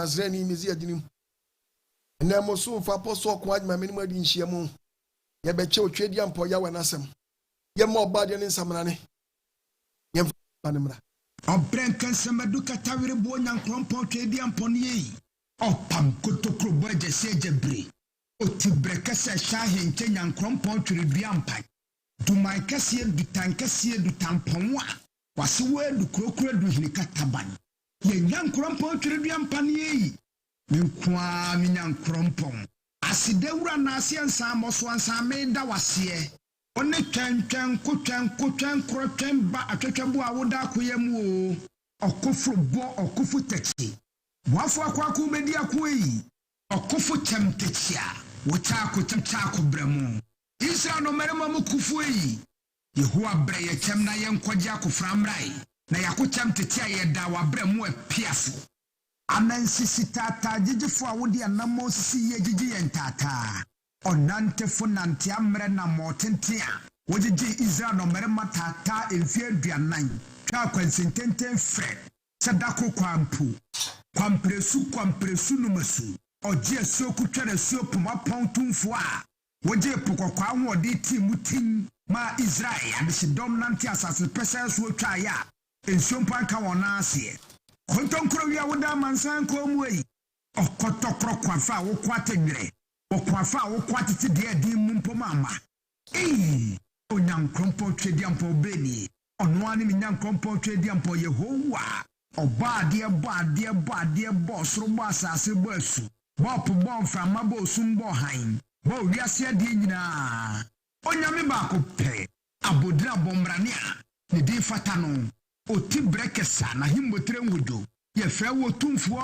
Azreni mizi adinim. Na mo so mfa apostle ko adwuma meni madi nhyiamu. Ye beche otwedi ampo ya wanasem. Ye mo obade ne nsamrane. Ye mfa ne mra. Obrenkan semadu katawire bo nyankrompo twedi ampo ne yi. Opam kotokro bo agese ajebre. Oti brekese shahe nyankrompo twedi ampa. Dumai kase dutan kase dutamponwa. Wase we du krokro du hinikataban. Ye nyankrompo twedi ampa ne yi. Nkwa mi nyankrompo. Asidewura na asiensa moso ansa meda wase. One twentwen kotwen krotwen ba atwetwebu awoda akoyemu o. Okofo bo okofo tachi. Wafo akwaku bedi akoyi. Okofo temtechia. Wochako temchako bremu. Isa no merema mukufu yi. Yehowa bre ye chem na ye nkwaje akoframrai. Na yakotem tetia ye da wa bremu epiafo. Amensisi tata jijifo awodi anamo sisi ye jiji yentata. Onante funante amre na motentia. Wojiji Israel no merema tata emfie duanan. Twa kwansententen fre. Sadako kwampu. Kwampresu numasu. Oje soku twere sopu mapontumfo a. Woje pokokwa hodi ti mutin ma Israel abisi dominante asase pesa so twa ya. Ensompa ka wona ase. Kontonkro wi awoda mansan ko muyi. Okotokro kwafa wo kwatedwere. Okwafa wo kwatete de adi mumpomama. Onyankrompo twedi ampo beni. Ono ani nyankrompo twedi ampo Yehowa. Obade bo soro bo asase bo asu. Bo po bo mframa bo sumbo han. Bo wiase ade nyina. Onyame ba ko pe. Abodira bombrane a. Ne di fata no. Oti brekesa na himbotre nwodo. Ye fra wo tumfo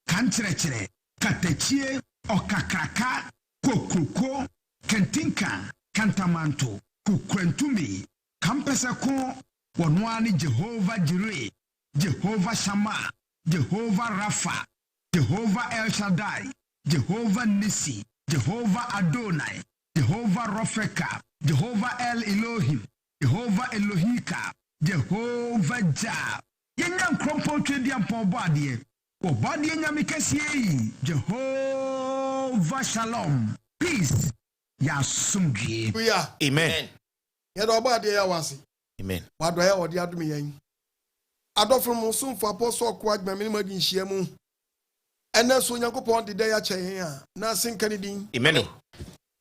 kan kyerɛkyerɛ. Katachie okakraka kokoko kentinka kantamanto kukrentumi kampesa ko wonwani Jehovah Jireh, Jehovah Shammah, Jehovah Rapha, Jehovah El Shaddai, Jehovah Nisi, Jehovah Adonai, Jehovah Rofeka, Jehovah El Elohim, Jehovah Elohika, Jehovah Jah. Yenyan krompo twedi ampo bade. Obade nyame kese Jehovah Shalom. Peace. Ya sumdie. Amen. Ye do obade ya wase. Amen. Wado ya odi adum yen. Adofo mo sumfo apostle ko adwuma meni madi nhyiamu. Ene so Nyankopon de da ya kyen a na senkani din. Amen.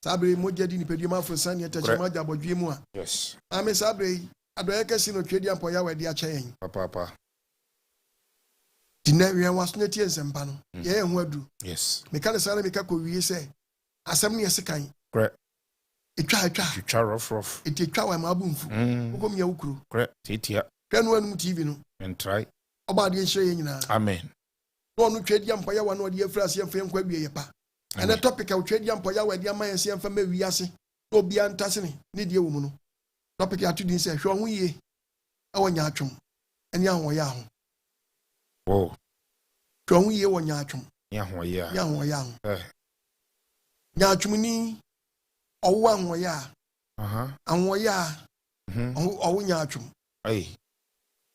Sabre mo jadi ni pedua mafrosan ye tachi ma jabodwe mu a. Yes. Ame sabre adoya kese no twedi ampo ya wadi a kyen. Papa. Dina wi wasneti ensempa no. Ye hu adu. Yes. Meka ne sare meka ko wie se asem ne yesekan. Correct. Etwa rough. Etwa wa mabumfu. Uko miya ukuru. Correct. Titia. Twanu anu TV no. And try. Oba de nhye ye nyina. Amen. No no twedi ampa ya wa no de afra se emfa enkwa wie ye pa. Ene topic a twedi ampa ya wa de amaye se emfa ma wi ase. No bia ntase ne de wo mu no. Topic a tudin se hwe ho yie. Awo Nyaatwom. Ene Ahuoyaw ho. Oh. Hwe ho yie wo Nyaatwom. Ahuoyaw. Nyaatwom ni owo Ahuoyaw. Ahuoyaw. Owo Nyaatwom.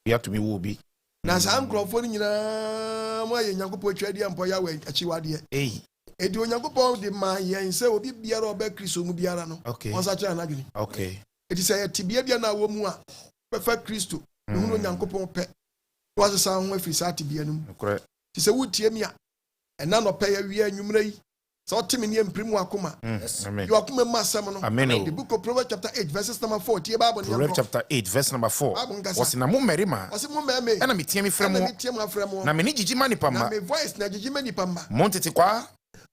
You have to be wobi. Na sa nkrofo ni nyina mo ye Nyankopon twedi ampo ya we achiwade. Edi Onyankopon de ma yen se obi biara oba Kristo mu biara no. On sa kira na dwene. Okay. Edi se tibia bia na wo mu a pefa Kristo. Ehunu Onyankopon pe. Was sa ho afiri sa tibia no. Correct. Ti se wutie mi a ena no pe ya wi anwumra yi. So otimi ne emprimu akoma. Amen. You akoma masam no. Amen. The book of Proverbs chapter 8 verses number 4. Tie Bible ni. Proverbs chapter 8 verse number 4. Was na mo merima. Was mo meme. Na me tie me fremo. Na me ni jiji mani pamba. Na me voice na jiji mani pamba. Montete kwa.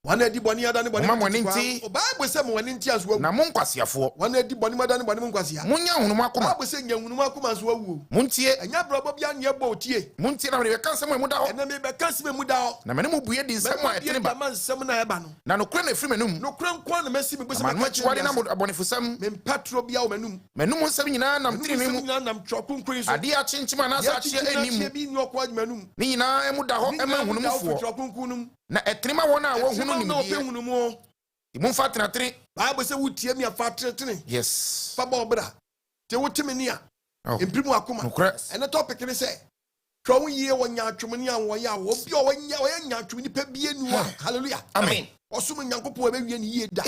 Wana di boni ada ni boni. Mama nti. O Bible say mo wani nti aso. Na mo nkwasiafo. Wana di boni ada ni boni mo nkwasia. Munya hunumu akoma. Bible say nya hunumu akoma so awu. Muntie. Anya brobo bia ne ebo tie. Muntie na me be kanse mo mu da ho. Na me be kanse me mu da ho. Na me ne mo buye di nsem a etene ba. Man nsem na eba no. Na no kure na firi menum. No kure nko na mesi me bo se ma no chiwade na abonefusam. Me patro bia o menum. Menum nsem nyina nam tiri mu. Nyina nam twokunkun so. Ade a chinchima na sa che enim. Ya bi nyoko admenum. Ni nyina emu da ho ema hunumfo. Twokunkunum. Na etrima wona wo hunu ni mo. Mun fatena tre. Bible say wutie mi afa tre. Yes. Fa ba obra. Te wutimi ni a. Emprimu akoma. Nokra. And the topic ni say Tron ye one Nyaatwom and Waya, obi o Nyaatwom ni pe bie nu. Hallelujah. Amen. Osum Nyankopon be wie ni ye da.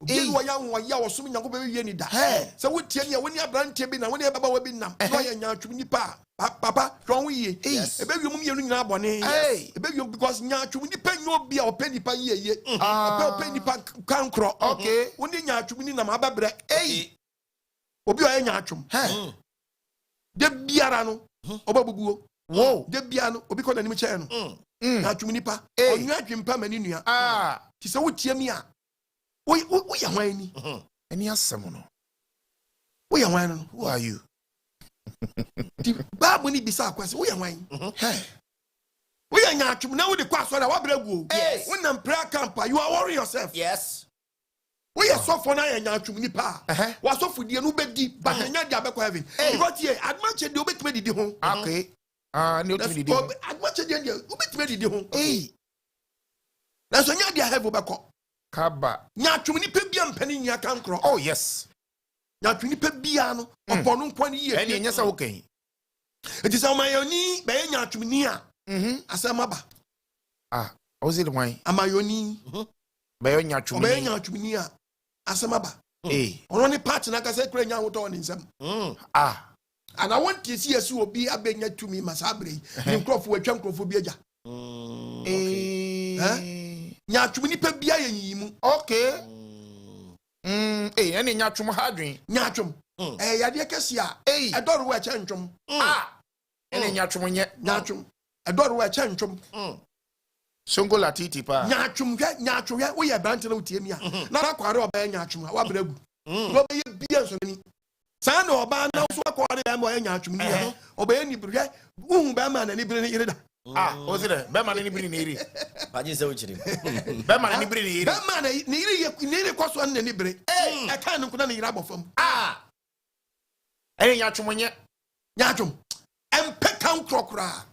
Obi Waya osum Nyankopon be wie ni da. So wo tie ne when ya brante bi na when ya baba wa bi nam. No ya Nyaatwom ni pa. Papa, tron ye. Ebe wi mum ye nu nyina bone. Ebe wi because Nyaatwom ni pa nyo bi a opa nipa ye. Opa nipa kankro. Okay. Wo ni Nyaatwom ni na ma babre. Obi o ye Nyaatwom. De biara no oba bubuo. Wow. De biara no obi ko na nim che no. Nyaatwom ni pa. Onwa adwempa mani nua. Ti se wo tie mi a. Wo ya hwan ni? Any asem no. Wo ya hwan no? Who are you? Ti Bible ni bisa akwase wo ya hwan? We are Nyaatwom na wo de kwa so na wa bragu. When na prayer camp you are worrying yourself. Yes. We are so for na ya Nyaatwom ni pa. Wa so for die no be di but nya dia be kwa heaven. Because here admanche de obetime didi ho. Okay. No to didi. Admanche de obetime didi ho. Na so nya dia heaven be ko. Kaba. Nyaatwom ni pe bia mpani nya kankro. Oh yes. Nyaatwom ni pe bia no oponu nko ni ye. Eni enya sa wo kan. It is amayoni be Nyaatwom ni a. Asamaba. Ozi le wan. Amayoni. Be yo Nyaatwom. Be Nyaatwom ni a. Asamaba. Ono ni part na ka say kura nya hoto ni nsam. And I want to see you obi abenya to me masabre. Ni nkrofo atwa nkrofo bi agya. Nyaatwom ni pa bia ye yimu. Okay. Eni Nyaatwom ha dwen. Nyaatwom. Yade kese a. Edoru wa cha ntwom. Eni Nyaatwom nye. Nyaatwom. Edoru wa cha ntwom. Songola titi pa. Nyaatwom wo ye brante na utie mi a. Na na kware oba Nyaatwom a wa bragu. Wo be ye bia so ni. Sana oba na so akware da mo Nyaatwom ni a. Oba ye ni brɛ. Uhu ba ma na ni brɛ ni ire da. Ozi le be ma ni biri ni ire. Baji se uchiri. Be ma ni biri ni ire. Be ma na ni ire kwaso na ni brɛ. E ka no kuna ni ire abofam. Eni Nyaatwom nye. Nyaatwom. Empe kan krokra.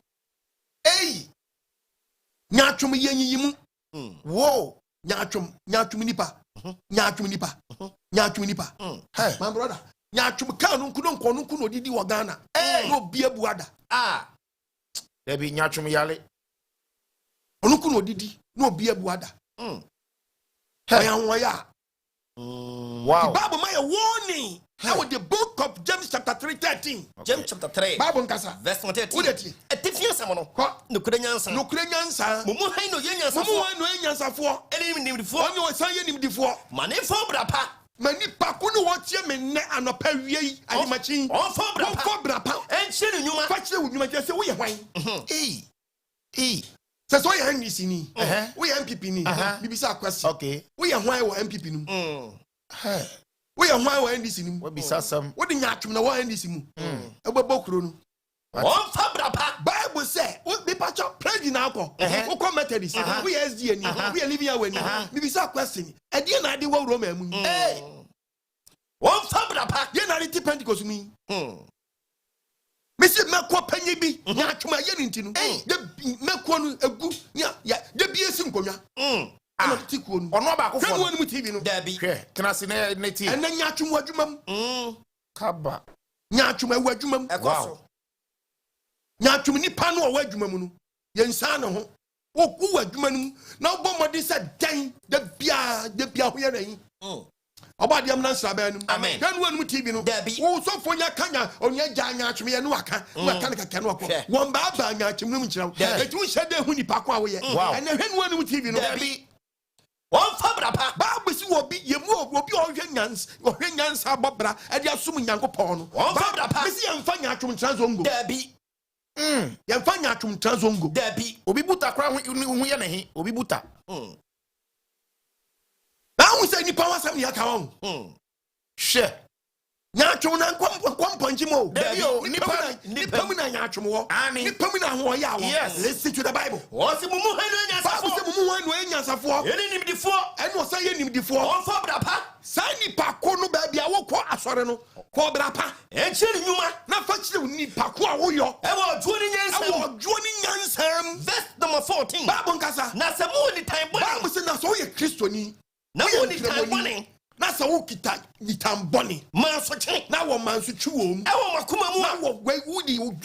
Nyaatwom ye nyiyimu. Wo. Nyaatwom nipa. Nyaatwom nipa. My brother. Nyaatwom kan no nkuno didi wo Ghana. No bia buada. Debi Nyaatwom yale. Onu kuno didi no bia buada. Oya. Wow. The Bible my warning. How the book of James chapter 3:13. James chapter 3. Bible nkasa. Verse 13. Udeti. Etifia samono. No kurenyansa. Mumu hai no yenyansa. Mumu hai no yenyansa fo. Eni nimdifo. Oni o san ye nimdifo. Mane fo brapa. Mani pa ko no wotie me ne anopa wie yi animachi. On fo brapa. Enchire nyuma. Fa kire wo nyuma je se wo ye hwan. Se so ye NDC ni. Wo ye MPP ni. Bibisa akwasi. Okay. Wo ye hwan wo MPP ni. We are why we NDC ni. We be sasam. What the Nyaatwom na we NDC mu. Ebebo kuro no. On fa brapa. Bible say, we be patch pray na akọ. We come Methodist. We SDA ni. We living away ni. Me be say question. E dey na dey wo Roma mu. On fa brapa. Dey na dey Pentecost mu. Me say mekọ panyi bi. Nyaatwom aye ni ntinu. De mekọ no egu. Ya de bi esi nkonwa. Ano tikuo no. Ono ba akofo. Kwan mu TV no. Dabi. Hwe, tenase ne ti. Ena Nyaatwom adwumam. Kaba. Nyaatwom adwumam. Ekoso. Nyaatwom nipa no wa adwumam no. Ye nsa ne ho. Wo adwuma no na obo modi se dan de bia ho ye ran. Oba de am na nsra ba nu. Kan wo nu TV no. Wo so fo nya kanya onya gya Nyaatwom ye no aka. Wo aka ne kaka no akọ. Won ba Nyaatwom no nkyerɛw. Etu hye de hu nipa ko a wo ye. Ene hwe no nu TV no. On fa brapa. Bible si obi ye mu obi ohwe nyansa bobra e de asum Nyankopɔn no. On fa brapa. Me si yemfa Nyaatwom transongo. Dabi. Yemfa Nyaatwom transongo. Dabi. Obi buta kra hu ye ne he. Obi buta. Na hu se nipa wasam ni aka won. Hwe. Nyaatwom na kwamponji mo. Nipa mu na Nyaatwom wo. Nipa mu na Ahuoyaw wo. Yes. Listen to the Bible. Osi mumu hanu Bible nyansafo. say mumu wan no enyansafo. Eni nimdifo. Eno say ye nimdifo. On fa brapa. Sa nipa ko no ba bia wo kɔ asɔre no. Kɔ brapa. Enchire nyuma. Na fa kire nipa ko a wo yo. Ewo ojuo ni nyansam. Ewo ojuo ni nyansam. Verse number 14. Bible nkasa. Na se mu ni time Bible boni. say na so ye Kristoni. Na mu ni time boni. na sa wo kita nitamboni man so chen na wo man so twiwom e wo makoma mu na wo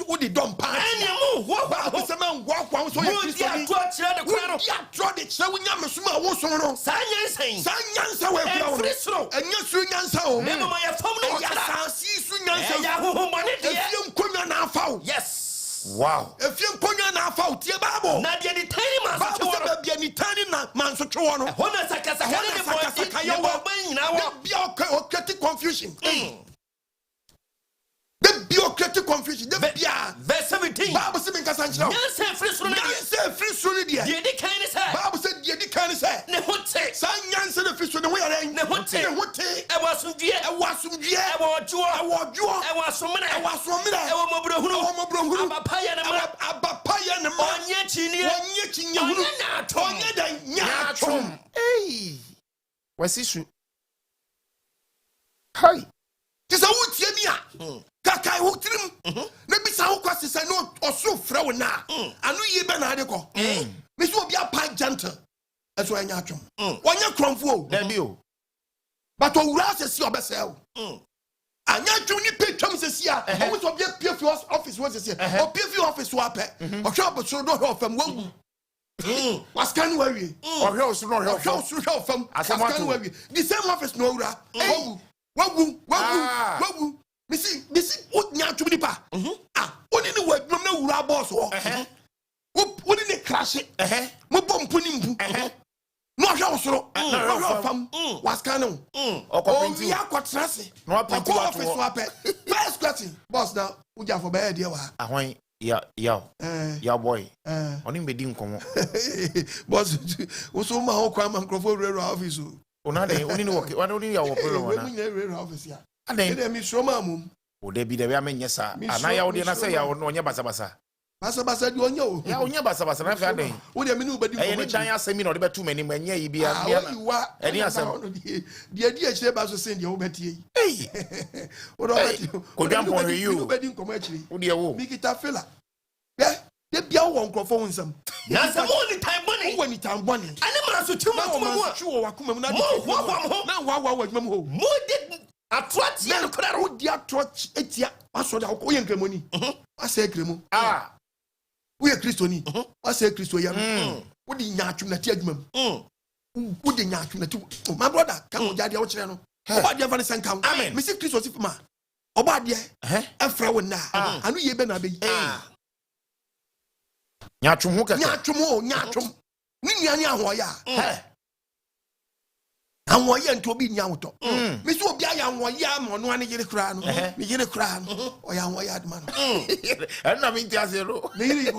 wudi dom pa anya mu ho se man wo kwa so ye Kristo ni to kire de kwa no ya tro de kire wo nya mesuma wo so no sa nyansan sa nyansa we kwa Kristo enya su nyansa o me mama ya fam no ya sa si su nyansa ya ho bone de efie nkonya na afaw yes Wow. efie nkonya na afaw tie babo na de tiny man so babo se bia ni tani na man so twe no hona sakasa hona de boy ya wo ban na wo bia o create confusion the bureaucratic confusion the bia verse 17 Bible say me kasa nchira nyansan free so na nyansa free so ne dia de kan say Bible say de kan say ne hote sa nyansa ne free so ne ho yare ne hote e wasumdue e wojo e wasomene e wo mobrohunu abapaya ne ma onye chinie hunu Nyaatwom onye da Nyaatwom Hey. Wasi su. Hi. tisa wutie mi a kakai wutrim na bisa wo kwase se no oso frɛ wo na anu yi be na ade kɔ me so obi apa gentle eso Nyaatwom onye kromfo o There be o. but owura se si obesɛ o Nyaatwom ni petwam se si a o so obi PF office wo se si o PF office wo apɛ o hwɛ obotro do hwɛ ofam wo waskan wawie Ohwe o su no ohwe hwɛ o. osu hwɛ ofam Asɛm ato. waskan wawie the same office no owura wagu misi Nyaatwom nipa oni ni wadwom na wura boss wo oni ni crash mo bom puni mpu no hwɛ osoro no hwɛ ofam waskan no Okopinti. ya kwatrase No apinti wa office wa pe first question boss na uja for be dia wa Ahwan ya boy. Oni mbedi nkomo. boss wo so ma ho kwa ma microphone rero office Ona de oni ni work. Oni ya work problem we na. mi rero office ya Aden. e mi so ma mum O de bi de we amenye sa. Ana ya wo de na say ya onye basa. basa di onye o Ya onye basa na fa aden. wo de mi ni ubedi Eye ni dan asemi na o de betu mani manya yi bia wa Eni asem. dia di akire ba so sen dia wo betie Hey. wo do Kodwa mpon hwe yi o. ubedi nkomo akire Wo de wo. mi kita fela de bia wo nkrofo wo nsam na se mo ni time money wo ni tamboni ani man so tuma na wo kuma mu ma chu wo akoma mu na ho na wa adwuma mu ho mo de atwat ye no kra wo dia torch etia aso da ko ye nkremoni asa ekremu wo ye kristoni asa kristo ya wo di Nyaatwom na ti adwuma mu wo di Nyaatwom na ti my brother kan wo jade wo kire no oba dia fa ne senkan me si kristo si fuma oba dia efra wo na anu ye be na be Nyaatwom ho keke. Nyaatwom ni nyane Ahuoyaw Ahuoyaw nto obi nya woto me so obi aya Ahuoyaw ma no ane yire kra no me yire kra no o ya Ahuoyaw adma no Ana mi ntia zero. ne yire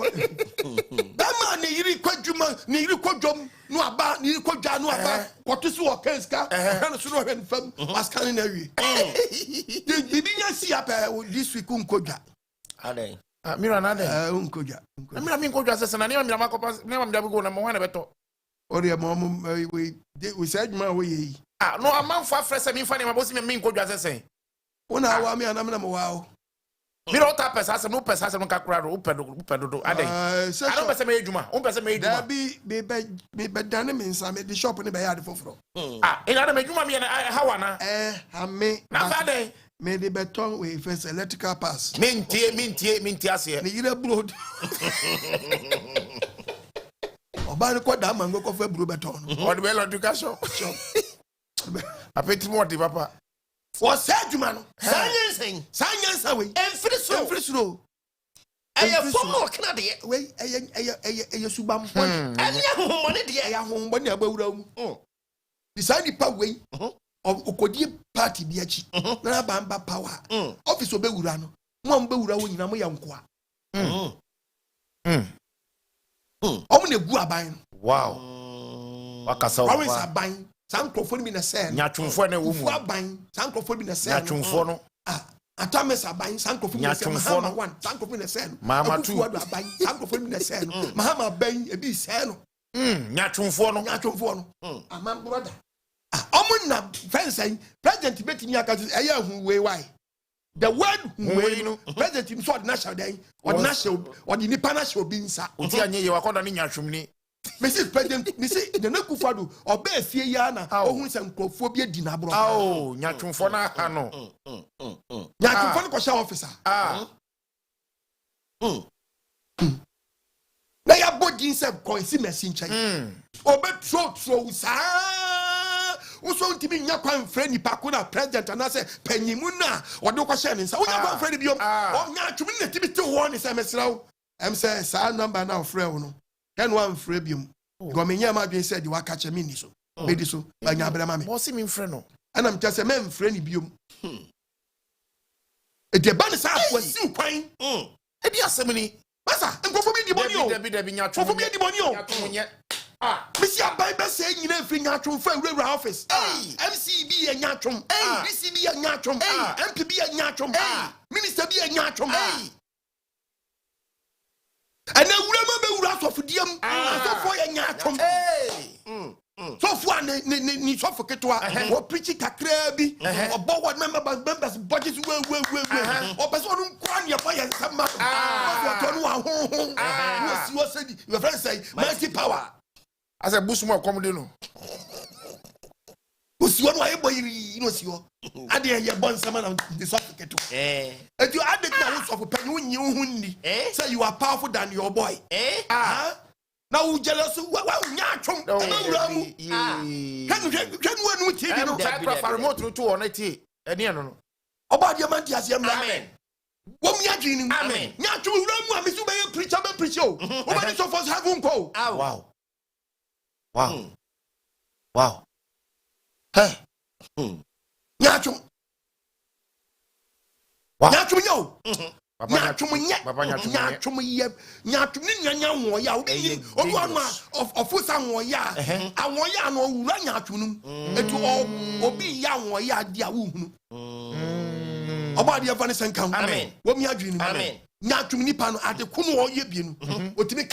dama ne yire kwadwuma ne yire kwadwom no aba ne yire kwadwa no aba koto so o kenska no so no hwen fam waskan na wi bibi nya si apa this week unkodwa Aden. Mira na den. unkodwa Mira mi nkodwa sese na mira makopa ne ma mira go na mo hwana beto. ori mo we said ma we yi No amanfo afrese mi fa ne ma bosi mi nkodwa sese. una wa me anam na mo wa o Mira o ta pesa se no pesa se no kakura do upedo Aden. I don't pesa me ejuma. O pesa me ejuma. da bi be dane me nsa me di shop ne be ya de foforo Ina na me ejuma mi na hawa na. ame Na fa den. me de beton we first electrical pass Mintie ase. ne yire blood oba ne ko da mango ko fa bro beton no O de be lo education. Apeti mo di papa. for seduma no sanyensen we enfiri so eye fomo kna de we eye subam pon ani ahomone de eye ahombo ne abawura mu decide pa we okodi party bi achi na bamba power office obewura no mo mbewura wo nyina mo ya nkoa omo na gu aban Wow. Wakasa omo is aban sankrofo ni na say Nyaatwomfo na wo mu. aban sankrofo bi na say Nyaatwomfo no. atames aban sankrofo bi na say mahama 1 sankrofo na say Mahama 2 aban sankrofo bi na say mahama ban e bi say no Nyaatwomfo no amam brother omo na fence president betimi aka eya hu we why the word we no president so ordinary day ordinary nipa na show bi nsa oti anye ye wakoda ni Nyaatwom ni Mrs. President, Mrs. the Nakufadu, or Bear Fiana, or who's and Cophobia Dinabro. Oh, Nyaatwom for na no. Nyaatwom officer. Now your body said, coins in messenger. Or bet throw, also to be Yapan friendly Pakuna president and I say Penimuna or no question. So we are friendly beyond or Nyaatwom to be 2 1 is MSL. I'm saying, sir, number now, Freuno. Can one frebium. Gomenya Madrid said you are catch a miniso. Made so, by Yabramami. What's him in Freno? And I'm just a man friendly bium. The banner was still pine. Ebi asemini. Massa, and go for me the money. Debi Nyaatwom. For me the money. Monsieur Bible saying you never bring Nyaatwom from River Office. MCB and Nyaatwom. BCB and Nyaatwom. MPB and Nyaatwom. Minister B and Nyaatwom. And then we remember of them. So for a Nyaatwom. So for ni so for ketwa or preaching kakrebi or board members budgets well or person kwan your fire some what said your friend say mighty power as a busmo comedy. Usiwa no ayebo you know si o ade ye bon sama na the suffocate and you add the house of pen won hunni say you are powerful than your boy now you jealous wa Nyaatwom can you TV no try for remote to on it ene no oba de man tiase amen wo mi adwini amen Nyaatwom ramu amesu be preacher o oba ni so for have ko wow hey Nyaatwom Nyaatwom yo Nyaatwom ni nyanya Ahuoyaw obi anu ofusa Ahuoyaw Ahuoyaw no owura Nyaatwom etu obi ya Ahuoyaw dia wo hunu oba de fa ne senkan amen wo mi adwini amen Nyaatwom nipa no ade ku no oye bie no otimi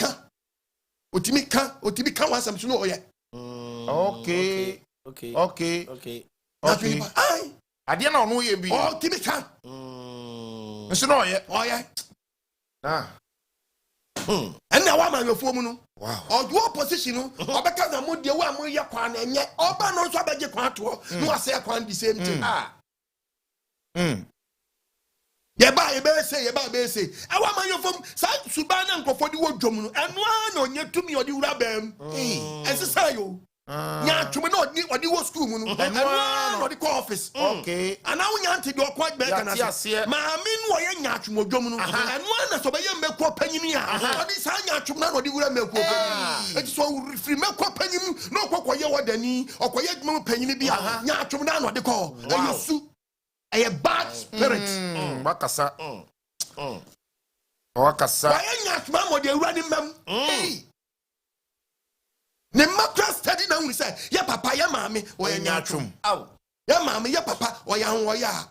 ka wasam so no oye okay ade na ono ye bi otimi ka nso no oye and now I'm your phone. Wow. Or your position, or because I'm with the one where you're quan and yet, or by no sabbath, no, I say I can't the same thing. Yeah, by a bear say, about bear say, I want my phone, San Subana for the word drum, and one on your to me or the rabem. As a sayo. Nyaatwom no ni odi wo school mu no and one or the office okay and now nyanti do quite better na ma me no ye Nyaatwom odwom no and one na so be ye mekọ panyini a odi sa Nyaatwom na odi wura mekọ panyini eti so free mekọ panyini no kokoye wodani okoye dwom panyini bi a Nyaatwom na odi ko ayesu a bad spirit wakasa why Nyaatwom mo de wura ni mam ne makra study na we say ya papa ya mama o ya Nyaatwom ya mama ya papa o ya Ahuoyaw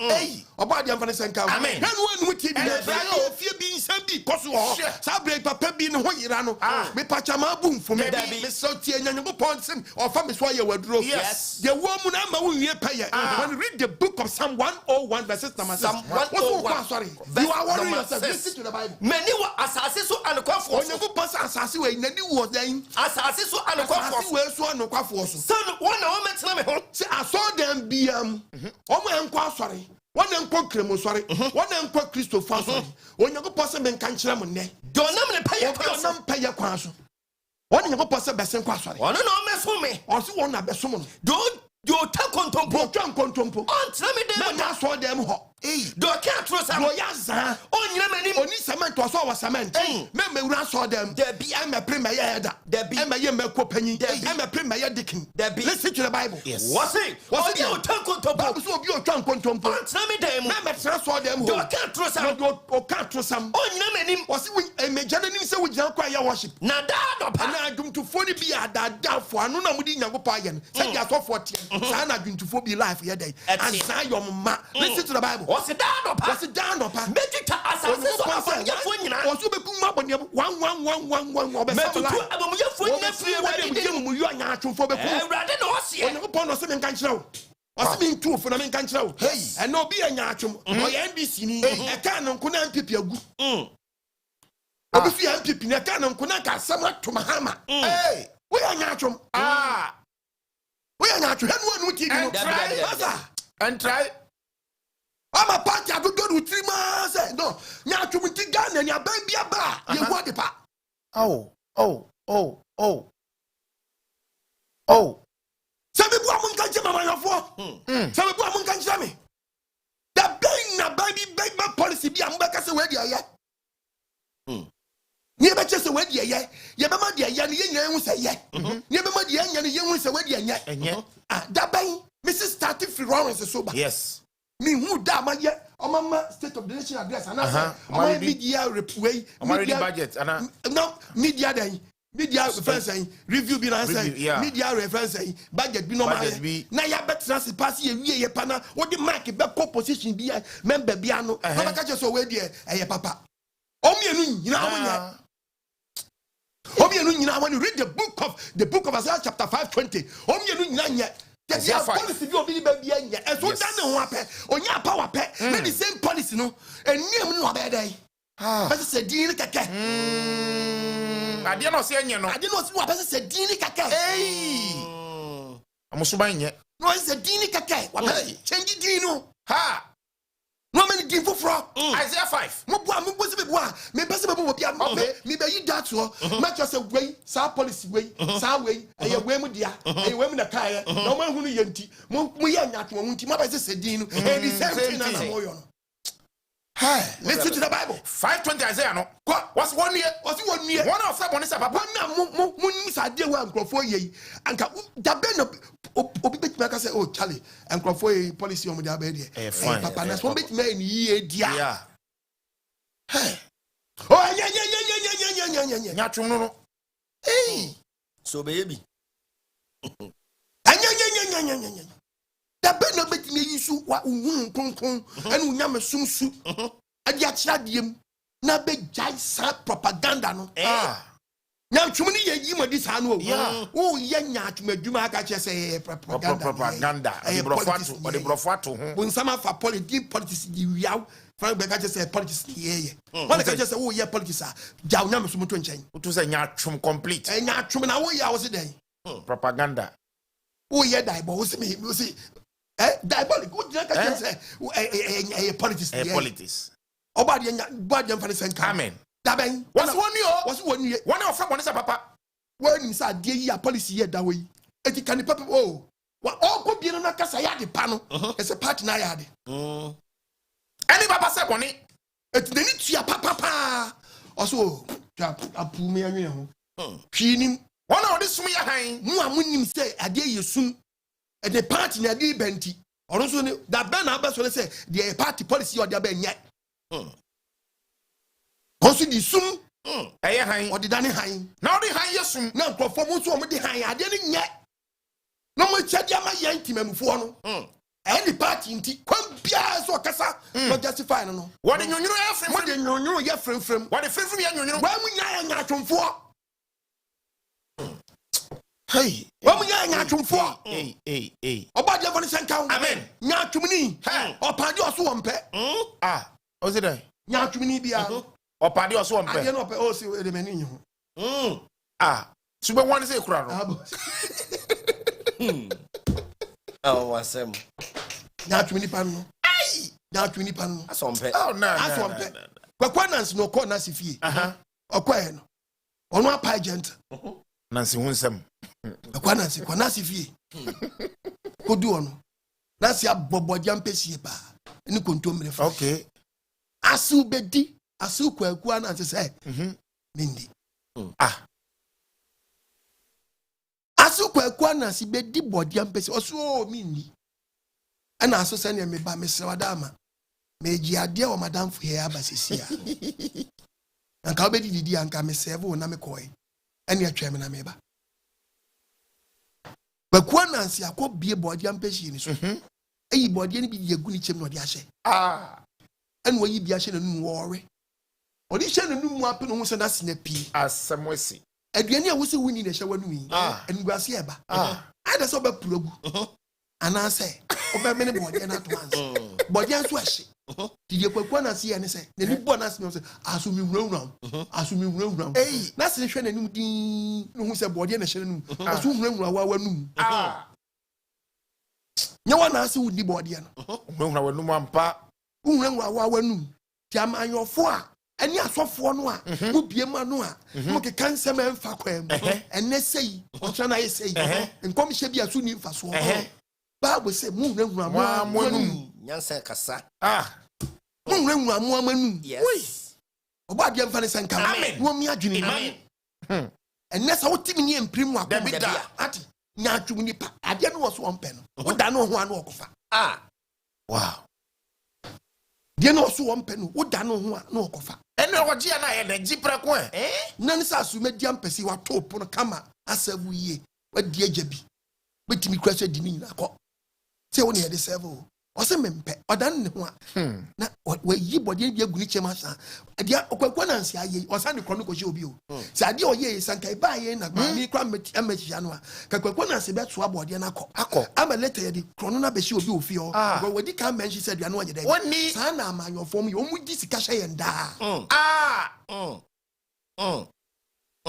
oba de amfane senka amen na no anu ti bi na fie bi nsam bi koso ho sa break papa bi ne ho yira no me pacha ma bu mfom me so tie nyango ponsim o fa me so ya waduro yes the woman na ma wo wie paye when read the book of Psalm 101 verses number 6 sorry you are worrying yourself listen to the Bible many wa asase so anokwafo onyago pass asase we nani wo den asase so anokwafo we so anokwafo so son wona wo metena me ho say I saw them be omo enkwa sorry one enkwa kremo sorry one enkwa Christopher sorry onyago pass me nka nkyere mo ne donam ne paye onam paye kwa so one onyago pass be sen kwa sorry ono no meso me o se won na be so mo do ta kontompo on tell me dem na so dem ho do ka tro sa do ya za onyina manim oni cement to so wa cement me mewura so dem da bi am a premier header da bi am a ye meko panyin am a premier deacon listen to the Bible yes what's it do ta kontompo so obi o twa kontompo on tell me dem me tra so dem ho do ka tro sa do o ka tro sam onyina manim o se we me jana nim se we jina kwa ya worship na da do pa na adwumtufo ni bi ada fo anu na mudi nyankopɔ aye no se dia so fo tie sa na adwumtufo bi life ye den and sa your mama listen to the Bible o se da do pa o se da do pa mejita asase so afanyafo nyina o so be ku mabone 1 o be so life abomuyafo nyina fie wade de mu yu Nyaatwomfo be ku ewrade na o se onyankopɔ no se me nka nkyerɛ wo o se me ntu fo na me nka nkyerɛ wo and no be a Nyaatwom o ye NBC ni e ka no nko na MPP agu obi fi MPP na ka no nko na ka asɛm ato mahama We are Nyaatwom. We are Nyaatwom. Who TV? And try. I'm a party. I go do 3 months. No, Nyaatwom ti Ghana. Nya baby aba. You go the pa. Oh. Some people are munkanchi mama yofo. Some people are munkanchi me. The baby policy be ambeka se we dia ye. Ni be che se we dia ye. Ye be ma dia ye ni ye nyan hu se ye. Ni be ma dia nyan ni ye hu se we dia nye. That baby Mrs. Starting free Lawrence soba. Yes. Me who da ma ye o mama state of the nation address and I media repway media budget and no media then media reference review bi na say media reference budget bi no ma na ya betra pass ye wie ye pana wo di mark be position bi member bi ano na ba ka che so we di e papa o mienu nyina wo nya o mienu nyina when you read the book of Isaiah chapter 5:20 o mienu nyina nya the policy bi obi be bi anya e so dan ne ho apɛ onya power pɛ na the same policy no eniem no obedai but say din keke ade no se enye no ade no se wa be say din keke amusuban nye no say din keke wa be change din no no many din foforo Isaiah 5 mo bua se be bua me be se be bo bia me be yi that so ma cho say wey sa policy wey sa wey e ye wey mu dia e wey mu na kai no ma hu no ye nti mo ye Nyaatwom nti ma be say din no e di same thing na mo yo no. Listen to the Bible. 5:20 Isaiah no. What's 1 year? What's 1 year? One of them is papa. One na mo sade wa nkrofo ye. Anka da be no obi betima ka say oh Charlie nkrofo ye policy on dia be there. Papa na so betima ni ye dia. Yeah. Oh yeah. Nyaatwom no. Hey. So baby. Anya. Da be no betima yisu wa uhun konkon anu nyame sumsu. Adi achira diem na be jai sa propaganda no. Nyaatwom ni ye yimadi sa no. Oh ye Nyaatwom adwuma aka che say propaganda. The brofato ho. Bonsama fa politics di wiaw. Frank Beka che say politics ye. When ka che say oh ye politics a ja nyame so moto nchen. To say Nyaatwom complete. Nyaatwom na wo ya wo se den. Propaganda. Oh ye dai bo wo se diabolic go dina ka che say politics. Politics. Oba de mfa ne senka. Amen. Daben. What's 1 year? What's 1 year? One of them is papa. When sa de yi a policy ye da we. Eti kan papa oh. Wa all go bi no na kasa ya de pa no. It's a part na ya de. Any papa say boni. Eti de ni tua papa. Also apu me anwe ho. Hwinim. One of this sumi ya han. Mu amunim say ade yesum. E de party na de benti. Oro so ne da ben na ba so le say the party policy or the ben nye. Konsu di sum. Eye han. O di dane han. Now the han yesum. Na nkrofo mu so o de han ade ne nye. No mo chadi ama ye ntimamfo no. Any party nti kwambia so kasa no justify no. What the nyonyo ya frem. What the nyonyo ya frem. What the frem ya nyonyo. Wa mu nya Nyaatwomfo. Hey. Wa mu nya Nyaatwomfo. Hey. Oba de fo ne senka. Amen. Nyaatwom ni. Opade oso wo mpe. O se dey. Nyaatwom ni bia. Opade oso wo mpe. Ade no pe o se e de mani nyu. Sube one say kura no. Oh, wasem. Nyaatwom ni pan no. Nyaatwom ni pan no. Asompe. Oh no. Asompe. Kwakwanans no ko na sifie. Okwae no. Ono apa agent. Nansi hunsem. Kwakwanans ko na sifie. Kodu ono. Na si abobodi ampesie pa. Ni kontomre fa. Okay. Asu bedi, asu kwaku na say. Mindi. Asu kwaku na si bedi bodi ampesi oso mindi. Ana aso sene me ba me srewadama. Me ji ade o madam fu here abasisia. Anka obedi didi anka me serve na me koi. Ene atwa me na me ba. Kwaku na si akobie bodi ampesi ni so. Eyi bodi ni bi yegu ni chem no de ahye. And when you be ashamed of worry, or this channel no more pen almost a snappy As some way see. Adriania was a winning a shower me, and Graciaba. I just over plug. And I say, over many body and at once. Body and swash. Did you put one as here and say, the new bonus knows, assume you run, assume you run. Hey, that's the trend and who said body and a shallow, assume run our noon. No one has who the body. No one pa. Who ran our noon. Jam and your four. And ya so for no who be a manoa, who can some and faquem, and they say, what can I say, and come shall be a soon for so. Bible say, moon and Ramon, Yansa Cassa. Moon and Ramon, Yes. About your Venice and come, one me a junior. And that's how Timmy and Primo at Nyaatwom, I didn't was 1 pen. What I know one walk of. Wow. Dear no so 1 pen, what I know no coffee. And no what Giana and a jipra coin. None says you made jump as you are top on a camera. I said, we ye, what dear Jebby. But to me, question didn't I say only at the servo. Or some mempe, or done one. What were ye body be a glitch master? A dear Oquanancy, I or Sunday Chronicle show you. Sadio ye, Sankai by and a me cram Janua. Caquanancy bet swab body and I I'm a letter the Chronona Beshu you feel. But when you come mention, she said, you know what me, Sana, man, your form, you only this cachet and da.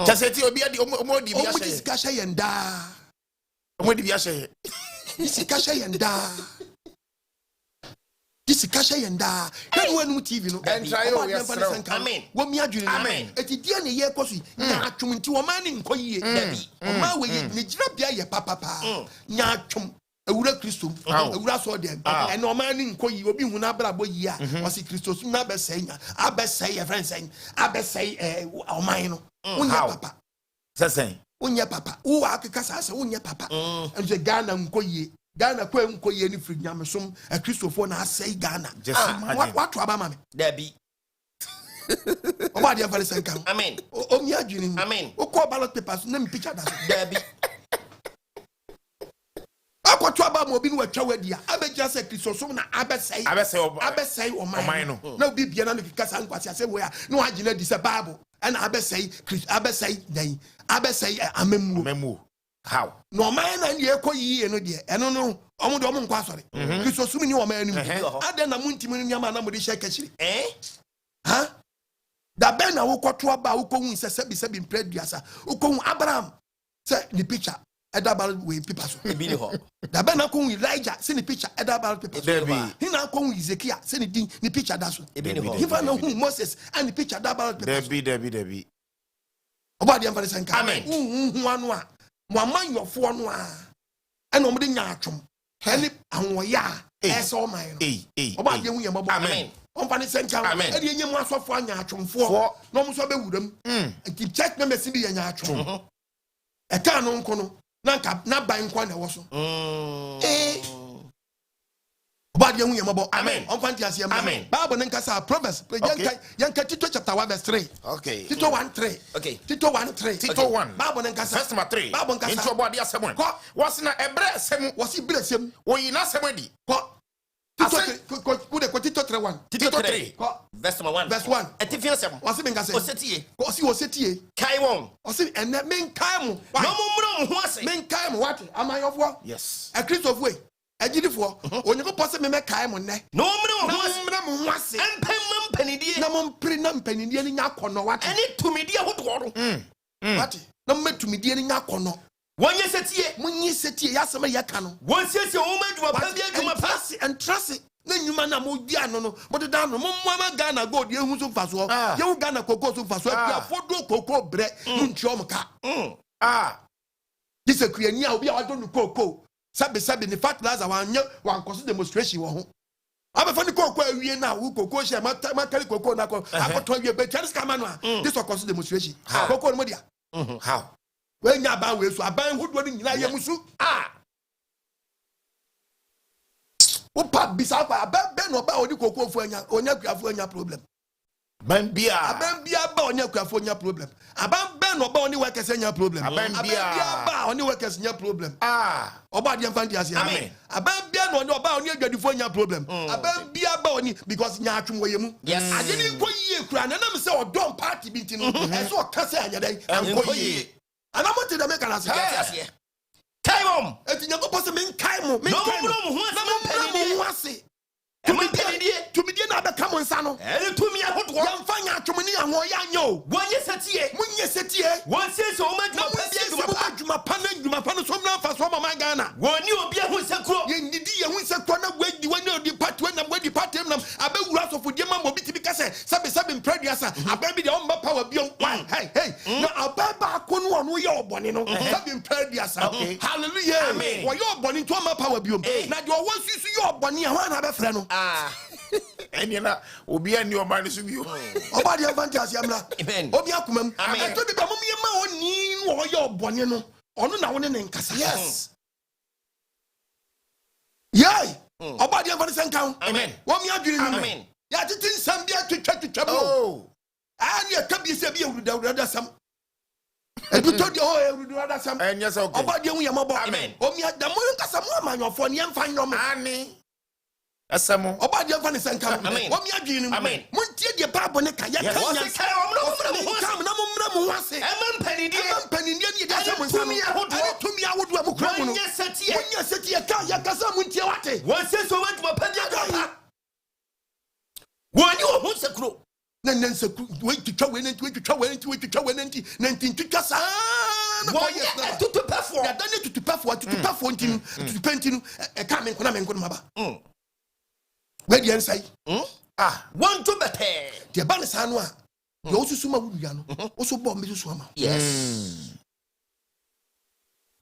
Just say to be the Omodi cachet and da. Omodi Biashe. This is cachet and da. This is cachet and da. Can one TV no? And try Amen. What me adjuring? Amen. It's the DNA year cosy. Nyaatwom to a man in Koye. My way, Nigeria, ya papa. Nyaatwom. A wura Christo, a wura saw them, and no man in Koye will be Munabra Boya, was it Christos, never saying, I best say a friend saying, I best say, oh, mine, papa. Saying, Unya papa, who are Casas, Unya papa, and the Ghana Koye. Ghana kwen ko ye ni firi nyamesom a Christopher na say Ghana. What Abama? Debbie. Oba dia fale senka. Amen. O mi adwini. Amen. O ko ballot papers na me picture that. Debbie. Akwato aba mo bi no atwa wadi a abeja say Christopher na abesai o man no. Na obi bia na no kikasa nkwase ase we a no agina di say Bible and abesai dan abesai amemu. How? No man and ye ko yi no de eno no omo de omo nkwa sori Kristo sumi ni o man ni ade na muntimi ni ama na mo de hye kachiri ha da ben na wo kwoto aba wo ko hu se sebi mpreduasa wo ko hu Abraham say the picture edabal we people so e bi ni ho da ben na ko hu Elijah say the picture edabal people so he na ko hu Ezekiel say the picture da so e bi ni ho he fa na hu Moses and the picture edabal people Debbie obadi am fa senka amen hu anu a Mama your phone no and no Nyaatwom any Ahuoyaw eso man oba de hu yemabo amen on fa ne senka e de enyem asofo Nyaatwomfo no mo so be wuram keep check members bi Nyaatwom e ka no nko no na ban kwa na wo so oba de hu yemabo amen on fa ntiase yem amen Bible nka sa Proverbs yanka Tito chapter 1 verse 3 okay Tito 1:3 okay Tito 1:3 Tito 1 Bible nka sa verse 3 Bible nka sa into body asem was na ebre asem was ibre asem wo yi na asem di ko Tito 3:1 Tito 3 verse 1 verse 1 etifia asem was me nka sa osetie osetie kai won was en men kai mo no mo ho ase men kai mo what amayofo yes a Christopher way agidifo onyeko pose me kai mo ne no mo ho ase empem mpanidie na mo mpre na mpanidie ni nyakono what eni tumidie hodo what na metumidie ni nyakono wonye setie munyi setie yasema yeka no wonsie o maduma pa bia aduma pass and trust na nyuma na mo dia no mo de dan no mo ma Ghana gold ye hu so faso ye hu Ghana koko so faso bia fodo koko bre ntio mka this akuani a obi a wado no koko sabe ni fertilizer wan cause demonstration wo ho abefa ni koko awie na wo koko she ma kali koko na ko akoto awie be Charles Kamano this was cause demonstration koko no mo dia how we nya ba we so aban hodo ni nyina ye musu Opa bisa kwa ben oba oni koko fu anya onya kuafo anya problem ban bia ba onya kuafo anya problem aban ben oba oni workers anya problem aban bia ba oni workers anya problem oba de mfa ndiase amen aban bia no oni oba oni adwadifo anya problem aban bia ba oni because Nyaatwom woyemu ade ni nko yie kura na nam se odon party bi ntino e so ka se anya dai nko yie anamote da make na se kai mom eti nyako pose men kai mo no mo ho ase mo ase tumidie na beka mo nsa no ene tumi ahodo yamfa Nyaatwom ni Ahuoyaw nyo wonye setie munye setie wonse o madwuma pa bia adwuma pa no so na fa so mama Ghana woni obi ahu sekuro ye ndidi ye hu sekuro na wadi wani odi party na wadi party nam abewura so fodie ma mo biti bi kase sabe mpraduasa ababi de o mba power biom hey na ababa akonu ono ye obone no sabe mpraduasa hallelujah wo ye obone to ma power biom na de o wasusu ye obone a ho na be frɛ no eni na obi ani o ma ni so bio oba de advantage amla amen obi akomam to bi ba mo ye ma oni wo ye obone no ono na wo ne nkasa yes yay oba de advantage kan amen wo mi adwiri no amen ya titi nsam bia twetwa bo ani akabi se bia wuruda sam ebi to de wuruda sam enya se okay oba de hu yamabo amen o mi adamo nkasa mo amanyofo ne emfa nyom ani asamo oba de fa ne sanka wo mi adwiri no amen montie de Bible ne kaya kanya kam na mo mra mo wase empanidie ne de asem nsa no tumi ahodo amukra mu no wonye setie ka ya kasa montie wate wonse so madwuma pa bia woni o hu sekuro na nansaku we twitwa we nanti nanti twitwa sa na wonye tutupafo ya dane tutupafo ntinu tutupantinu e ka me nkona maba we di ensai won to bete de ba ne sa no a de osusu ma wuduya no oso bo me susu ama yes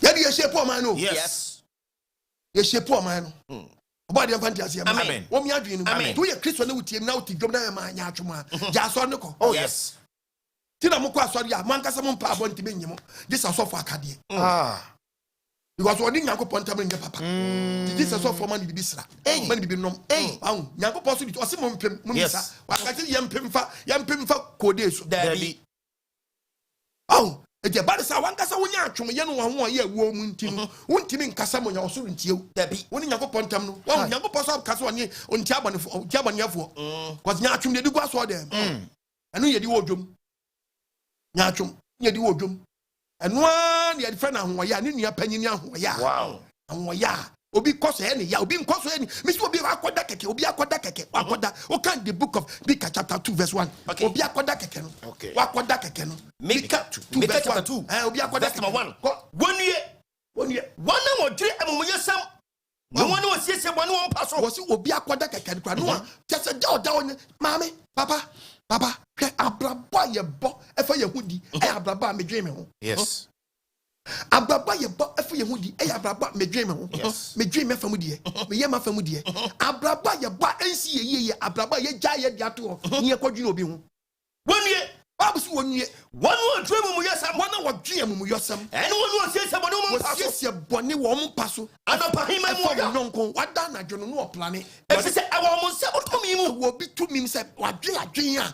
ya di ye shape o man no yes ye shape o man no oba de fantasy am amen wo mi adwin no to ye Kristo na wutie na wuti dwom na ma Nyaatwom a ja so ne ko oh yes ti na mo ko asori a man kasa mo pa abonti be nyimo this asofo akade because odi Nyankopon tam nge papa this asofo man bi sra man bi nom awu Nyankopon so di o se mo mpem mo misa wakati ye mpem fa kode so dabi awu eje ba sa wankasa wo Nyaatwom ye no ho ye wo mu ntinu wontimi nkasa mo nya osoro ntiew dabi woni Nyankopon tam no wo Nyankopon so kasa woni onti abonefo cause Nyaatwom de go aso dem enu ye di wo dwom Nyaatwom ye di wo dwom enu an ye friend Ahuoyaw ne nua panyini Ahuoyaw wow Ahuoyaw obi koso ye ne ya obi nkoso ye ne misi obi akoda keke akoda o kan the book of Micah chapter 2 verse 1 obi akoda keke no wakoda keke no Micah chapter 2 obi akoda verse 1 wonye wana wodre amumuyesam wona wosiese bone won paso wosi obi akoda keke no no a tese da onye mame papa hwe abrabo ye bo efa ye hudi e abrabo medwe me ho yes abraba ye bo efa ye hudi e abrabo medwe me ho medwe me fa mu de me ye ma fa mu de abraba ye bo ensi ye abraba ye gya ye dia to ne ye kwadwene obi ho wonye abusu wonye wonu odre amumuyesam wona wodwe amumuyosam ene wonu wosiese bone won paso wosiese bone wo mo paso anopahima mu ya nonko wada na dwono no plane efise awo mo se otomi mu wo bi tumi se wadwe adwen a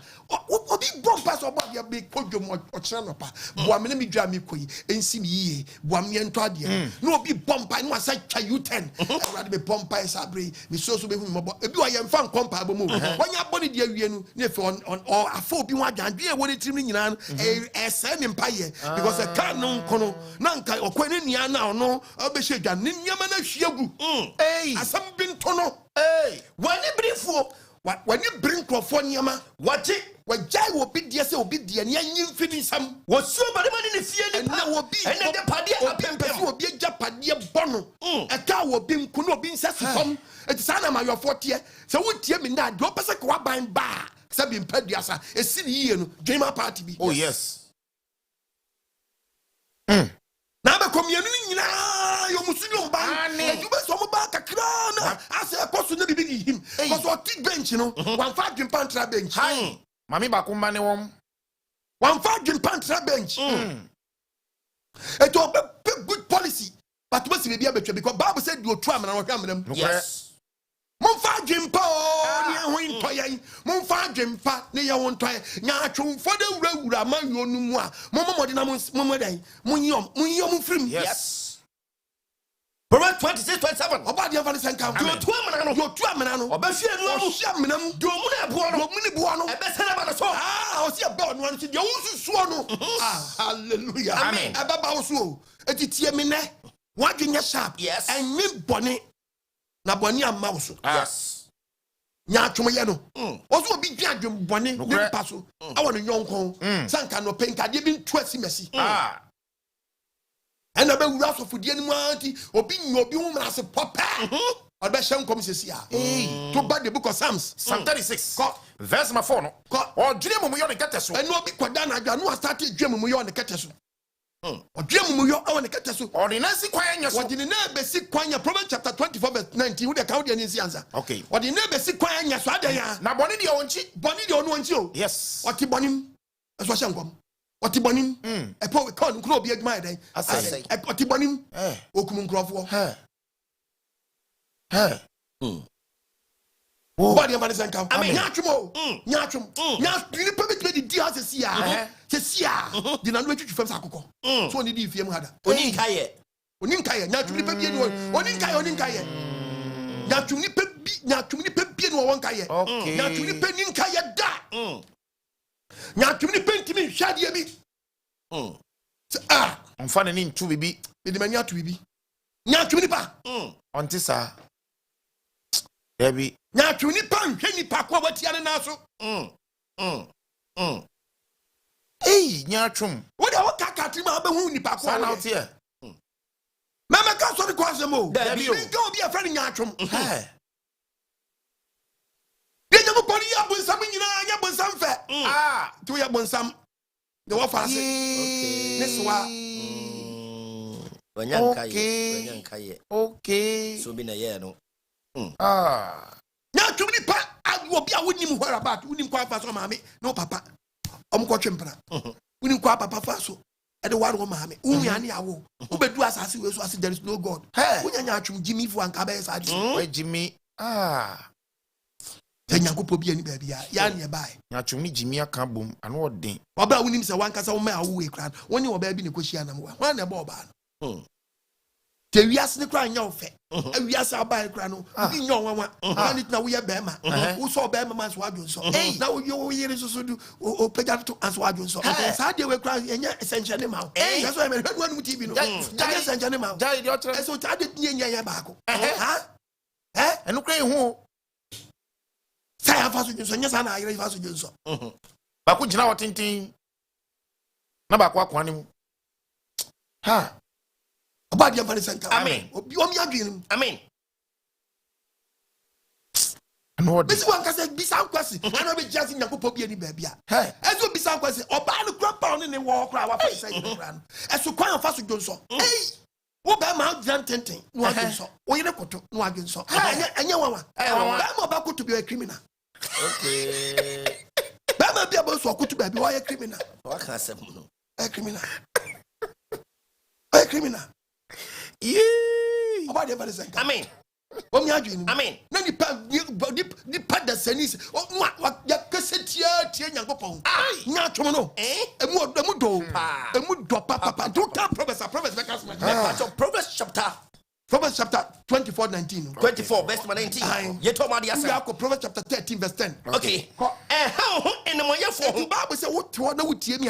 obi bomba so oba ya be podwom o kire no pa boa me mi dwa me koyi ensi mi yiye boa me ento ade no obi bomba no asa twa U10 awade be bomba esa bre mi so be hu me bo ebi wa ye mfa nkompa abomo wanya bone de awie nu ne fe on afa obi ho adwan e wo ne tirim nyina no esa ne mpa ye because a kan no nkono na nka okwane nia na ono obehye dwan ne nyama na hwiagu asam bi nto no wani briefo wani brinkofo nyama wati wajai obi die se obi die ne anyi mfini sam wosuo bare mani ne fie ni na obi ene de pade apempem obi agapade bono eka obi nku no obi nsasi fam eti sana ma yofo tie se wotie me na de opese ko waban ba se bi mpaduasa esi ni yie no dreamer party bi oh yes na be komienu nyina yo musunyo mba you be so mo ba kakra na ase koso na bibi him cause o ti bench no one five dream pantra bench mami ba ko mane wom one five dream pantra bench it will be good policy but we see be abetwa because Bible said you try na hwam yes Monfa dwempa ni ho ntoyan monfa dwempa ne ye ho ntoyan Nyaatwom fode wurawura manyo no mu a momode na momodan munyom frim yes Proverbs 26:27 oba de fa senka yo tu amana no obafie no amu hia menam do mu na ebo no mu ni bo no ebe sene ba so o se ba no anti de wususuo no hallelujah amen ebe ba wusuo etitie me ne wadwenya sharp yes enwe bone na bone amma wo so yes Nyaatwom ye no. Oso obi dwa adwem bone ne mpa so. Awo no nyonko. Sanka no penka de bi ntu asimasi. Ena be wura so fudie ni mu anti obi nyo obi hu mrase popa. Obe hye nkom sesi a. To ba the book of Psalms. Psalm 36. Verse 4 no. Odwene mumu yo ne keteso. Ena obi kwada na adwa no start dwa mumu yo ne keteso. Odwa mumu yo awo ne keteso. Ordinance kwanya nyeso. Odine na besi kwanya Proverbs chapter 24 verse 19 who the count the nsi answer. Okay. Odine besi kwanya nyeso adan ya. Na boni de onchi. Boni de onu onchi o. Yes. Oti bonim. Eso hye nkom. Oti bonim. Epo we call nkro obi adwuma dan. Asai. Oti bonim. Okum nkrofo. Body man is anka. Nyaatwom. Nyaatwom. Nyaatwom pe betwe di asesi a. Sesi a. Di na no twetwe fam sakoko. So oni di fiem hada. Oni nkaye. Nyaatwom pe bi ni oni nkaye. Nyaatwom ni pe bi ni won nkaye. Nyaatwom ni pe ni nkaye da. Nyaatwom ni pe ntimi hwade bi. Onfa ne ntu bibi. Edi ma nyaatwom bibi. Nyaatwom ni pa. Onti sa. Debi. Nyaatwom ni pa hwe ni pa ko watia ne na so. Nyaatwom. Wo de wo kakati ma be hu ni pa ko. Sana out here. Mama ka so de ko asemo. Debi o. Nka obi afra ni Nyaatwom. De nyamu pori ya bonsam nyina anya bonsam fe. To ya bonsam. De wo fa se. Ne soa. Wanyankaye. Okay. So bi na ye no. Nyaatwom ni pa obi a wonim where about wonim kwa fa so maame no papa. Omko twempra. Wonim kwa papa fa so. E de waro maame. Unya ne yawo. Ubedu asase we so as there is no God. Unya Nyaatwom Jimmy fu anka ba esa adi. We Jimmy. Nyankopɔ bi ani ba bia ya ne bae. Nyaatwom ni Jimmy aka bom ano odin. Oba wonim se wankasa wo ma awo we kran. Woni oba bi ne kohyia na mo. Wan na ba oba no. Te wiase ne kran nya ofe. Awiase abae kran no. Bi nya onwanwa. Ani na wo ye bema. Wo so bema man so adwo so. Na wo yo yire so do o pega to anso adwo so. Sa de we kran nya essential ne ma. That's why me hwadu anu TV no. Nya essential ne ma. Jai de otra. So ta de nya nya ba ko. Enu kran hu. Say afa so dwonso nya sa na ayire afa so dwonso. Ba ko gina wotintin. Na ba ko akwa ne mu. Oba dia fa senka. Amen. Obi omi adwene. Amen. No. Bisi wankasa bisa kwasi. Ana be jasi Nyankopɔ bi ani ba bia. Ezo bisa kwasi oba no kra pa ne wo kra wa fa sai kra no. Eso kwan fa so dwonso. Wo ba ma adwan tenten no adwonso. Wo yire koto no adwonso. Anya wawa. Ba ma ba koto bi a criminal. Okay. Ba ma bia bo so koto ba bi wo criminal. Wa kan asem no. Criminal. Criminal. Oba dia fa senka. Amen. Omi adwene. Amen. Na nipa da sanis wa ya kasetia tie Nyankopɔ. Nyaatwom no. Emu do papa. Don't tell Proverbs make us Proverbs chapter 24:19. 24 verse 19. You told me the answer. Proverbs chapter 13 verse 10. Okay. How in the moya for the Bible say what na wutie mi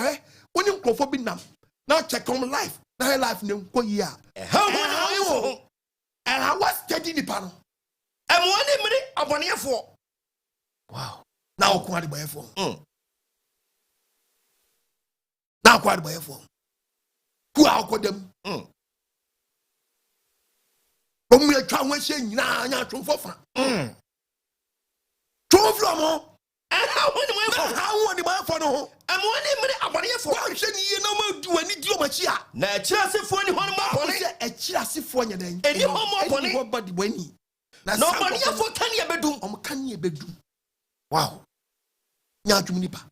woni nkrofo bi nam. Now check on life. Na life ne ko yi a. How and I was steady the panel. And 1 minute abonneer for. Wow. Now quite by phone. Now quite by phone. Who are called them? When we are trying to say, Nyaatwom for fun. 12 from and how one for no. And 1 minute abonneer for. I'm saying you know do any deal much. Na chase for any one more a chassis for you then. Any more body when he. Nobody for can you bedroom. Can you bedroom? Wow. Nyaatwom nipa.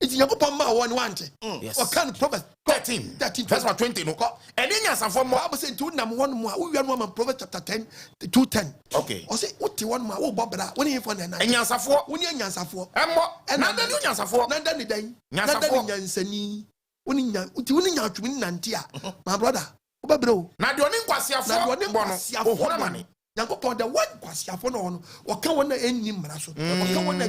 It's Nyankopɔ ma one want. Yes. What kind of Proverbs 13 verse 20 no. And then you some more. Bible say to number one more. We are one Proverbs chapter 10 2:10. Okay. Or say what one more. Oh Bobra. When you find a and yansafo. When you yansafo. And nanda ni yansafo. Nanda ni dan. Nanda ni yansani. When you Nyaatwom nantia. My brother. Obabro. Na de oni nkwasiafo. Na de oni nkwasiafo. Nyankopɔn the one kwasiafo no wɔka wɔn na enni mmara so wɔka wɔn na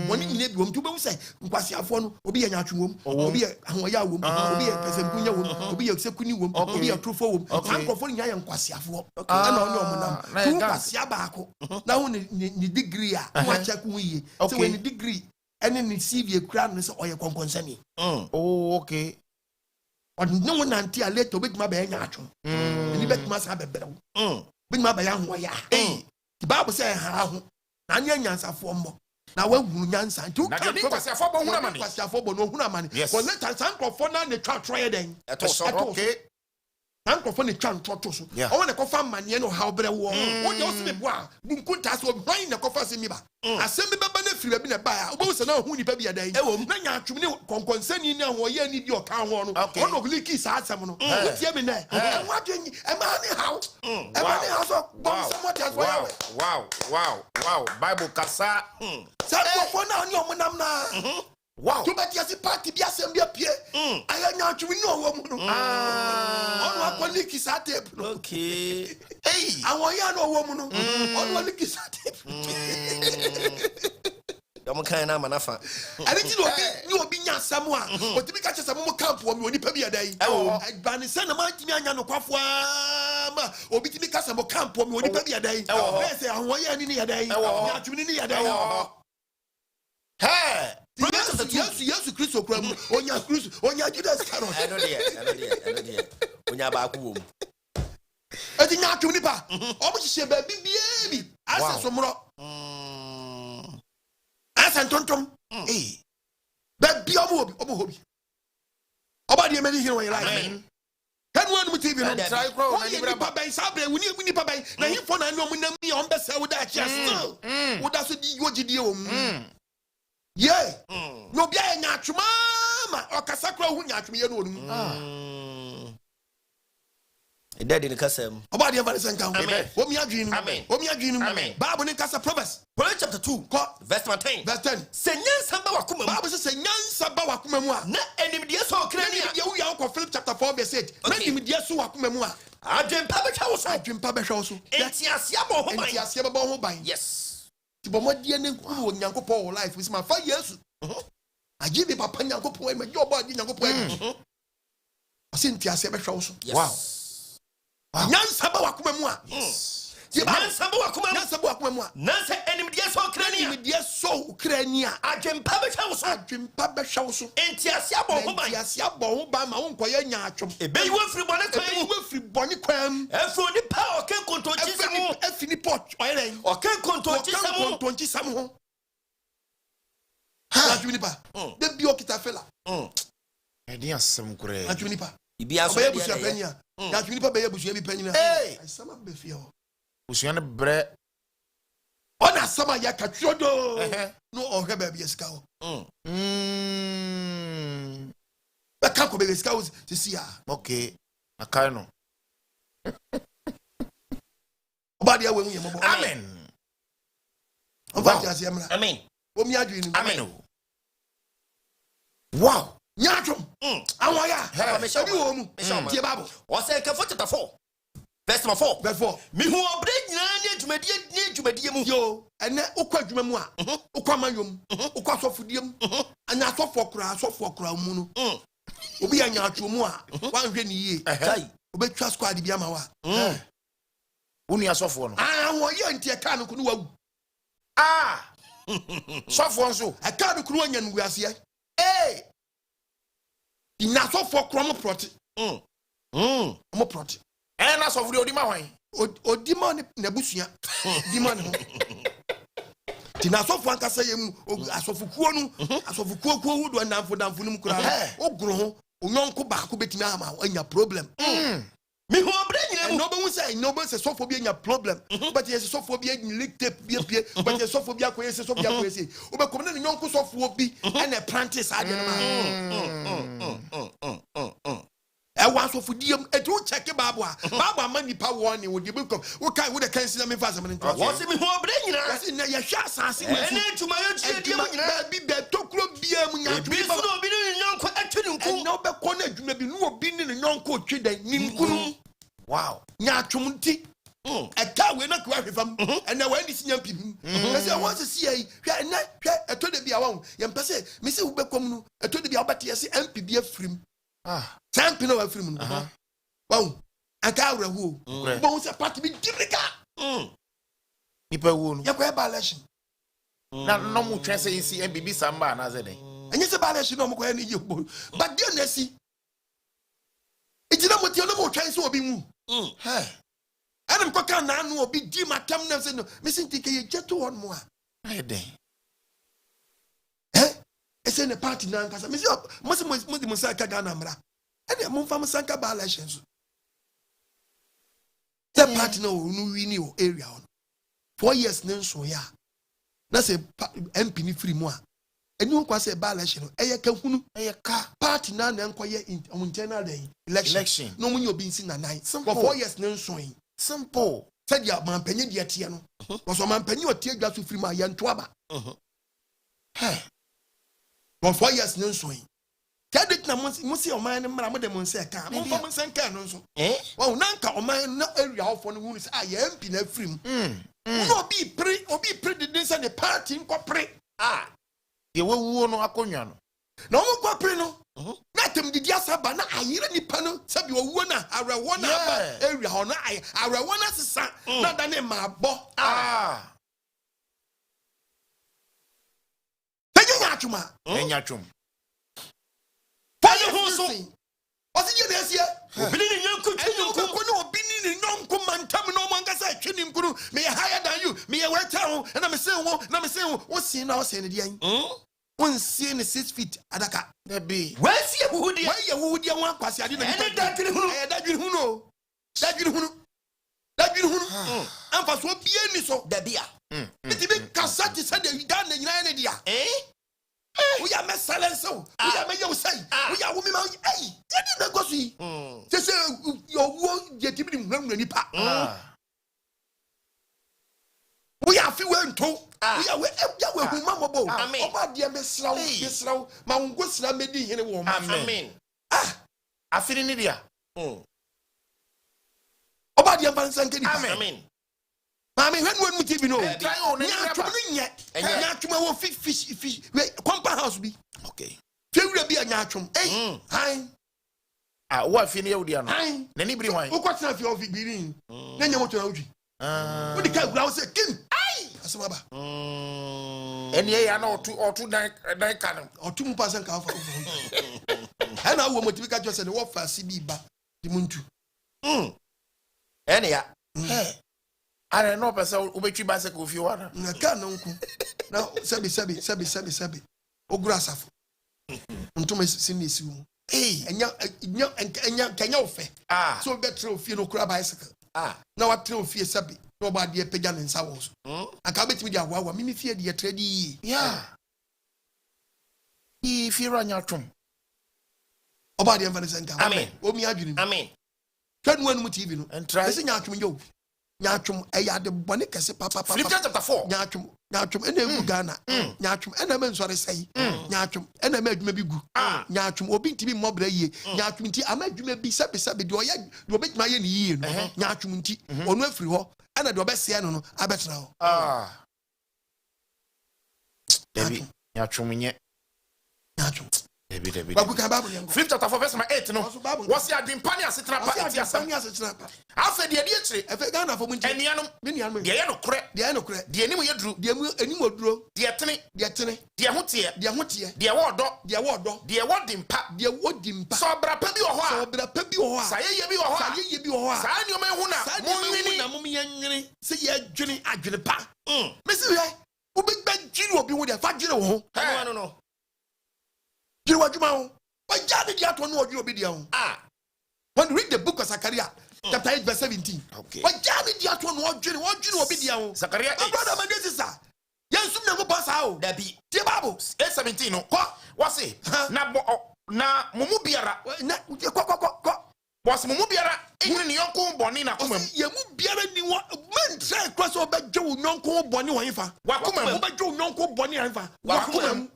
wɔn nyina bi wɔn tu bɛwu sɛ kwasiafo no obi yɛ Nyaatwom obi yɛ Ahuoyaw wom obi yɛ Kasemkunya wom obi yɛ Sekuni wom obi yɛ Trufo wom sankrofo no nyɛ kwasiafo ɛna ɔne ɔmo nam tu kwasia baako na ho ne degree a mo akyɛ ko yie sɛ wɔn ne degree ɛne ne CV kura no sɛ ɔyɛ kɔnkɔnsani okay ɔno no nante a later obetuma bɛyɛ Nyaatwom ni betuma sa bɛbrɛw bin ma baya Ahuoyaw the Bible say ha ho na anya nyansafo mmo na wahunu nyansa nti na de kwasiafo bo huna mani kwasiafo bo no huna mani ko later sankrofo na ne twa troye den okay sankrofo ne twa ntoto so o ne kofa mane no ha obrɛ wo wo de o se bo a bunkunta so hwan ne kofa se mi ba asɛm bi baba na firi bi na ba a obo se na hu nipa bi adan na Nyaatwom ne konkonsani ne Ahuoyaw ni bi o ka ho no ono gliki sa asɛm no wotie mi na e wa dwen e ma ne hawo e ma ne hawo so bom somewhat as well wow Bible kasa sankrofo na oni omo nam na wow to bet yasi party bi asɛm bi apie aya Nyaatwom ni owo mu no ono akoliki sa tape no okay Ahuoyaw no owo mu no ono akoliki sa tape Dom kan na manafa. Ani ti no obi nya asɛm a otimi ka kyesɛ mo camp wo mi oni pa bi adai ba ne sɛ na ma timi anya no kwafo ma obi timi ka sɛ mo camp wo mi oni pa bi adai sɛ Ahuoyaw ni adai Nyaatwom ni adai Hey, Yesu Kristo kura mu onya Kristo onya Judas Iscariot I know there onya ba ku wo mu eti Nyaatwom ni pa omo hihye ba bibie bi asa somro asa ntontom ba bi omo hobi oba de meni hiro won life kan wonu mu TV no try crow na ni bra ba sabre wuni pa ban na hifo na no mu nam ni on be se wo da chia still wo da so di wogidie wo mu yeah no bia ya Nyaatwom ma okasa kra hu Nyaatwom ye no onum Daddy ni kasem oba de vale sanka omi adwinu Bible ni kasa Proverbs chapter 2 verse 10 senyansa ba wakoma Bible say senyansa ba wakoma mu a na enimdie so krani a ye ya ko Philip chapter 4 verse 8 na enimdie so wakoma mu a adwempa be hwa wo so entiasia bo ho ban yes ti bo modie ne ku wo Nyankopɔn wo life wisma fa Yesu agi bi papa Nyankopɔn ma jo ba agi Nyankopɔn entiasia be hwa wo so wow nyansa ba wakoma mu a nyansa ba wakoma mu a nansa enimdie so krani a adwempa be hwa wo so entiasia bo ho ban ma won koye Nyaatwom ebeyi wo firi bone kwam efo ni pa oken kontonchi samu efini pot oyeren oken kontonchi samu ho Nyaatwom ni pa de bi okita fela edi asem kure Nyaatwom ni pa ibi aso be busu apanya Nyaatwom ni pa be busu bi panyina asama be fie ho busu ne bre ona asama ya katwodo no ohwe ba bi esika ho ba ka ko be esika ho sisi a okay akai no oba dia we ye mo amen oba dia se mra amen omi adwinu amen wow Nyaatwom Ahuoyaw me shabi wo mu tie Bible o say Kefo chapter 4 verse 4 mi hu obre nyina ne dwumadie mu yo ene ukwa dwuma mu a ukwa mayom ukwa sofudiem anya sofo kura mu no obi ya Nyaatwom mu a wanhwe ni yie obetwa squad bi ama wa uni asofo no Ahuoyaw ntie ka no kunu wawu sofo nso e ka no kunu anya ngu ase ina sofo kura mo proti mo proti na sofo de odima hwan odima na busua odima ne ho tina sofo ankasa yemu asofo kuo no asofo kuo hu do namfo no mu kura ogro ho onyonko baako betimi ama anya problem mi hu obre nyina mu no be hu say no be say sofo bi anya problem but yes sofo bi anya leak tape bi pie but yes sofo bi akoye say sofo bi akoye say obekom na nyonko sofo bi na practice ade no ma was of diem a true check Babwa money power in with the book of what kind with a cancel me fast. What's me who bring us in your shots? I see to my own be the two club beer when you be no actually no corner, you may be no being in a non coach. Wow, Nyaatwom ti A car will not go from, and now when this young people, I want to see a told to be a one, young person, Mr. Ubecomu, I told to be about to see MPB film. Sampino of film. Wow, a car who bones a part to be difficult. People won't. You have a lesson. Now, no more chance to see MBB Samba another day. And yes, a balance, no more any you, but dear Nessie, it's not what you're no more chance to be moved. Adam Coca now will be Jim at Tamnas and missing ticket jet to one more. I day. It's in a party now because I miss up Muslim Musaka Ganamra and a Mumfam Sanka Balations. That party no new area on 4 years, no so ya. That's a MP free moi. And you can say balation, a car party now and quiet in internal day election. No one you're being seen at night. For 4 years, no swing. Simple. Said ya man penny diatiano. Was a man penny or tear gas to free my young twaba. For 4 years, no swing. Tell it now, must see a man and Mamma de Monseca. Mamma Sanka, no. Well, Nanka or man, no area for the wounds. I am pin a free. No be pre or be presidents and a party in corporate. You will no aconiano. No more corporate. Not him the Diasabana, I hear any panel, said you were one area on I want us son, not than my bo. Nyaatwom. Nyaatwom. Was it yes, yeah? Bini no bini no kumantam no mangasa twinim kunu me higher than you me a wet town and I'm saying what see now saying the one seeing 6 feet adaka there be where see who dia wan kwase ade na that you know am fa so bie ni so da bia it be kasati said the dan na nyina na dia we are silence so we are you say we are women hey did na go see say your wo je tibi nwanu nipa we are few to we are we huma mobo oba dia be sraw ma ngo sra medi hene wo ma amen afiri ni dia oba dia ban sanke nipa amen Mami, when we TV no, Nyaatwom wo fish, compound house be. Okay. Fewure be a Nyaatwom. Hey, hi. What fini e dia no? Na ni biri wan. Wo kwatena fi ofi biri. Na nya moto na udwi. Wo di ka gura wo say kim. Ai, asema ba. Eni e ya na otu dan kan. Otu mu pasen ka afa. Ha na wo motibi ka jose ne wo fa sibi ba. Di muntu. Eni ya. I don't know, but Ubechi bicycle if you want. Na can uncle. Now, sabi. Ograsafo. Ntoma sinisi mu. Enya kenya ofe. So better of you no cry bicycle. Now what throw fear sabi. No bad dear pagan and sawos. Aka betimi dia wawa mimi fear dia trade. Yeah. If you run your trum. Oba dia vanessa nka. Amen. Omi adwini. Amen. Kan wanu mu TV no. And try. Ese Nyaatwom yo. Nyaatwom eya de bone kese papa. Philippians chapter 4. Nyaatwom ene egu Ghana. Nyaatwom ene me nsore sei. Nyaatwom ene me adwuma bi gu. Nyaatwom obi ntibi mmobra yie. Nyaatwom nti ama adwuma bi sabe de oya de obetima ye ne yie no. Nyaatwom nti onu afiri ho ana de obese no abetena ho. David Nyaatwom nye. Nyaatwom David. Philippians chapter 4 verse 8 no. What's your dimpani asetena pa enti asam. Afa de etire. Efe Ghana fo munti. Enianom. De ye no kore. De enim ye duru. De enim oduro. De tene. De ho tie. De wodo. De wodimpa. So bra pa bi wo ho a. Sa ye bi wo ho a. Sa nyoma hu na. Mo nyenwene. Se ye adwene adwene pa. Mesi we. Wo be gbadwiri obi wo de fa dwene wo ho. No. You what you want? Why Johnny Diato no you be there? When you read the book of Zechariah, chapter 8, verse 17. Okay. Why Johnny Diato no you be there? Zechariah 8. Brother, my dear sister. Yes, you never pass how. There be. The Bible 8:17. No. What's it? Na mumu biara. Na Was mumu biara. Even yonko boni na kumem. Ye mu biara ni wa man try cross over Joe yonko boni wa ifa. Wa kumem. Oba Joe yonko boni ifa. Wa kumem.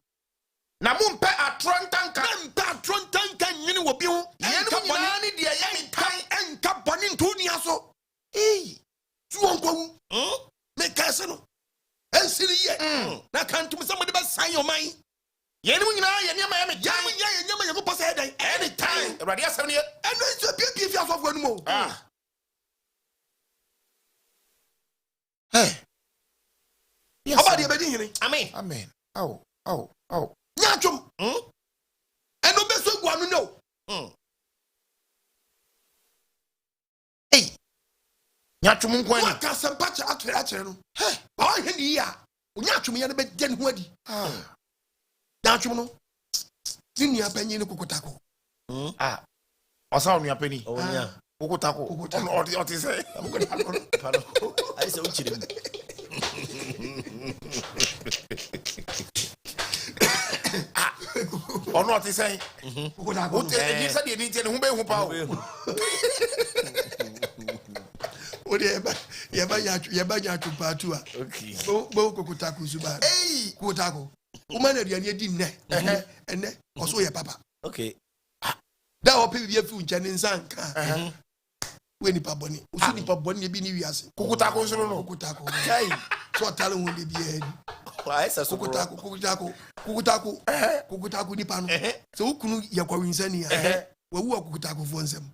Na mumpe atrontanka nyini wo bi ho yenu nyina ni de ye ntan enka boni ntoni aso wawu me kase no ensiri ye na kantum somebody be sign your mind yeni mu nyina ye nyama ya me ya nyama ye go pass head anytime radio asem ne eno so pie fi asofo anu mo yes obadi ebedi hini amen Nyaatwom eno be so guanu no Nyaatwom nkwani wa ka sempacha akyere no ba wa hini ya Nyaatwom ye ne be den ho adi Nyaatwom no tinia panyi ne kokotako osa onu apani onya kokotako oti say ai se uchire mu ono oti say kokotako o te ni say ni tie ne hu be hu pa o odi ye ba Nyaatwom patu a okay bo kokotako suba kokotako uma na aduane edi enne oso ye papa okay da o pe bia fi uncha ne nsanka we nipa boni usu nipa boni bi ni wiase kokotako nso no kokotako kai so tale hu de bia edi wa esa so kokotako nipa no so ukunu ye kwa winsani a wawu kokotako fo nsem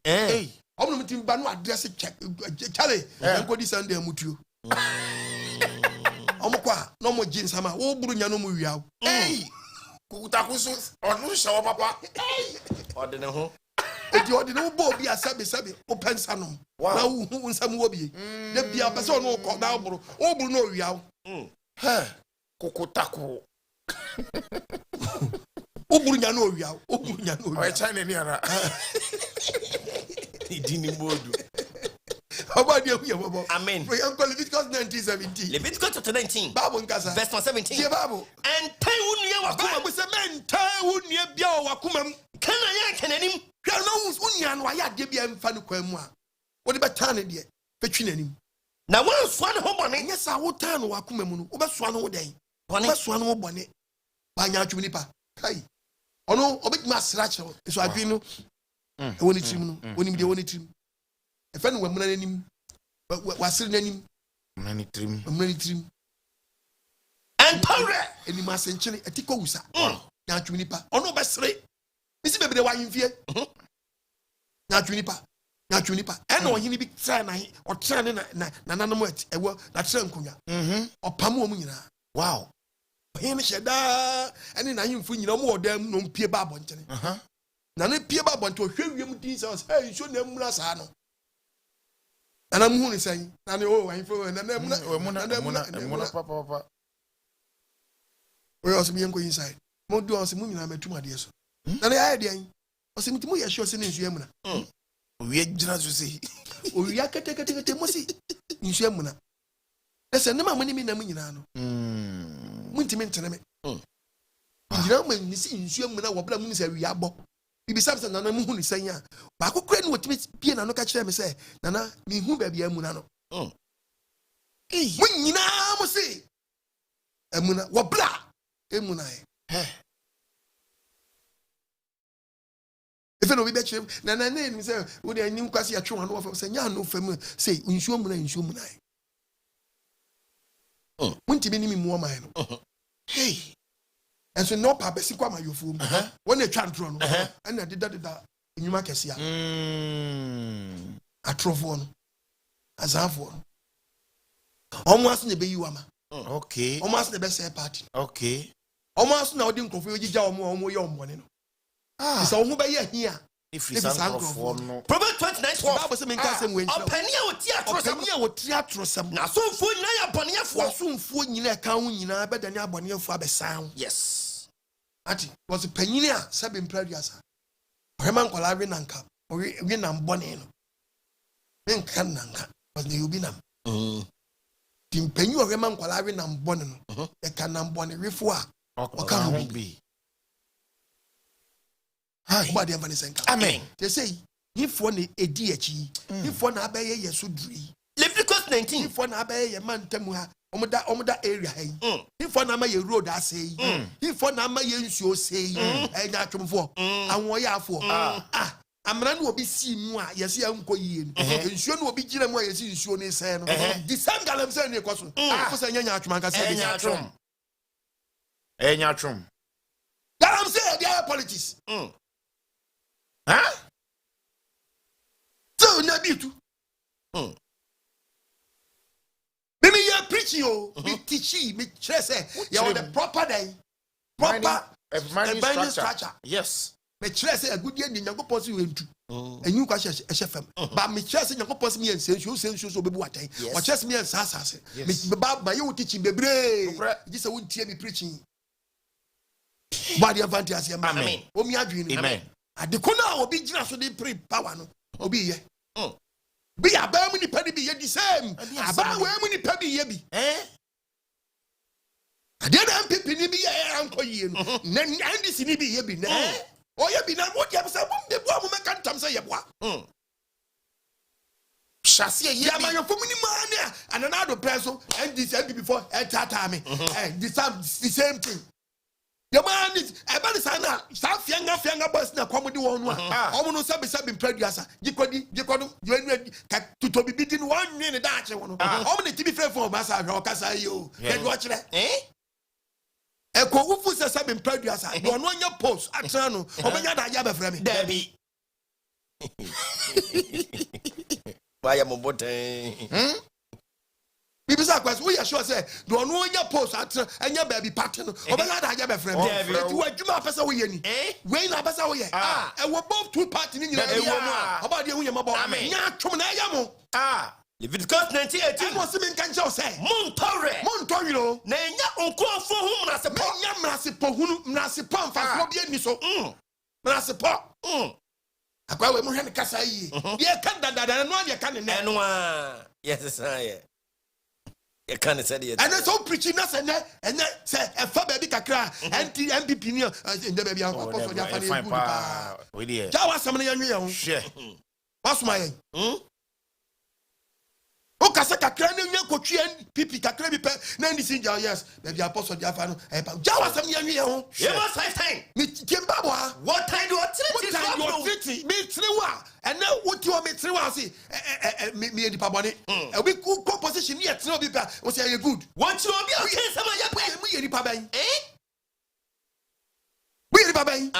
omno mtim ba no address chale enkodi Sunday amutuo omukwa no mo jinsama wo buru nya no mu wiawo kokotako so onu shawo papa ode ne ho edi ode no bo bi asabe o pensa no na wo hu nsam wo bi de bia pese no ko na buru o buru no wiawo kokotako o buru nya no wiawo o China ni ara idini modu obadi ehu ye bobo amen we am Leviticus 19:17 Leviticus chapter 19 Bible nkasa verse 17 die Bible and tai unia wakuma Bible say men tai unia bia o wakuma m kana ya kenanim hwa no unia no ya de bia mfa no kwan mu a wo de beta ne de fetwi nanim na wansoa ne ho bone nya sa wo ta no wakuma mu no wo besoa no wo den bone besoa no wo bone ba Nyaatwom nipa kai ono obetuma asra kyewo so adwen no woni trim no woni de woni trim efe no wamuna nanim wasiri nanim mani trim and power eni masenchene etiko wusa Nyaatwom nipa ono besere bisi bebede wa yimfie Nyaatwom nipa ena ohini bi tra na o tra ne na nanam ewo na tra nkonya opam wo mu nyina wow ohini sheda eni na yimfu nyina mo odam no mpie ba abonchene na ne pie ba abonte ohwe wiem din say hey so na mura sa no na mu hu say na ne o wan fo na muna papa we also be go inside mo do us mu nyina metum ade so na ne aye de o se mutimu ye sure se ne nsu amuna owie gina so sei owie kete mo si nsu amuna ese ne ma mo ni mi na mu nyina no muntimi ntene me nyina ma ni si nsu amuna wo bla mu ni se wi abo bibi sabsa na mu hu ni sanya ba kokore ni wotimi pie na no ka kire me se na mi hu ba bia amuna no mu nyina mo si amuna wo bla amuna efe no bi be kire na ni se wo de anim kwase ya twe no wo se nya no fam se nsu amuna muntimi ni mi mu o man no and so no pa besi kwa mayofo mu won etwa ntro no na deda enyuma kese a atrofo no azafo no omo aso ne be yiwama okay omo aso ne be say party okay omo aso na odi nkrofo yigija omo ye ombone no isa omo be ye hia if is ankrofo no Proverbs 29:12 Bible say men ka say mwen opania oti atrosam na asomfo nyina ya boneyefo asomfo nyina ka ho nyina bedane aboneyefo abesan yes ati was panyini a sabe mpraduasa ohema nkwala we nanka we nam bone no menka nanka was ne obi nam tim panyu ohema nkwala we nam bone no e ka nam bone wefo a oka ho bi hai ba de vanessa amen they say ifo na edi achi ifo na abaye yeso duri Leviticus 19 ifo na abaye ye mantamu ha omoda area hey ifo na ma ye road asay ifo na ma ye nsuo say Nyaatwomfo Ahuoyaw amra no obi si mu a yesi anko yie no nsuo no obi gina mu a yesi nsuo ne sɛ no the same galam sɛ ne kwaso afo sɛ Nyaatwom anka sɛ Nyaatwom galam sɛ dia politics so na bitu me ya preaching me teaching me say you are the proper day proper binding structure yes me say a good year ni Nyankopɔn si wentu enyu kwa hye fam ba me say Nyankopɔn si me sensuo so bebu atan o say me asase me ba you teaching bebre ji say wontie me preaching ba the advantage am amen o mi adwin amen adekona obi gina so dey pre power no obi ye be aba mu ni pa bi ye the same aba we mu ni pa bi ye bi ade na MPP ni bi ye anko yie no na NDC ni bi ye bi na o ye bi na mo dia say bom be bo mo meka ntam say ye boa chassis ye ya ma yo fo mu ni ma na anana do preso NDC MPP before tata me the same thing the man is about the sana sa fianga boys na komodi won no omo no sabi producer gikodi you ka tuto bibi din won nwe ne daache won omo ne tibi frɛ phone ba sa hwe okasa yo e do kire e ko wufu se sabi producer do no nya post atra no obenya da ya be frɛ me Debbie. Why am I botten? Bibi sa kwes we sure say do no nya post atra enya baby party no obenya da ya be frɛ me e ti wadwuma pesa wo ye ni we na pesa wo ye e wo both two party ni nyina e wo mu oba de hu ye mabo Nyaatwom na ya mo Leviticus 19:18. I must mean can you say Montore. You know. Na nya onko fo hu mrasepo. Nya mrasepo hunu mrasepo mfa so bi ani so. Mrasepo. Akwa we mo hwe ne kasa yi. Ye ka dadada no ye ka ne ne. Eno a. Yes sir. You can't say it. And so preaching na say and say e fa ba bi kakra MPP ni nda ba bi an ko so dia fa ne good pa. We dey. Ja wasam ne yanwe ye ho. Share. Wasuma ye. O kasa kakra ne nya kotwe MPP kakra bi pe na ndi sin ja yes ba bi apostle dia fa no e pa. Ja wasam ne yanwe ye ho. You must 5 times. Me kimba bo ha. What time do you treat me trewa and now what you me trewa say me di pabone e we composition here trewa bi pa o say you good what you be okay sama ya pe me ye di paban we di paban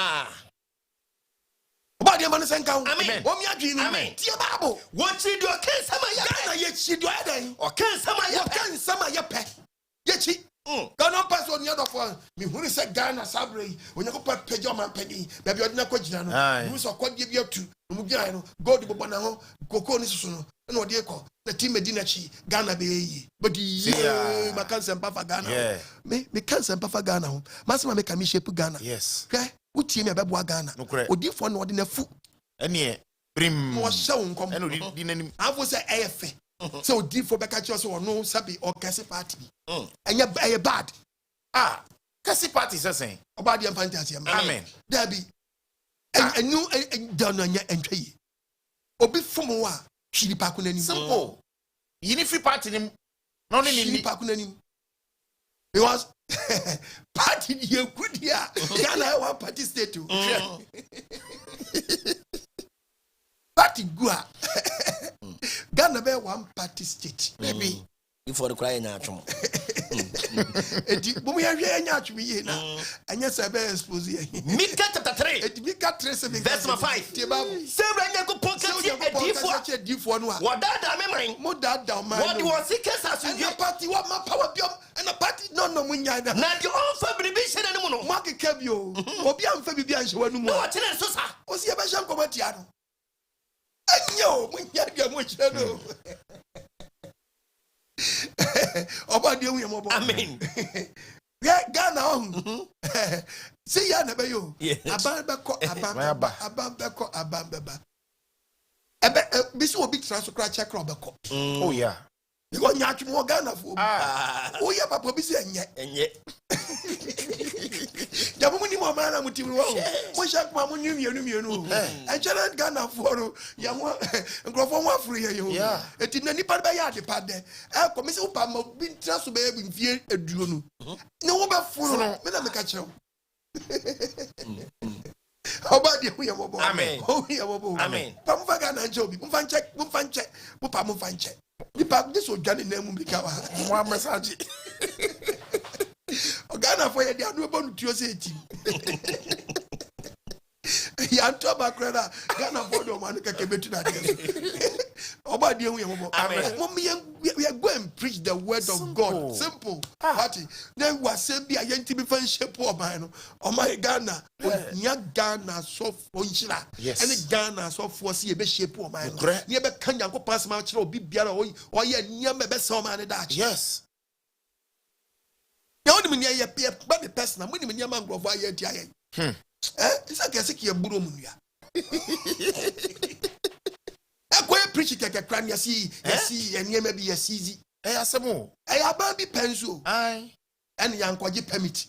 oba de man sen kan amen o mi adwin no tie babo what you do okay sama ya pe na ye chi do adan okay sama ya pe ye chi Ghana person the other for me who is Ghana Sabre when you go put pejo man penny baby odina kwagina no so kwadi bi atu mu gina no god bo na ho koko ni susu no na odi ekọ na team medina chi Ghana be yi but yeah ma kan sempa fa Ghana me kan sempa fa Ghana ho masema me ka me shape Ghana yes okay utie me bebo Ghana odi fo na odi na fu ene prim mo hye wonkom ene odi di nanim afo say efe so di for beka chi so no sabi o kese party enya bad kese party say oba de fantasy amen there be enu don anya entwe obi fumu a hwiri pa ko nanim simple yini free party nim no ne hwiri pa ko nanim because party ye good here Ghana one party state too party gua Ghana be one party state maybe before the cry Nyaatwom edi bomu ya hwe Nyaatwom ye na anya se be expose ye Mika chapter 3 edi Mika 3 verse 5 tie ba sebra nyako podcast edifo no a wadada memran mo dada man what was sick as you party what my power biom and a party no munya na na the on fa bribi hye na mu no ma keka bio obi amfa bibi anhye wanu mu no kire so sa o si e be hye nkomatia no anyo munya dia mo kire no oba de hu yemo bo amen ya Ghana on see ya na be yo aban beko abamba ebe bisu obi transfer cra check ro beko oh yeah because Nyaatwom wo Ghana fo o ya papa bi se enye ya mo ni mo ma na mutiwi wo mo sha kwa mo nwienu enchera Ghana fo ro ya mo nkrofo mo afuru ye yo eti na nipa be ya de pade e ko me se upa ma bi transfer be bi mfie eduo no ne wo be furu me na me ka kire Oba de hu ye mobo. Amen. Hu ye mobo. Amen. Pa mfa ga na nche obi. Mfa nche. Mupa mfa nche. Nipa this odwane na mu bika wa. Mo message. Ogana for ye dia no ebo nutuo se eti. Ya to ba kreda Ghana for do man ka kebetu na de. Oba de hu ye mobo. Mom we are going to preach the word of God. Simple. Party. Then we say be a yenti be fan shape o man no. O my Ghana. Nya Ghana so for nchira. Any Ghana so for see be shape o man no. Nya be kan yanko pass ma chira obi biara o ye nya me be se o man da. Yes. Ya oni me nya ye be the person. Mo ni me nya man go for ye dia ye. Isa kese ki eburo mu nua. Akwa preach keke kran yesi enema bi yesizi. Asemo. Aba bi penso. Ai. En yankwaje permit.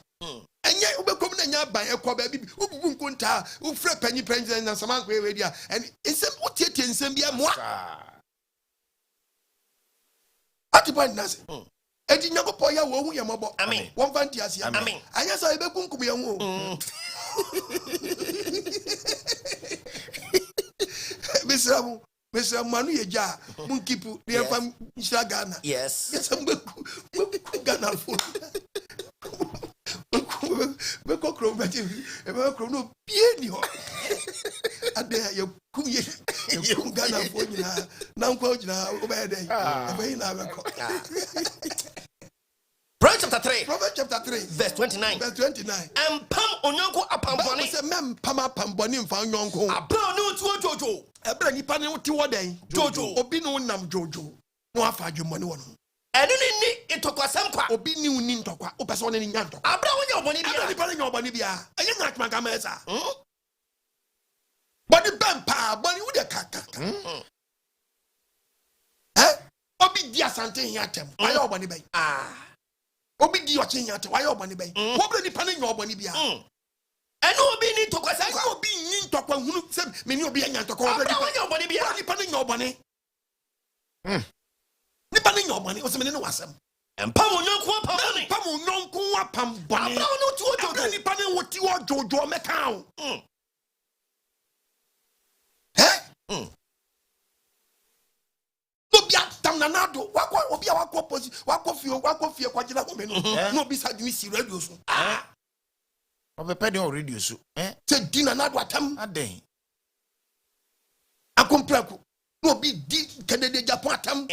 Enye ubekom na nya ban ekwa ba bi ububu nkonta ufre panyi president na saman kwe we dia en nsem otietie nsem bia moa. Ati point na se. Edi nyakopo ya wo hu ye mobo. Amen. Won fan ti ase. Amen. Anya sa ebekunkum ye hu. Mr. Manu Yeja, Munkipu, the Fam Shagana. Yes. Yes, I'm Ghana for Becocro, no piano. And there you Ghana for now, quote now, over there. Proverbs chapter 3, verse 29. Verse 29. And pam onyonko apamboni. Say mem pama pamboni mfa nyonko. Abra no tuo jojo. Ebra nipa ne ti wo den. Jojo. Obi no nam jojo. No afa adwumone wo no. Enu ni ntokwa kwa. Obi ni uni ntokwa. O pese woni ni nya ntokwa. Abra wonya oboni bia. Abra nipa ne nya oboni bia. Enye na atma ka mesa. Body bempa, body wo de kaka. Obi di asante hiatem. Aye oboni ben. Obi di oche hiatem. Aye oboni ben. Obra nipa ne nya oboni bia. Enu obi ni ntokwa kwa. Obi ni ntokwa hunu se me ni obi nya ntokwa. Abra wonya oboni bia. Nipa ne nya oboni. Nipa ne nya oboni. O se me ne wasem. Empam onyonko apamboni. Empam onyonko apamboni. Abra no tuo jojo. Nipa ne wo ti wo jojo meka o. Na nado wako obi a wako posi wako fie kwagina ko me no no bi sa dimi si radio so obepe dey radio so se di na nado atam aden akompraku no bi di Canada Japan atam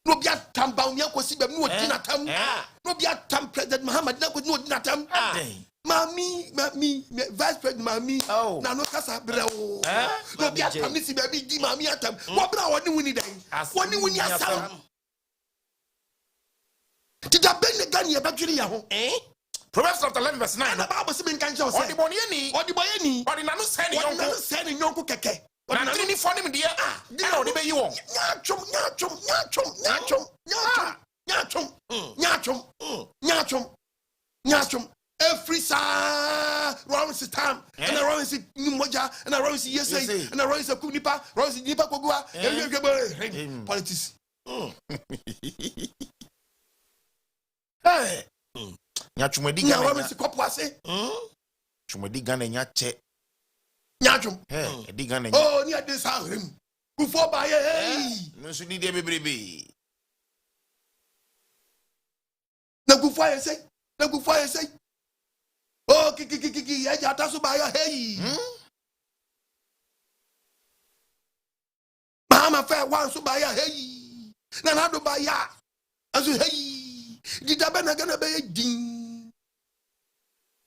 no bi atam ba umi akosi bem no di na atam no bi atam President Muhammad na ko no di na atam aden Mami, Vice President Mami, na no kasa brewo. No bi atam ni si baby di mami atam. Wo bra woni wuni den. Woni wuni asam. Tida ben ne gani e badwiri ya ho. Proverbs chapter 11 verse 9. Na Bible se men kan je o se. Odiboni ani. Odi na no se ni yonko. Odi na no se ni yonko keke. Odi na ni fo ni me de di na odi be yi won. Nyachom. Every sa round is time and around is moja and around is yes and around is kunipa round is nipa kogua politics hey nyachumedi gana round is kopo ase chumedi gana nya che nyachum edi gana oh ni ade sa rem kufo ba ye hey no so ni de bebrebe na kufo ye say oh kiki ya jata so ba ya hey mama fa wan so ba ya hey na do ba ya aso hey di da be na gana be din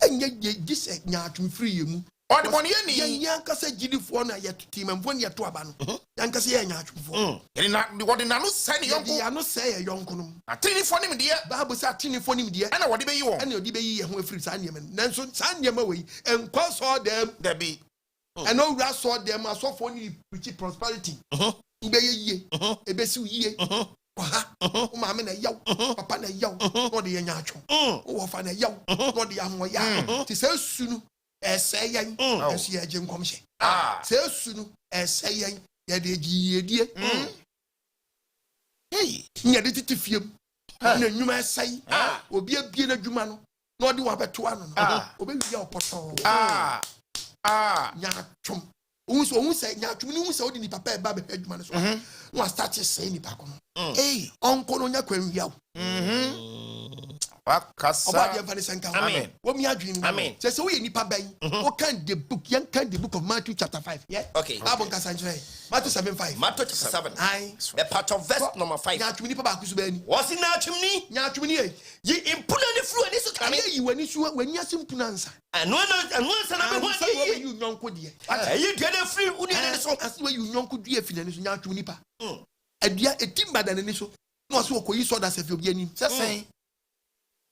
enye gise nyaatun free mu odi boni ani yan kasa gidifo na ya timamfo ne to aba no yan kasa ya nyaatufo eri na odi na no se ne yonko ya no se ya yonko no atini fo ne me de Bible say atini fo ne me de ana odi be yi won ana odi be yi ye ho afiri sa niam nanso sa niam we enkwa so dem da bi and no ra so dem asofo ni preach prosperity be ye ebe si yie ha o ma me na yaw papa na yaw no de nyaatwo o fa na yaw no de ahoya ti se sunu eseyen esu ye je nkomhye se sunu eseyen ye de giedie hey nya de titifiem na nwuma esai obi abie na dwuma no na odi wa beto ano no obi wi ya opoto Nyaatwom. Who say Nyaatwom ni who say odi ni papa e ba be adwuma ne so. No start say ni pa ko no. Eh, onko no nya kwanwia. Wakasa. Amen. What me adwin. Amen. Say we nipa ban. What can the book? Yan can the book of Matthew chapter 5. Yeah. Okay. Bible kasa njre. Matthew 7:5. Matthew chapter 7. Aye. A part of verse number 5. Nyaatwom nipa ba kusu ba ni. Was in Nyaatwom ni? Nyaatwom ni e. Ye impuna ni flu ani so kan. Aye yi wani so wani asimpuna nsa. Anu sa na be ho Say you nyonko de. Ayi de na free uni ni so. As we you nyonko de afi na ni so Nyaatwom nipa. Adia etimba da ni so. No so okoyi so da se fi obi ani. Say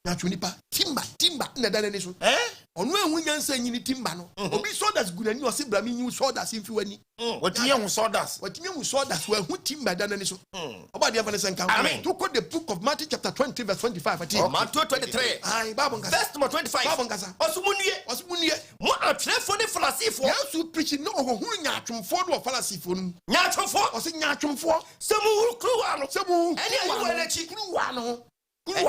Nyaatwom nipa timba na da ni so. Onu enwu nyansa nyini timba no. Obi so das gulani o se brami nyu so das mfi wani. Watimi hu so das. Watimi hu so das we hu timba da ni so. Oba de afa senka. Amen. To quote the book of Matthew chapter 20 verse 25 ati. Matthew 23. Aye, Bible kasa. Verse number 25. Bible kasa. Osumunye. Mo atrefo ni Farisifo. Yesu preaching no ho Nyaatwomfo no Farisifo no. Nyaatwomfo. O se Nyaatwomfo. Semu kruwa no. Semu. Eni ayu anachi kruwa no. Eni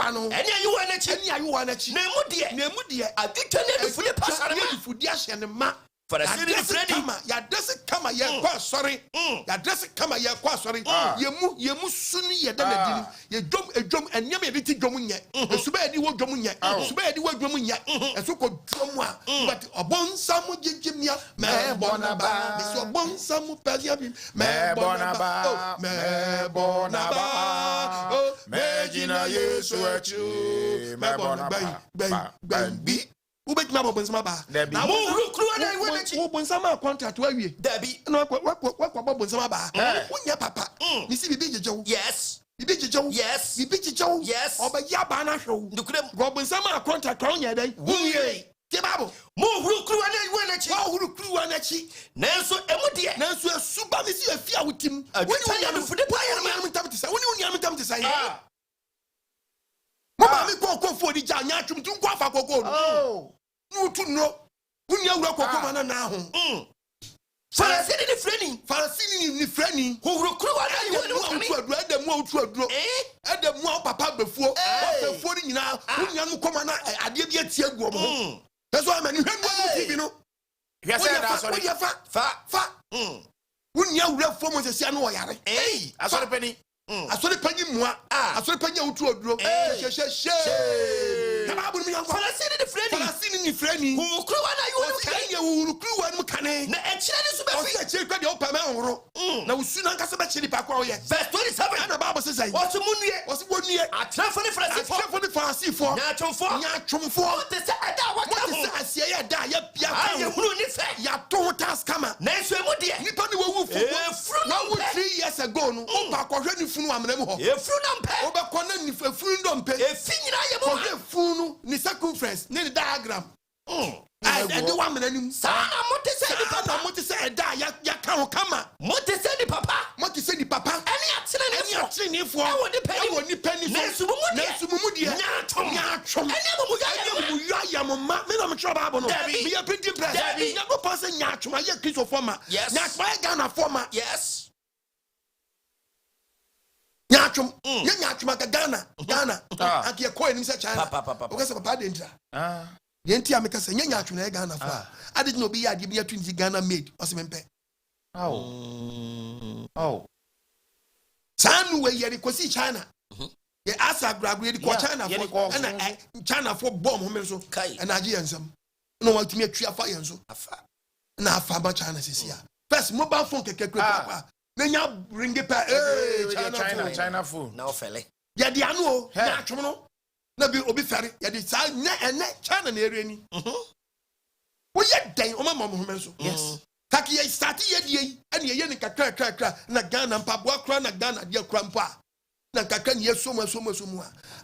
ayu anachi. Na emu de. Adwetwa na difule pasare ma. Difudi ahye ne ma. Farasi ni fredi. Ya dress kama ye kwa sorry. Ya dress kama ye kwa sorry. Yemu sunu ye da na dini. Ye dwom enyam ye biti dwom nye. Esuba ye di wo dwom nye. Esuba ye di wo dwom nye. Eso ko dwom a. But obonsam jejemia me bonaba. This obonsam pelia bi me bonaba. Me bonaba. Oh, me jina Yesu echi. Me bonaba. Bang bi. Ubet ma bobonsama ba. Na mo kruwa na iwe nechi. Bobonsama contract wa wie. Dabi. No kwa bobonsama ba. Wonya papa. Ni si bibi jejewo. Yes. Bibi jejewo. Yes. Bibi jejewo. Yes. Oba ya ba na hwew. Ndukrem. Bobonsama contract kwa nya dai. Wuye. Ke babo. Mo kruwa na iwe nechi. Wa huru kruwa na chi. Nanso emu de. Nanso esuba mi si afia wutim. Woni ya me fude pa ya ma am tam tisa. Woni am tam tisa. Mo ba mi ko fo di ja Nyaatwom tu ko afa kokko. Oh. Nutu no. Wuni awura kokko ma na ho. Farasi ni freni. Farasi ni freni. Huru kruwa na iwe no kami. Edemu aduro. Edemu papa befuo. Befuo ni nyina. Wuni am koma na ade bi atie gu omo. That's why man you hear TV no. Ya say that sorry. Fa. Wuni awura fo mo se no oyare. Asori pani. Asori pani mua. Asori pani awutu aduro. She. Kaba bu mi yanfa. Farasi ni freni. Huru kruwa na iwe no kani. Huru kruwa ni kane. Na enchire ni so be fi. O se chiri kwa de opa me horo. Na usu na nkasa be chiri pa kwa oye. Verse 27. Ana Bible say say. Osu munue. Atrafo ni Farisifo. Nyaatwomfo. What is that? What is that? Asia ya da ya bia ka. Aye hunu ni fe. Ya to task kama. Na enso emu de. Nipa ni wo fu. Na wo 3 years ago no. O pa kwahwe ni funu amena mu ho. Efunu na mpe. O be kona ni funu ndo mpe. Efi nyina ye mo. Kwahwe funu ni circumference ni diagram. And the woman and him. Sa mote say ni papa. Mote say da ya ka ho kama. Mote say ni papa. Mote say ni papa. Any atene ni fo. E woni penny. Nesu mumu de. Nyaatwom. Any mu ya ya mo ma. Me no me tro Bible no. Me ya pretty press. Ya go pass Nyaatwom ya Christo forma. Nyaatwom ya Ghana forma. Yes. Nyaatwom. Ya Nyaatwom ka Ghana. Aki e ko enim se China. O ka se papa de ntra. Yenti ameka se Nyaatwom na Ghana fa. Ade no be ya de be twin Ghana made. O se mempe. Oh. Sanu we yeri kosi China. Ye asa gragu yeri ko China for. And China for bomb ho me so. And agi yansam. No want me atwa fa yanso. Afa. Na afa ba China sisia. First mobile phone keke kwa. Na nya ringe pa China phone. Na ofele. Ya di anu o. Nyaatwom no. Na bi obi fere. Ya di sa na ene China na ere ni. Wo ye den o mama mo me so. Yes. Taki ye start ye die ene ye ne kakra na Ghana mpaboa kra na Ghana de kra mpa na kakra ne ye somo a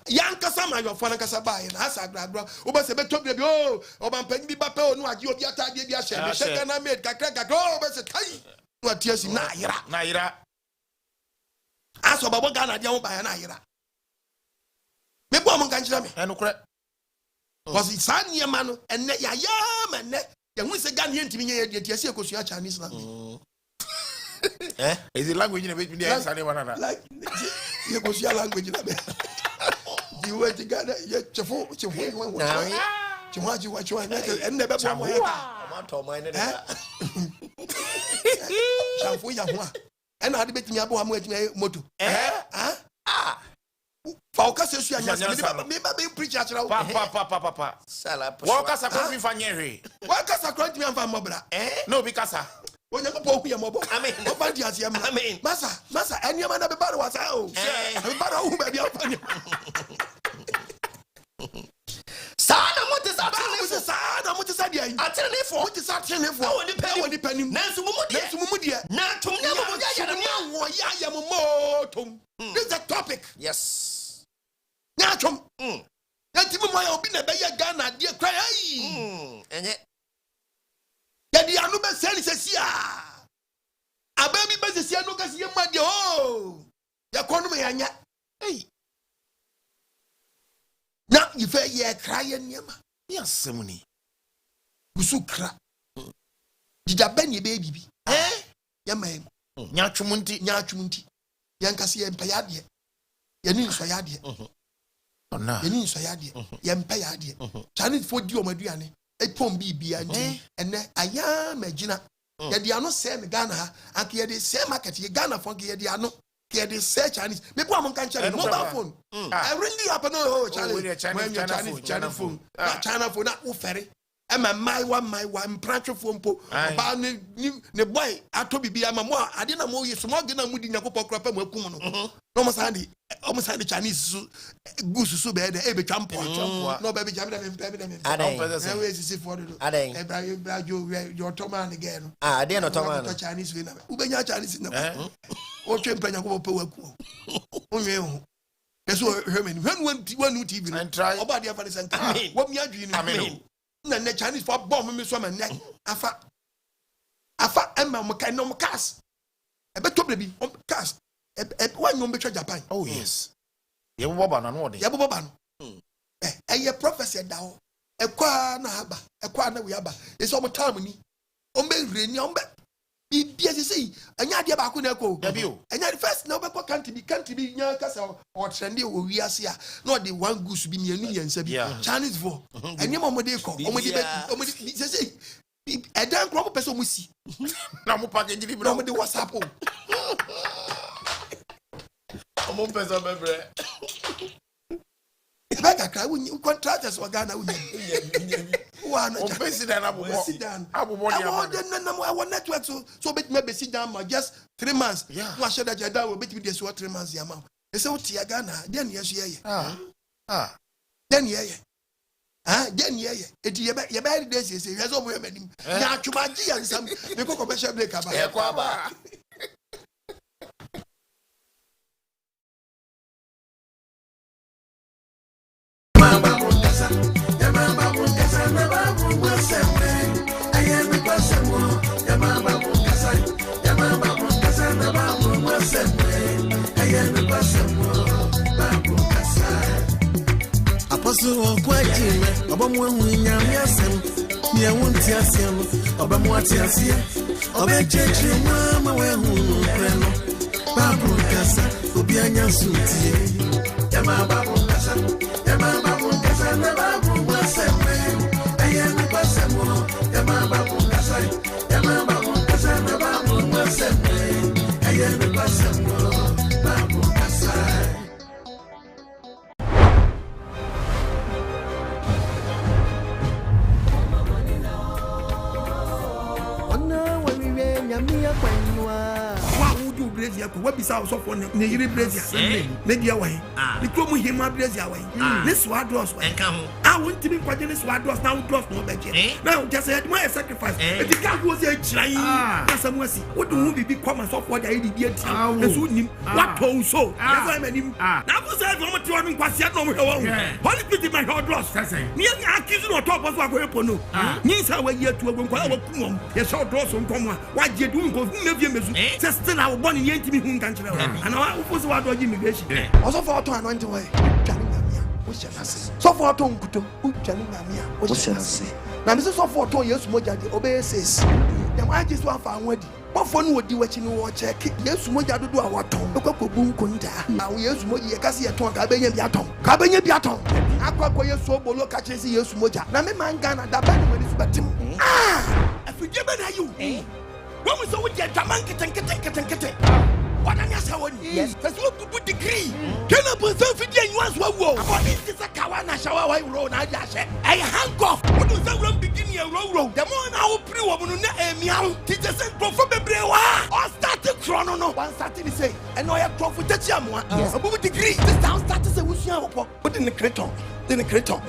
yankasa ma yo fana kasa ba ye na asa agradro wo be se be tobia bi o ba mpanyi bi ba pe o no age obi atade bi a hye me hye Ghana made kakra o be se kai no atiasi na yira aso babo Ghana de ho ba ya na yira me bo am kan kira me enukre because sanye ma no enne ya ma ne ya hu se Ghana yentimi nye ye tiasi ekosua Chinese language. Is the language in a bit there? Like you go see a language in a bit. You were together, yet Chifu, and never to mine Shamfo ya ho a. And I bet me abo amu etime moto. Fauka sesu anya me ba be preach achira wo. Papa. Sala. Waka sakwa mi fa nyehwe. Waka sakwa ntimi amfa mobra. No bi kasa. Onye ko po ya mobo. Amen. O fa di ase am. Amen. Masa eniama na be ba wasa o. Be ba hu ba bia fa ni. Sana mo te sa dia. Atenefo. Mo te sa atenefo. Woni panim. Nansu mumu de. Na tum na mo ya mo motom. This is a topic. Yes. Nyaatwom. Yantimi mo ya obi na be ya Ghana de kra ai. Enye. Ya di anu be seli sesia. Ababi be sesia no kasi yema de o. Ya kono me yanya. Ei. Na ife ye kra ye niema. Yasemuni. Busukra. Dida ben ye be bibi. Ya mam. Nyaatwom. Yankasi ye mpa yade. Ye ni nso yade. Ona. Ye ni nso yade. Ye mpa yade. Chinese for di omaduane. Epom bibia ndi. Ene aya magina. Ye di ano se me Ghana ha. Anke ye di se market ye Ghana for ye di ano. Ye di se Chinese. Me po am kan chere mobile phone. I ring you up no China phone. China phone na wo fere. Ema my one prancho phone po. Ba ne boy ato bibia ma mo ade na mo ye small gina mu di nyakopɔ kra pa mo akum no. No mo sande Chinese gusu be de e be twampo. No be jam dem. Ade. We sisi for do. Ade. Ebra jo your toman again. Ade no toman. Chinese we na. Ubenya Chinese na. O twempa nyakopɔ pa wakum. Onwe ho. Eso hermen when TV no. Oba dia fa de sent. Wo mi adwi ni. Amen. Na ne Chinese for bomb me so ma nek afa emma mo kan no mo cast e be to bi cast e wan no be Japan. Oh yes. Ye boba na no de. Ye boba no. Ye prophecy da ho. E kwa na aba, e kwa na we aba. E so mo time ni. O me reni o be bibia sei anya ade ba ko na ko. Anya first na obekọ can't be nya kasa o trende o wiase a na de one goose bi mienu yansa bi Chinese for anya mo de ko o mo de sei e dan kro mo person mo si na mo package bi na mo de WhatsApp o mo person bebre Bega kra wo contractors wa Ghana wo nya wa na president abubo our network so bet me be sit down ma just 3 months wa share that jada we bet me dey so 3 months ya ma e say what ya Ghana then yesu ye then ye then ye eti ye be dey say yesu obo ye manim na atwumaji ya nsam me ko commercial break aba e kwa ba Apostle Kwajime, Obamu Nyam Yasem, Nia Wunti Asiam, Obamu Atiasia, Obechechi Mama Wehu Preno, Babu Kasa, Ubianya Suti, Yama Babu Kasa, Babu Waseme, Ayana Basemo, Yama Babu Kasa, Babu Waseme, Ayana Basemo, Babu Kasa. Brazil ko wabi sa so for ne yiri Brazil ne dia wa ne kromu hima Brazil wa ne swados wa enka ho won't be kwaje ne swados na wodos no be je now just say my sacrifice e di ka go say chiran na samuasi wo do hu bibi kwama so for da di ati na so nim what to so na so manim na go say for mo ti won kwase no mo hewa holy pity my hodos me akizu no top so akoye pono nyi sa wa yi atu agon kwa wa kumom ye so dos nkomo wa je du nko na vie mezu say still I will yenti mi hun kan kire ana wa ufusi wa do immigration also for auto anointing way twani ngamia wo shenase so for auto nkuto twani ngamia wo shenase na me so for auto yesu moja de obey says dem I just want for anwadi bofo no odi wachi no wo check yesu moja dodo a waton ekwakobu nkonda na yesu moja ye kase ye ton ka benya bi aton akwa yesu obolo ka chesi yesu moja na me manga na da ba no wani subatim fidie be na you when we say we dey draman keten what an yasa woni yes first we degree can I put some fidie you as well about this kawa na shawa wa roll na dia she I hang off what do say we begin here roll the more na wo pri wo no na emiaw teacher say profo bebre wa or start chrono no one start to say and no ya profo teacher amoa yes we degree this down start to say we sua wo put in the creator the creator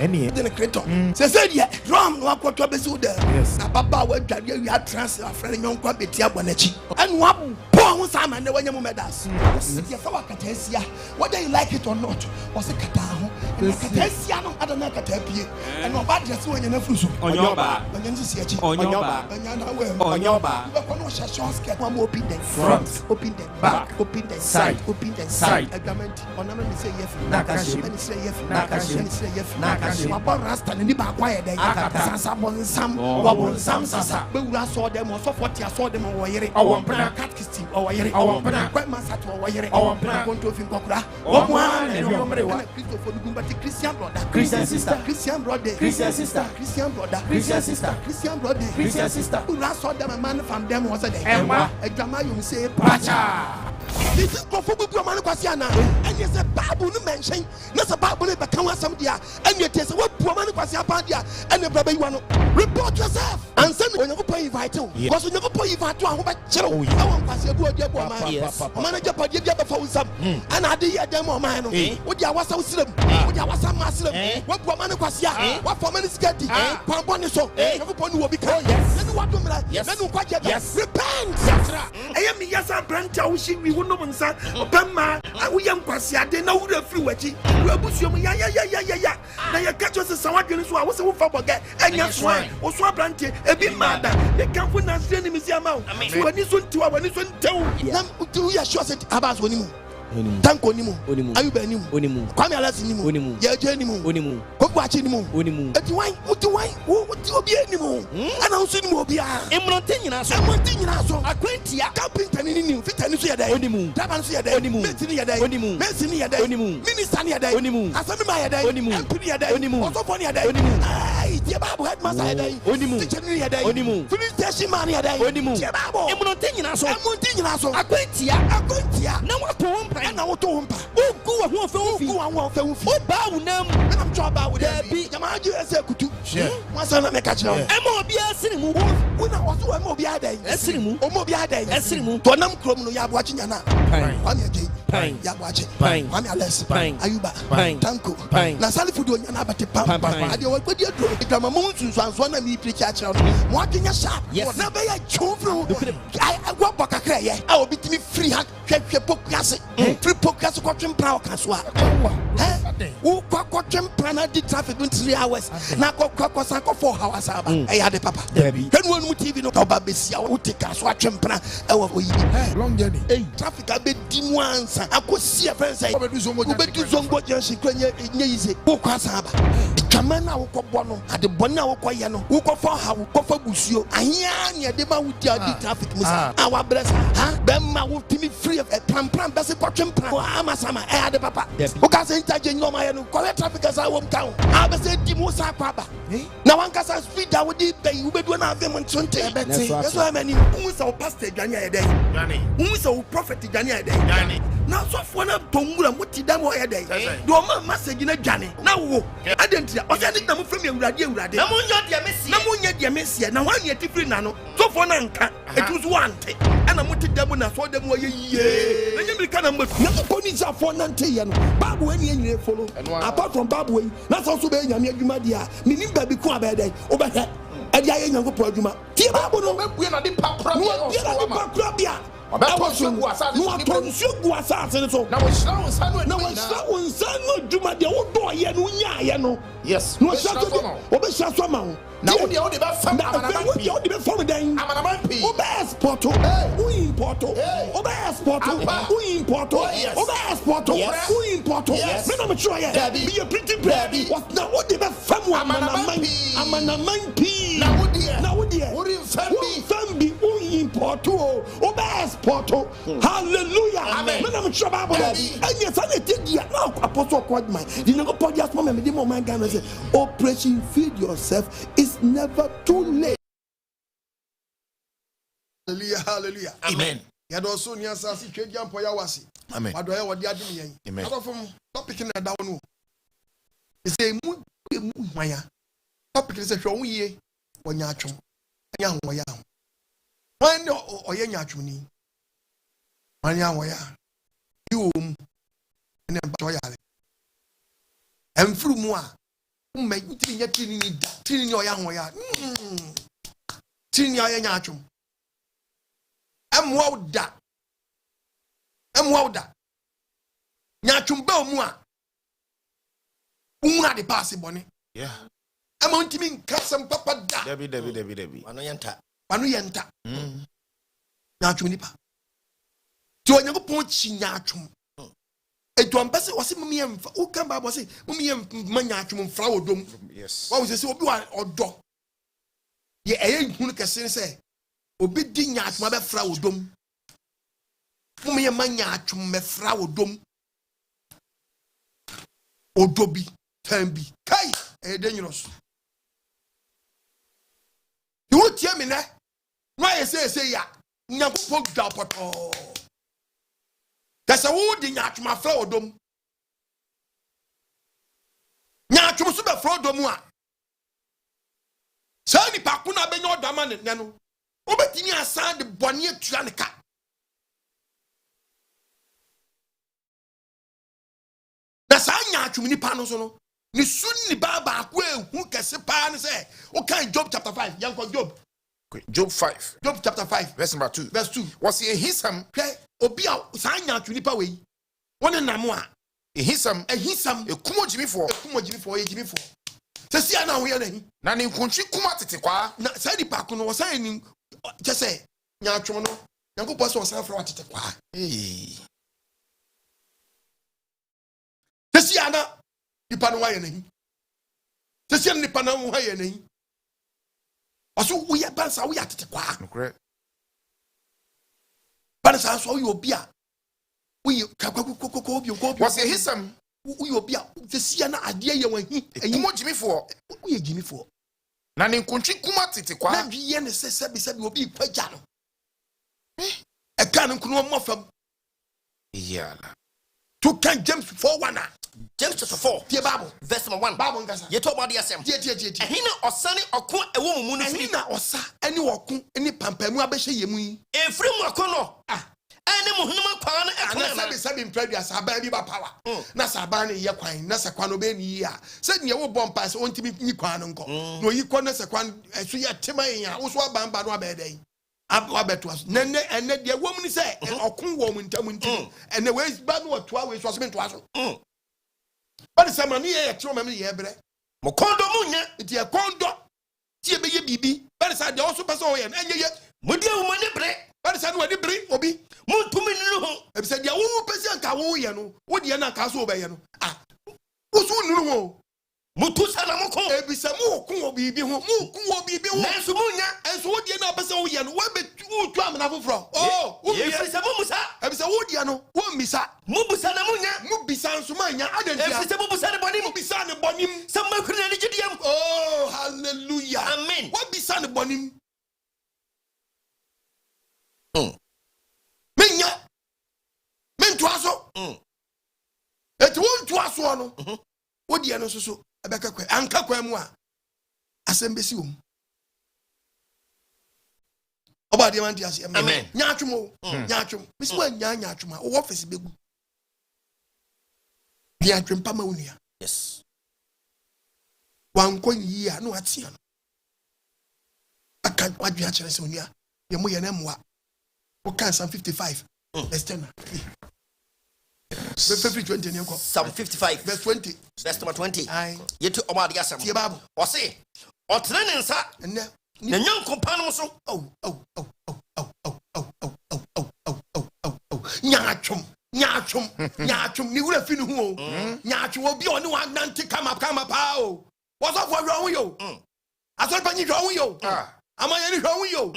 say yeah drum no akwoto be so there yes ababa wa dware wi atrans afre nyonkwa beti abonachi and wa po ho sama na wanya mu medals yes fa wakatasia whether you like it or not was a kata ho katasia no adana kata pie and oba dress wanya na frusu onyoba wanya nsi achi onyoba wanya na we onyoba we ko no sha short skirt one open the front open the back open the side agament onama me say yes nakashi me say yes nakashi nakashi mabon rasta ni ba kwa yeden sasa bonsam wa bonsam sasa be wura so dem so 40 so dem wo yere awon pra catchism wo yere awon pra kwa masato wo yere awon pra konto fin kokura wo mo an ni wo mre wa Christopher Dugumbati Christian brother Christian sister Christian brother Christian sister Christian brother Christian sister Christian brother Christian sister wura so dem man from dem wo say dem enwa adwama you say pacha this is for people man kwasi ana and you say Bible no mention na say Bible be kan wasam dia and you say what poor man kwasi apa dia and brother you want report yourself and send when you pay invite you because when you pay invite you ho be kire o won kwasi abu odi abu man manager padi bia be fa usam and ade ye dem o man no wo dia wasa usirem wo dia wasa masirem wo poor man kwasi a wo for man skati pambo ni so you pon wo bi kan na ni wado mra na ni kwaje repent eye mi yasa branta wo shi wi no nsa opema woyam kwase ade na wura firi wachi wabusuom ya na ya catch us sawadwene so a wo se wo fa boga enya so wo so abrante ebi mada e kan fu na sire ni misiama wo wani so ntiwa wani so ntew na tu ya sure say abas woni mu tanko ni mu ayuba ni mu kwame alasi ni mu yeje ni mu kokwachi ni mu eti wan uti obi ni mu ana unsu ni mu obi a emronte nyina so akwentia carpenter ni fitani so yeda daban so yeda meti ni yeda mesi ni yeda minister ni yeda asemi ma yeda mp ni yeda osofo ni yeda ai tie babu headmaster yeda teacher ni yeda police station man yeda tie babu emronte nyina so akwentia na wato na wo to humpa ogu wa ho fe wo fi o ba wo nam na am twa ba wo da bi jama aju ese kutu wasa na me ka kire e mo obi asiri mu wo na wo so e mo obi adan asiri mu o mo obi adan asiri mu to nam krom no ya bo achi nyana wa me age ya bo achi wa me ales ayuba tanko na salifu do nyana abate pam ade wo gbedi adro drama mo nsunsu anso na me preach akire no mo akenya sharp na be ya chofro ai wo bokakra ye a obi timi free hack hwehwe pokuase free pokuase ko twempra o kaso a wo kwa twempra na di traffic 3 hours na ko san ko 4 hours aba e ya de papa hwenu wonu tv no ka ba besia wo te kaso twempra e wo yi long journey traffic abedi mu ansa akosi e friends ai obedu zongo junction kwenye yize wo kwa san aba twama na wo ko bo no ade bo na wo ko ye no wo ko fa ha wo ko fa busuo ahia ne de ma wo di traffic musa awa bresa be ma wo timi free pram bese ko twempra ama sama e ade papa wo ka se ntaje nyoma ye no ko traffic asa wo mkan a be se di mu sa kwa ba na wan ka sa speed da wo di be wo bedu na ave mon tonte yeso amani wo se wo pastor dwane ye den wo se wo prophet dwane ye den na so fo na tongura muti dam wo ye den do ma message na dwane na wo adentia o se ni na mo frem awurade na mo nya de mesia na wan ye tifri na no so fo na nka etu so wante ana muti dam na so dam wo ye yie na nyim ka na mo na so ni za fo na nte ye no babu eni enye follow apart from babu eni na so be nyame adwuma dia minim ba bi ko abede o be he ade aye nyanko po adwuma tie babu no be bue na de papra bia abasungu asase so na wo shira wonsan adwuma dia wo do ye no nya ye no yes no shira so obe shira so ma wo na wo de be fam den amanaman pi obe export o import obe export o import obe export o import me no me try ye be a pretty baby what na wo de be fam amanaman pi na wo de wo fam bi o import obe export hallelujah amen me no me try Bible anya sa na tegia na apostle Kwadman the no podcast mama me dey mo man Ghana. Operation Feed Yourself is never too late. Hallelujah, hallelujah. Amen. Yadoso ni asasi twedi ampo ya wasi. Amen. Wado ya wadi adum yen. Amen. Adofom topic na da wono. Ese mu maya. Topic is hwe wo yie wonya atwom. Anya ho ya. Wan oye nya atwom ni. Anya ho ya. Iwom. Ene mpa yale. Emfuru mu a umma yutiri nya tini ni da. Tini ni oya ho ya. Tini ni oya nya atwom. Emwauda nyatwumba mu a unwa de pass bone yeah ntimi nkasam papa da debi Wano yenta nyatwum nipa ti onyankopon chi nyatwum etu ampese wose mumiyemfa o kan ba wose mumiyem manyatwum mfra odom yes wa wose se obi wa odo ye eye hunu kese se obi di nyatwum be fra odom mumiyem manyatwum me fra odom odobi tambi kai dangerous you tie me na why say ya nyankopon da poto kasa wo di nyatwum afra odom nyatwum so be fra odom a sa ni pa kuna be nyo dama ne no obetini asan de bone atua ne ka na sa nyatwum ni pa no so no ni sunni baba ko ehu kese pa ne se o kan Job chapter 5 yanko Job 5 Job chapter 5 verse number 2 was a hisam obi a sa nyatwum ni pa we wona namo a hisam ekumo jimi fo ye jimi fo se sia na ho ye na hi na ne nkontwi kuma tete kwa na sa di pa ko no sa ni je se nyatwum no yankopɔ so san fra watete kwa se sia na di pa no wa ye na hi se sia ni pa na ho ye na hi aso wo ye bansa wo ya tete kwa nokre bansa so wo ye obi a wo ye kakakokoko obi was a hisam wo ye obi a se sia na ade ye wan hi ekumo jimifo wo ye jimifo na ne nkontwi kuma tete kwa na dwi ye ne se sebi obi kwagya no e kan nkono mo fam yala to kan James 4:1 James chapter 4 tie Bible verse number 1 Bible ngasa ye talk about the asem tie ehina osane okon ewo mumu no firi na osa eni wokun eni pampamu abehye yemu yi efiri mu akon no ene mu hunuma kwa na ekon na sabi mpredua saban bi ba power na saban ne ye kwan na sekwan no be ni yi a se ne wo bompa se ontimi ni kwan no nko no yi kwan na sekwan so ye tema yin a wo so abamba no abedai abeto aso nene ene de wom ni se okun wo mu ntam ntim ene we ba no toa we so so mento aso but se mani ye tro mem ye bre mo kondo munya ti e kondo ti e be ye bibi but se de wo so pese wo ye enye ye mudi wo mani bre but se no wadi bre obi muntumi nunu ho e be se de wo pese anka wo ye no wo de na ka so wo be ye no wo so nunu ho mutu sana mo ko e be se mo kun obi bi ho mo kun obi bi ho na so munya enso wo de na pese wo ye no wo be tu amna foforo wo ye fi se mo musa e be se wo de no wo misa mo busa na munya mo bisa nso manya adantia e fi se mo busa ne bonim mo bisa ne bonim se ma kuri ne gidiam oh hallelujah amen wo bisa ne bonim menya mentu aso eti wo ntu aso no wo de no so abeka kwa anka kwa mu a asembesi wo oba de man ti ase amen nyaatwum nyaatwum misi wa nyaatwum a wo office begu nyaatwum pa ma unia yes wan kon yi a no atia no aka wadua kire se unia ye mo ye na moa wo kan Psalm 55 verse 10 verse 20 ne ko Psalm 55 verse 20 verse number 20 ai yetu oba de asem tie Bible o se otre ne nsa enne na nyanko pano so nyaatwum ni wura fi ni hu o nyaatwum obi oni wa nante kama pa o wo so fo hwe ho yo asori panyi hwe ho yo amanya ni hwe ho yo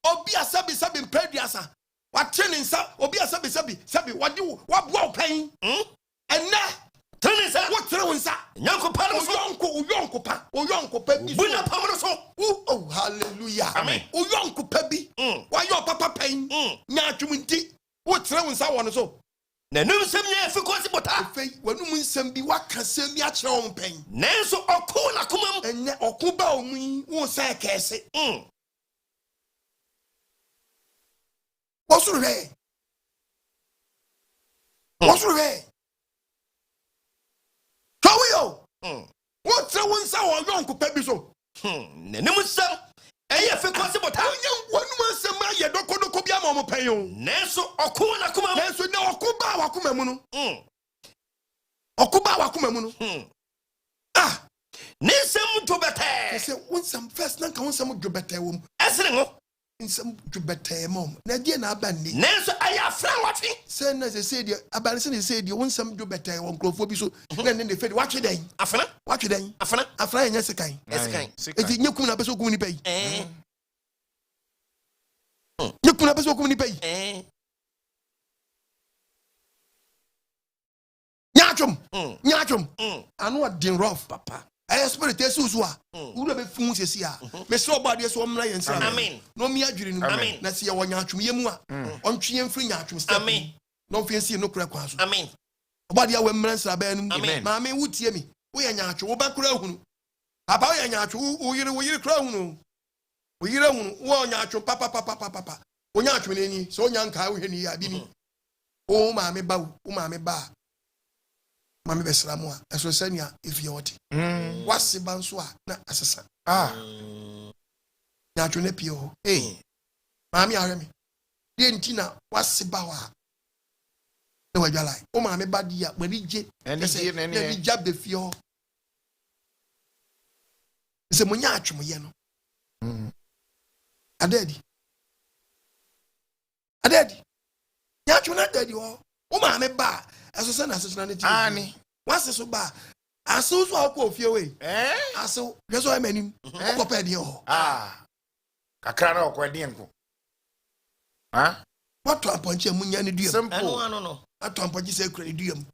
obi asabi mpediasa watene nsa obi asabi wadi wa boa pan enne tene nsa unsa. Nyankopa no so. Uyonkopa bi. Buna pamro so. Oh, hallelujah. Amen. Uyonkopa bi. Why your papa pain? Nyaatwom nti. Wo tre unsa wo no so. Na num sem nya efi kosi bota. Efei, wanu mu nsem bi waka sem bi a kire wo pen. Nanso oko na komam. Enye okoba omu wo sa kese. Wosuru he. Kawiyo. Wo tre unsa wo yonkopa bi so. Na num sem eye efi kosi bota. Wanu mu nsem aye dokodoko bi ama mo pen yo. Nanso oko na komam. Nanso na okoba wakoma mu no. Okoba wakoma mu no. Ah, Nisem to bete. I say unsam first na kan unsam dwobete wom. Esene ngo. Unsam dwobete mom. Na die na aba ni. Nanso aya fra watwe. Say na say die aba se na say die unsam dwobete wom krofo bi so. Na ne de fedi watwe den. Afana. Watwe den. Afana. Afra enya sekan. Esekan. Eti nyekum na beso kum ni pai. Nyekum na beso kum ni pai. Nyaatwom. Anu adin rough papa. I spirit Jesus wa. Uru be fun sesi a. Me se obade so omra yensa. Amen. No mi adwiri nu. Na se ye wo nyaatwom yemu a. Ontwe yemfiri nyaatwom step. Amen. No fi ensi no kura kwa so. Amen. Obade a we mra nsa ba nu. Amen. Me wutie mi. Wo ye nyaatwom wo ba kura hunu. Papa wo ye nyaatwom wo yire kura hunu. Wo yire hunu wo nyaatwom papa. Wo nyaatwom ni so nyanka wo heni ya bi ni. O ma me ba wo ma me ba. Mami besra mo a eso sania efie wote wase banso a na asesa nyaatwo na pie ho mami ahwe me de ntina wase ba wa na wadwalai o mami ba dia bani je na ni jab de fie ho se mo nyaatwo mo ye no adedi nyaatwo na adedi ho o mami ba eso se na asesa na ti ani wase so ba aso so akọ ofie we aso yeso amanim okọ pa de ho kakra na okọ de nko what amponche munya ne duam No ato amponche se kura ne duam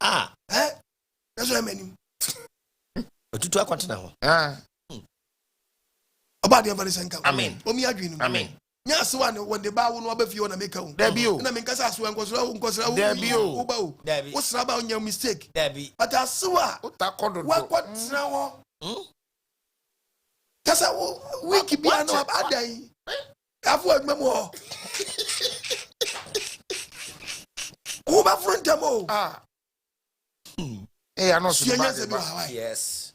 yeso amanim otutu akwantena ho oba de vale senka amen omi adwinu amen nya so wa ne wonde ba wo no obafie wo na meka wo da bi o na menka sa so nkosra wo da bi o wo ba wo wo sra ba onya mistake da bi but aso utakodo wa kwatsra wo kasa wo wiki bia no abadan afu admem ho wo ba frontem o ano so ba yes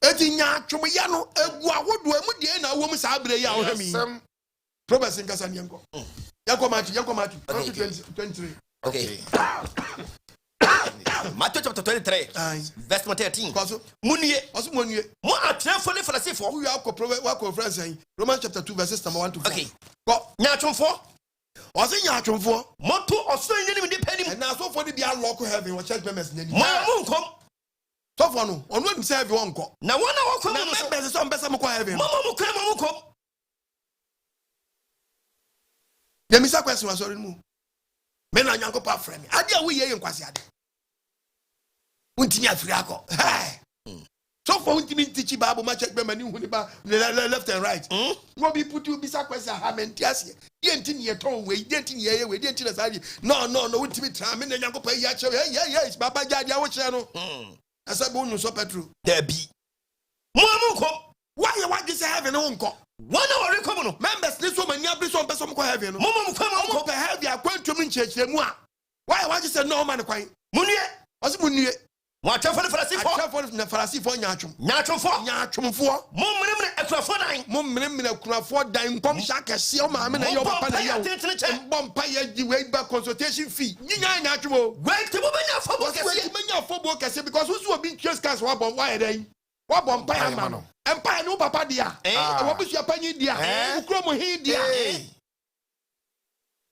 eti nyaatwom ya no egu awodo emu de na wo mu sa abre ya wo hemi Proverbs in Kasa Nyanko. Yanko Mati. 23. Okay. Matthew chapter 23. Verse 13. Munye. Mo atrefo le falasifo. Who you are conference Romans chapter 2 verses number 1 to 4. Okay. Nyaatwomfo. Ose nyaatwomfo. Moto oso yin ni de panim. And now so for the be unlock heaven or church members nani. Mo munkom. So for no, on when serve you unko. Na wona wako na members so mbesa mo kwa heaven. Mo munkom. The misa question was sorry mu. Me na nyanko pa frame. Ade a wo ye nkwase ade. Untimi afiri akọ. So for untimi teach Bible ma check be mani hu ni ba left and right. No be put you bisa question ha mentiase. Ye ntini ye ton we, ye ntini ye we, ye ntini sa di. No untimi tra me na nyanko pa ya che. Yes baba jadi a wo che no. Asa bo nu so petro. Da bi. Mo munkom. Why you want this heaven unko? One hour come no. Members this woman ya be so person ko heaven no. Mo munkom be heaven akwantum nchechire mu a. Why you want this no man kwan? Munye. Osi munye. Mo atafo le falasifo. Atafo na falasifo nyaatwomfo. Mo menem akurafo dan. Mo menem akurafo dan nkom sha kese o ma me na yo papa na yo. Bompa ya di we ba consultation fee. Nyinya nyaatwo. Wait to benya fobo kese. Wait benya fobo kese because who so be chase cars wa bon why dey. Wa bompa ya ma no. Empire no papa dia. Wa bisu apanyi dia. Ukro mo hin dia.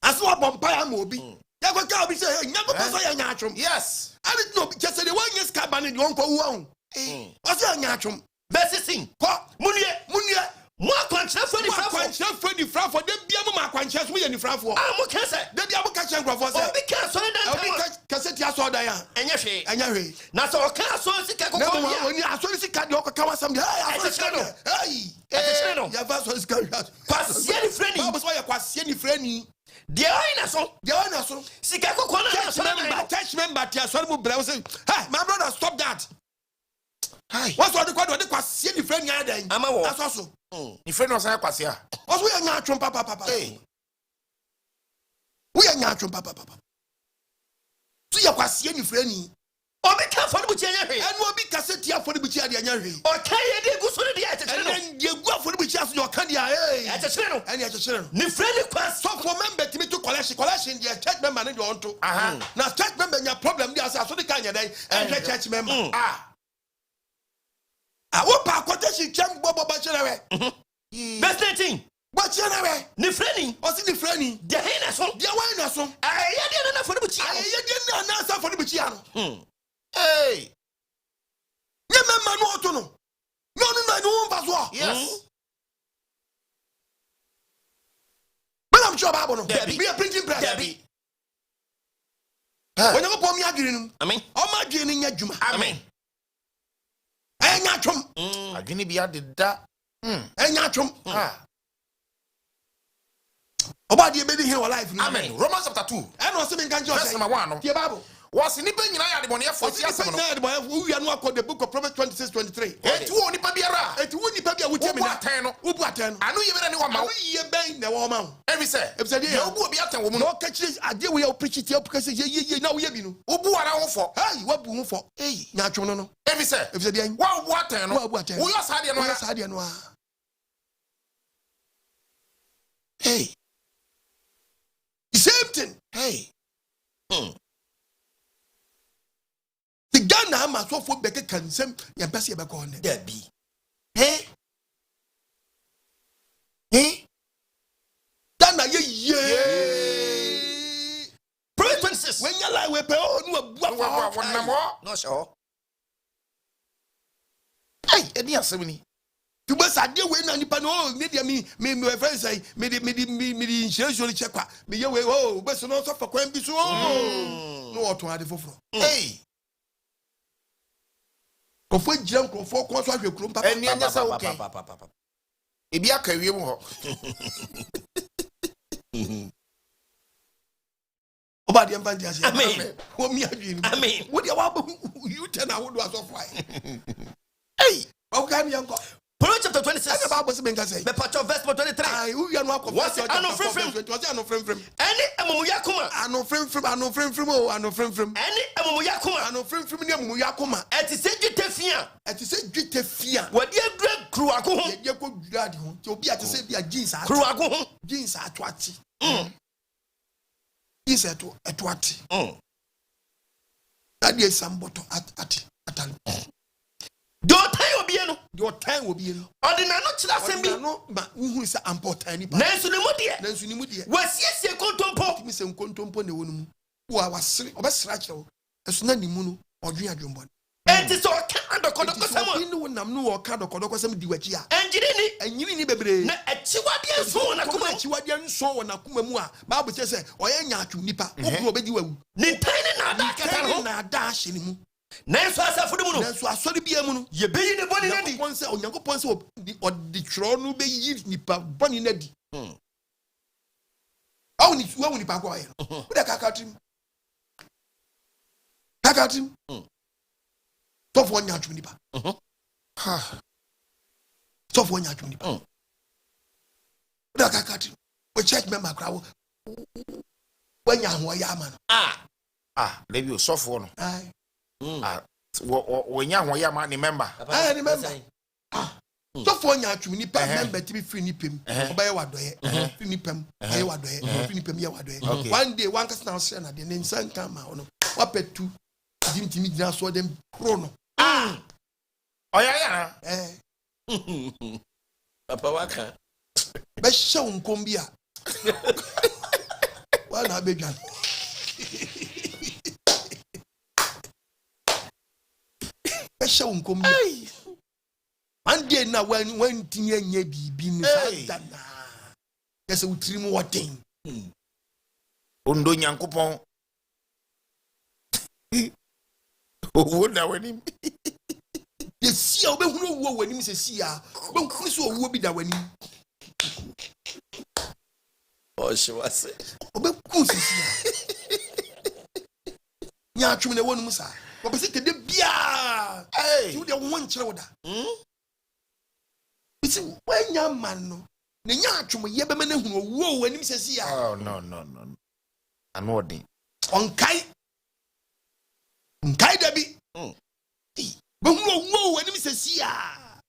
Aso wa bompa ya ma obi. Ya go ka obi say nyago paso ya nyaatwom. Yes. I didn't know just say the one yes cabin in one ko won. What's your nyaatwom? Besisin. Ko munye Mo akwankyerɛ fo ni frafo. Akwankyerɛ fo ni frafo. Dem bia mo akwankyerɛ so mo yɛ ni frafo. Ah, mo ka sɛ. Dem bia mo ka kyerɛ nkrɔfo sɛ. Obi ka so dan. Obi ka sɛ ti aso dan ya. Ɛnyɛ hwee. Ɛnyɛ hwee. Na sɛ ɔka so sika Na kokɔ mo bia. oni aso sika de ɔkɔ ka wasam de. Aso sika no. Ɛkyerɛ no. Ya va so sika. Kwasie ni frɛ ni. Ba so yɛ kwasie ni frɛ ni. Deɛ ɔyɛ na so. Deɛ ɔyɛ na so. Sika kokɔ na so. Church member ti aso mo brɛ wo say, "Hey, my brother, stop that." Hi. What's what the quad the kwasie ni frɛ ni adan. Ama wo. Aso so. Ni frɛ no san kwasie a. Ɔso yɛ Nyaatwom papa. Hey. We yɛ Nyaatwom papa. So yɛ kwasie ni frɛ ni. Obi ka fo ni bu kyɛ nyɛ hwee. Ɛno obi ka sɛ ti afɔ ni bu kyɛ de nyɛ hwee. Ɔka yɛ de gu so ne de ɛkyerɛ no. And ye go for the buchi as your candy. Ɛkyerɛ no. And yɛkyerɛ no. Ni frɛ ni kwas. So for member to me to collection the church member need on to. Now church member your problem there so the kind and church member. What pa quotation champ bobo bachelor. Verse 19. Bachelor. Ni frɛ ni. O si ni frɛ ni. De he na so. Dia why na so. Ayɛ de na fo ni bu kyɛ. Ayɛ de na sa for the buchi ano. Hey. Ye member no to no. No vaso. Yes. But I'm sure Bible no. Debbie. Be a printing press. Debbie. When you go me adwene Amen. o ma adwene nya dwuma. Amen. Nyaatwom. Adwene bia deda. Nyaatwom. Oba de be di here life. Amen. Romans chapter 2. And was me kan Verse number 1 no. The Bible. Was nipa nyina ya de bone afo ti asem no. We are no the book of Proverbs 26:23. Eti wo nipa biara. Eti wo nipa bia wo temi na. Wo bu aten no. Anu ye be na ne wa ma wo. Ye ben na wo ma wo. Every say. Ya wo bu obi aten wo mu no. No catch ade we you preach it you because ye na wo ye bi no. Wo bu ara wo fo. Hey, wo bu ho fo. Hey, Nyaatwom no no. every say. If say dey. Wa bu aten no. Wa bu aten. Wo yo sa de no. Wo sa de no a. Hey. The same thing. Hey. The Ghana ma so for beke kan sem ya pese ye be ko ne. Debbie. Hey. Ghana ye. Proverbs 26. When you lie we pe o nu abu afa. Wa na mo. No sure. Hey, edi asem ni. Tu be sa de we na nipa no me dia me friend say me di insurance check kwa me ye we o be so no so for kwan bi so no oto ade foforo. Hey. Kofo gira nkofo ko so ahwe krom papa. Eni anya sa wo ken. Ebi aka wie mu ho. Oba de mpa dia se. Amen. Wo mi adwi ni. Amen. Wo dia wa you tell na wo do aso fly. Hey. O ka mi yanko. Proverbs chapter 26. The Bible say me can say. The patch verse 23. Ai wo ya no akofo. What's it? Ano frem. Any amuya kuma. Ano frem. Any amuya kuma. Ano frem ni amuya kuma. Eti se dwetɛ fia. Eti se dwetɛ fia. Wadi adura kruwago ho. Ye ko dura de ho. Ti obi ati se bia jeans ato. Kruwago ho. Jeans ato ati. Jeans ato ati. That is some bottle at. Do time obi no. Your time will be no. Ordinary no kyerɛ asɛm bi. No, but who is important ni pa. Nanso ne mu deɛ. Nanso ni mu deɛ. Wasiesie kontompo. Mi se nkontompo na wonu mu. Wo a wasere, obesra kyɛw. Ɛso na ni mu no, ɔdwen adwonbɔ. Enti so ɔka adɔkɔdɔkɔ sɛm. Enti so nam no ɔka adɔkɔdɔkɔ sɛm di wakyi a. Ɛngyiri ni. Ɛnyiri ni bebree. Na akyiwadeɛ nso wɔ n'akoma mu. Akyiwadeɛ nso wɔ n'akoma mu a, Bible kyerɛ sɛ ɔyɛ Nyaatwom nipa. Okuru obedi wawu. Ne tan ne na ada kata no. Na ada ahyɛ ne mu. Nanso asafo de mu no. Nanso asɔre bia mu no. Yɛbɛyi ne bɔne no di. Onyankopɔn sɛ ɔde twerɛ no bɛyi nipa bɔne no adi. Awo nipa kɔ ɔyɛ no. Wode kakatrim. Tɔfoɔ Nyaatwom nipa. Tɔfoɔ Nyaatwom nipa. Wode kakatrim. O church member kra wo. Wanya Ahuoyaw ama no. Lebi osofo no. Ai. Wo nya Ahuoyaw ma ni member. Ni member. Tɔfoɔ Nyaatwom nipa member ti bi free ni pem. Ɔbɛyɛ wadoye. Free ni pem. Ayɛ wadoye. Free ni pem yɛ wadoye. One day one kasa na ɔsɛ na de ne nsa nka ma ɔno. Wapetu. Dimtimi gyina so dem pro no. Ɔyɛ Papa waka. Bɛhyɛ wo nkom bi a. Wa na abedwan. Bɛhyɛ wo nkom bi. one day na when tinye nye bibi ni sa na yes utiri mu woten ondo nyankopon owo na wani yesi a obehunu owo wani mi sesi a obehunu so owo bi da wani o she was obehunu sesi a Nyaatwom na wonu musa obese kede bia you dey won kire woda bisi wanya man no na Nyaatwom ye be na hunu owo wani mi sesi a oh no anodi onkai dabi behunu owo wani mi sesi a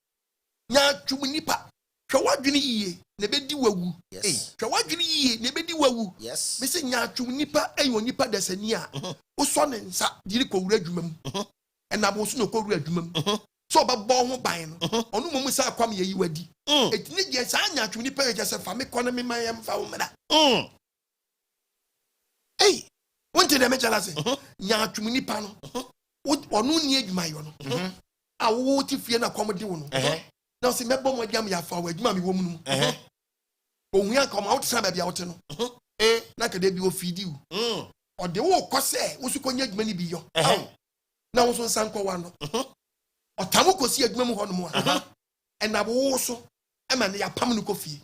Nyaatwom nipa hwe wadwene yiye na bedi wawu hwe wadwene yiye na bedi wawu bisi Nyaatwom nipa ayo nipa dasani a uso ne nsa diri ko wura adwuma mu na bo so no ko wura adwuma mu so obabbo ho ban no onu momu sa kwam ye yiwadi etini je sa Nyaatwom nipa ye se fa me kono me mayam fa wo meda wonte de me chala se Nyaatwom nipa no onu ni adwuma yo no awo ti fie na kwam de wo no na se mebbo mo diam ya fa wo adwuma me wo mu no ohun aka ma wo tsa ba bia wo te no na ka de bi wo fidi wo o de wo kose wo su ko nya adwuma ni bi yo na wo so san ko wa no o tamu ko si adwuma mu ho no mu a na wo so e ma ne ya pam no ko fie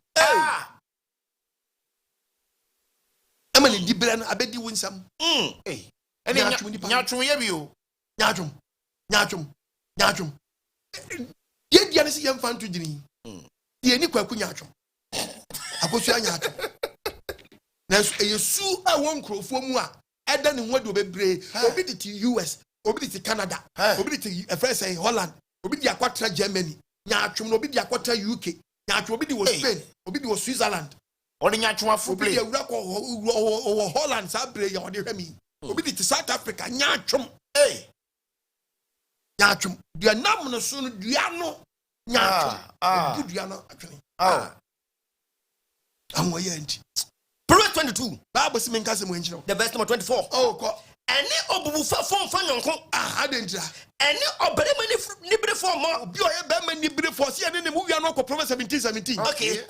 e ma ne di bere no abedi wo nsam Nyaatwom ye bi o Nyaatwom ye dia ne si ye mfa nto gini ye ni kwaku Nyaatwom akosu Nyaatwom na yesu a won krofo mu a eda ne nwade obebre obi di US obi di Canada obi di France Holland obi di akwatra Germany Nyaatwom no obi di akwatra UK Nyaatwom obi di wo Spain obi di wo Switzerland odi Nyaatwom afu play obi di awura ko Holland sa bre ya odi hwemi obi di South Africa Nyaatwom Nyaatwom dia nam no so no dia no Nyaatwom dia no atwene Ahuoyaw nti Proverbs 22 Bible say men kase mo enchiro the verse number 24 ko ene obubufa fon fanyonko adentira ene oberema ni bere fon mo obi oye be ma ni bere fo se ene ne mu wia no ko Proverbs 17 okay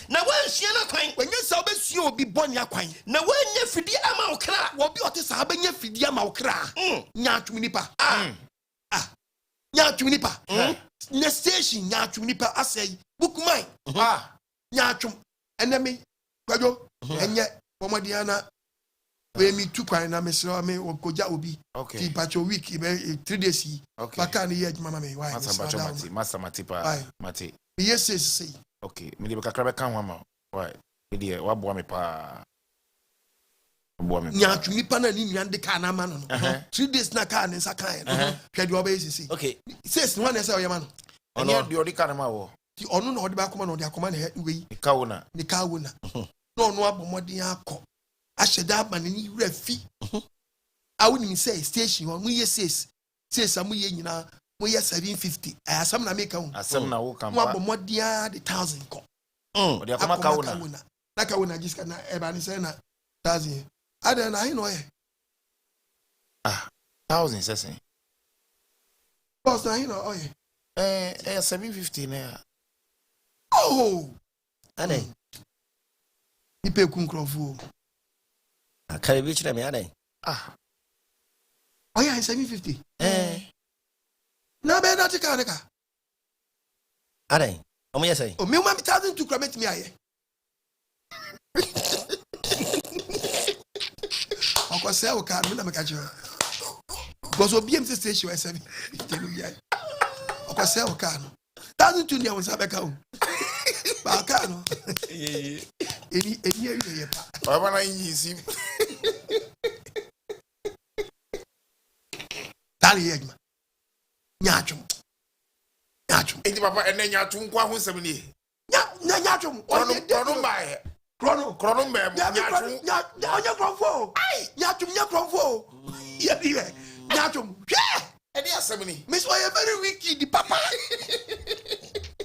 na wanhia na kwan wanya sa obesua obi boni akwan na wanya fidi ama okra obi ote sa banya fidi ama okra Nyaatwom nipa Nyaatwom nipa na station Nyaatwom nipa asai bukumai Nyaatwom enemi kwajo enye pomodiana we mi tu kwan na mesro me okoja obi ti pacho week 3 days baka ni ye mama me why master matipa mati yes say okay me dey kakra be kan ho ma why me dey wabo me pa wabo me Nyaatwom nipa na ni nuan de ka na ma no 3 days na ka ni nsa kan hwe de obey sisi okay says no one say oyema no ono de odi ka na ma wo ti onu na odi ba koma na odi akoma na we ni kawuna no no abomodin akọ asheda abane ni rafi awu ni say station ho mu ye says amu ye nyina mu ye 750 asam na make ho asam na wo kan mu abomodin de 1000 kọ odi akoma kawuna na kawuna jiska na eba ni say na 1000 ada na hin no ye 1000 sese boss na hin no ye 750 na ane ipe kunkrofo akare bi chire me ane oh yeah 750 na be na tika neka ane o me say o me ma 1000 to credit me aye oko se o ka me na me ka jiro because obiem se station 750 ya oko se o ka no 1000 to ni awon sa be ka o ba ka no eni ye pa baba na yisi tali ye ma Nyaatwom enti papa ene Nyaatwom kwa ho nsem ni Nyaatwom krono mbae krono mbae Nyaatwom onye krofo Nyaatwom nya krofo ye bi Nyaatwom eni asem ni miss why very wicked the papa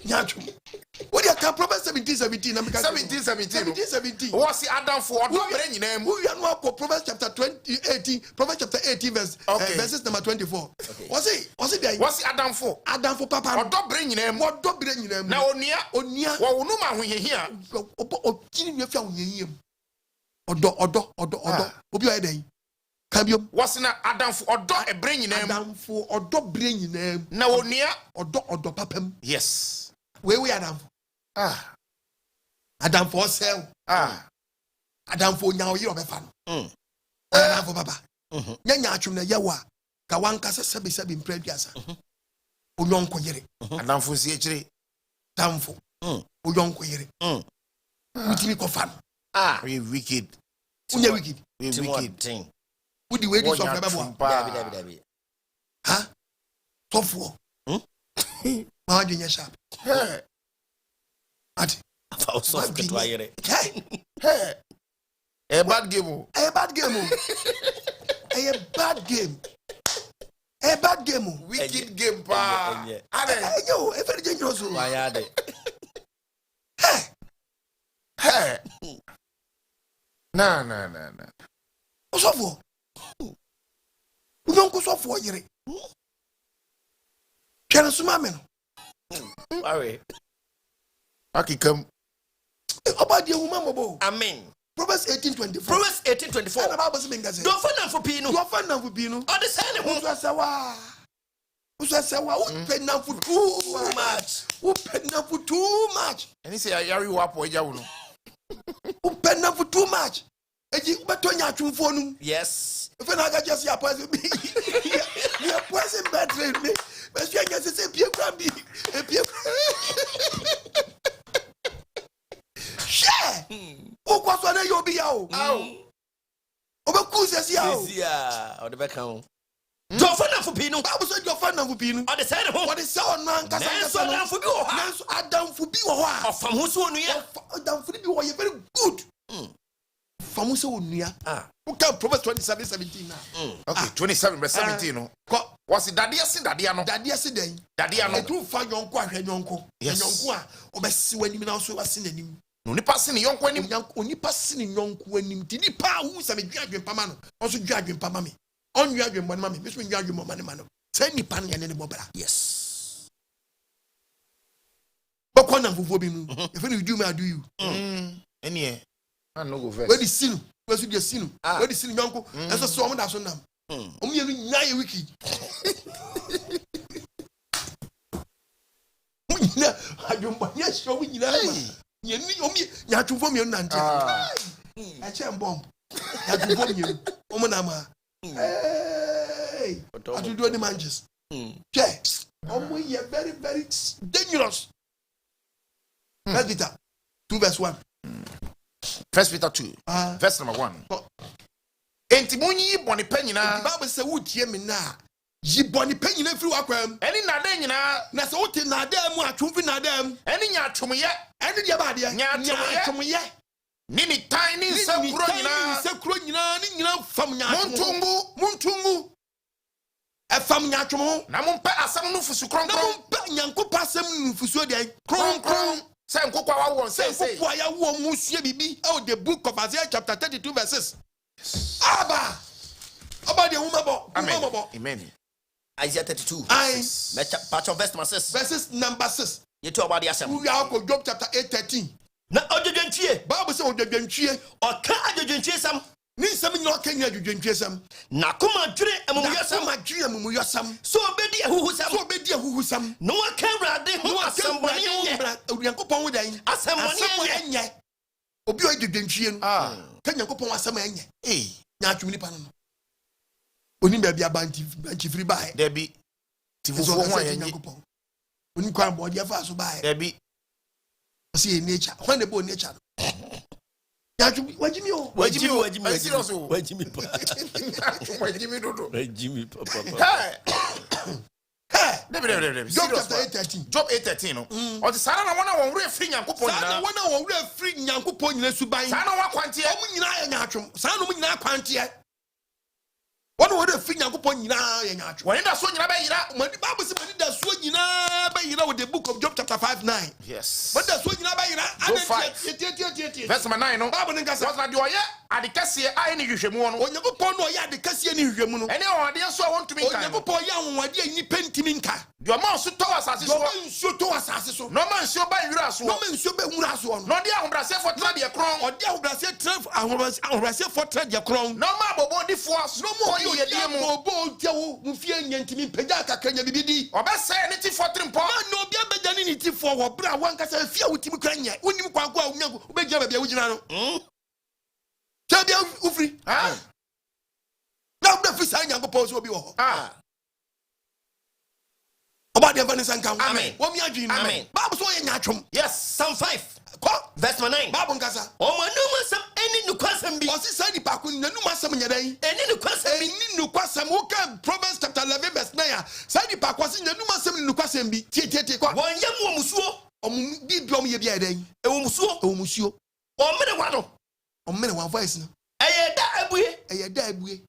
Nyaatwom what you can Proverbs 17. What's the Adam for? Who you know Proverbs chapter 18, Proverbs chapter 18 verses number 24. What's it there? What's the Adam for? Adam for papa. Or don't bring them. What don't bring them? Now Onia. What no man when you hear? Odo. Obi o eden. Kabio. What's in Adam for Odo e bring them? Adam for Odo bring them. Now Onia. Odo papam. Yes. Where we Adam? Adam for sell. Adam for nyawo yi obefa no. Adam for papa. Nya atwum na yawa. Ka wanka se sebi mpraduasa. Onyonko yere. Adam for si echire. Damfo. Onyonko yere. Witimi ko fa no. We wicked. Unya wicked. We wicked. Who the way this of Bebo? Dabi. Huh? Tough war. Ma di sharp. Ati. Soft to ayere. Hey. A bad game. A bad game. A bad game. Wicked game pa. Yo, every dangerous. Why are they? Hey. No. What's for? We don't go so for yere. Can I swim men? Worry. Aki come. About the woman bobo. Amen. Proverbs 18:24. Proverbs 18:24. And about the Mingazi. Don't find for Pino. Don't find them for Pino. Or the same. Who pay now for too much? Who pay now for too much? And he say Yari wapo yawuno. Who pay now for too much? Yes. If I got just your person, your person better me. But you just say, Pierre Cramby, and Pierre. Share. Who was one of your be out? Over Cousins, yeah, or the back home. Don't find for Pino. I was your fan of Pino. On the side of what is sound man? Adam for you. Adam for you. Or from who's one year? Adam for you. You're very good. From who's one year? Who can Proverbs 27:17 now? Okay, 27 verse 17. No. Was it Daddy? Daddy, I do find your uncle. Yes. Your uncle. When you now so was in him. Only passing young when him. Only passing young when him. Did he power who's a judging Pamano? Also judging Pamami. On your judging one mammy. Miss when judging money man. Send me pan and any mobile. Yes. But one of you, if you do me, I do you. Any. I no go first. Where the sin? Where's the sin? Where the sin, uncle? As a storm that's on them. Only a wiki. I don't yes, show me. You Nyaatwom you nante. I can't bomb. Nyaatwom you. Omanama. Hey. I do any manches. Check. We are very, very dangerous. First Peter 2 verse 1. First Peter 2 verse number 1. Enti munyi boni penyina. Bible say wo tie me na. Yi boni penyina firi wakwam. Eni nade nyina. Na se wo tie nade mu atwomfi nade mu. Eni nyaatwom ye. Eni dia ba de. Nyaatwom ye. Nini tiny sekuro nyina. Sekuro nyina ni nyina fam nyaatwom. Muntungu. E fam nyaatwom. Na mumpe asam no fusu kronkron. Na mumpe nyankopɔ asam no fusu de kronkron. Say nkokwa wa won say. Nkokwa ya wo musue bibi. Oh, the book of Isaiah chapter 32 verses. Abba de woman. Amen. Isaiah 32. Patch of verses number 6. You talk about the assembly. We are going Job chapter 8:13. Na odwentwie. Bible say odwentwie. Oka odwentwie sam. Ni sam nyo Kenya odwentwie sam. Na koma dwere amumuyasam. So obedi ahuhu sam. No aka brade ho asamboni ye. Onyankopɔn wo dan. Asamboni enye. Obi odwentwie no. Kenya nkopɔn asam enye. Nyaatwom nipa no. Oni ba bia banti free buy. Debi. Tifufu ho enye. Oni kwa body afa so buy. Debi. See nature. When the boy nature. Wajimi Job chapter 8:13. Job 8:13 no. O ti sara na wona won wure free nyankopon nyina. Sara na wona won wure free nyankopon nyina suban. Sara na wa kwante. Omu nyina ya nyaatwom. Sara na omu nyina kwante. Wona wure free nyankopon nyina ya nyaatwom. Woni da so nyina ba yira. Mani Bible say mani da so nyina ba yira with the book of Job chapter 5:9. Yes. Mani da so nyina ba yira. 5. Verse number 9 no. Bible nkasa. Was na de oye adekase a ene hwehwemu no. Onyankopɔn no ɔyɛ adekase ne hwehwemu no. Ene ɔde so a won tumi kan. Onyankopɔn yɛ anwade a nipa ntimi nka. De ma so to asase so. De ma nsuo to asase so. No man nsuo ba nwura so. No man nsuo ba nwura so no. No de ahobrase for tra de kron. Ɔde ahobrase tra ahobrase for tra de kron. No ma bobo di fo aso. No mo ye die mu. Bobo jawo mu fie nyantimi pagya kakanya bibidi. Obese ne ti for trimpo. Man no bia bɛgya ne ti for wɔ bra wankasa fie a wotimi kra nya. Wonim kwanko a wonyanko wobɛgya ba bia wogina no. Tabia ufri. Ah. Na wobɛ fi sa nyankopɔn so obi wɔ hɔ. Ah. Oba de vanessa nkan. Amen. Wo mi adwin no. Amen. Bible so yɛ nyaatwom. Yes. Psalm 5. Verse 9. Bible nkasa. Omanuma sam eni nukwasam bi. Ɔsi sa nipa ko nanum asɛm nyɛ dɛn. Eni nukwasam bi. Eni nukwasɛm wo ka Proverbs chapter 11 verse 9. Sa nipa ko si nanum asɛm ni nukwasɛm bi. Tie kwa. Wɔn yam wɔ musuo. Ɔmo bi bi ɔmo yɛ bi ayɛ dɛn. Ɛwɔ musuo. Ɛwɔ musuo. Ɔmene wa no. Ɔmene wa voice no. Ɛyɛ da abue. Ɛyɛ da abue.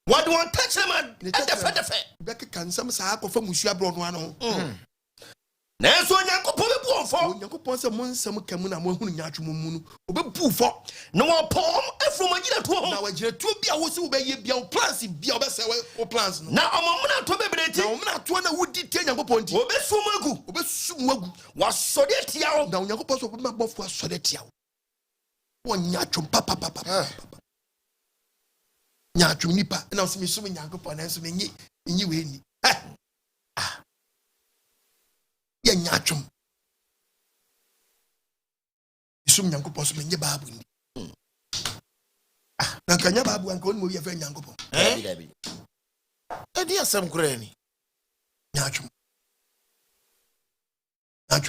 Wɔde wɔn tɛkyerɛma ɛdɛfɛdɛfɛ. Bɛka kansam saa akɔfa musuo abrɔ no ano. Nanso Onyankopɔn bɛbu wɔn fɔ. Onyankopɔn sɛ mo nsɛm ka mu na mo ahunu nyaatwom mu no. Ɔbɛbu fɔ. Na wɔpɔm afrom agyina tuo Na ho. wagyina tuo bi a wo se wo bɛyɛ bia wo plans bia wo bɛsɛ wo plans no. Na ɔmɔmuna to bebree ti. Na ɔmena toa na wodi tie Nyankopɔn ti. Wɔbɛsum agu. Ɔbɛsum wagu. Wasɔde atia wo. Na Onyankopɔn so ɔbɛma bɔfo asɔre atia wo. Wɔ nyaatwom papa. Nyaatwom nipa na ɔsɛ mesum Nyankopɔn na nso menyi we ni. Yɛ nyaatwom. Mesum Nyankopɔn so menyi baabu ni. Na kanya baabu anka oni mo yɛ fɛ Nyankopɔn. Dabi. Edi asem kura ni. Nyaatwom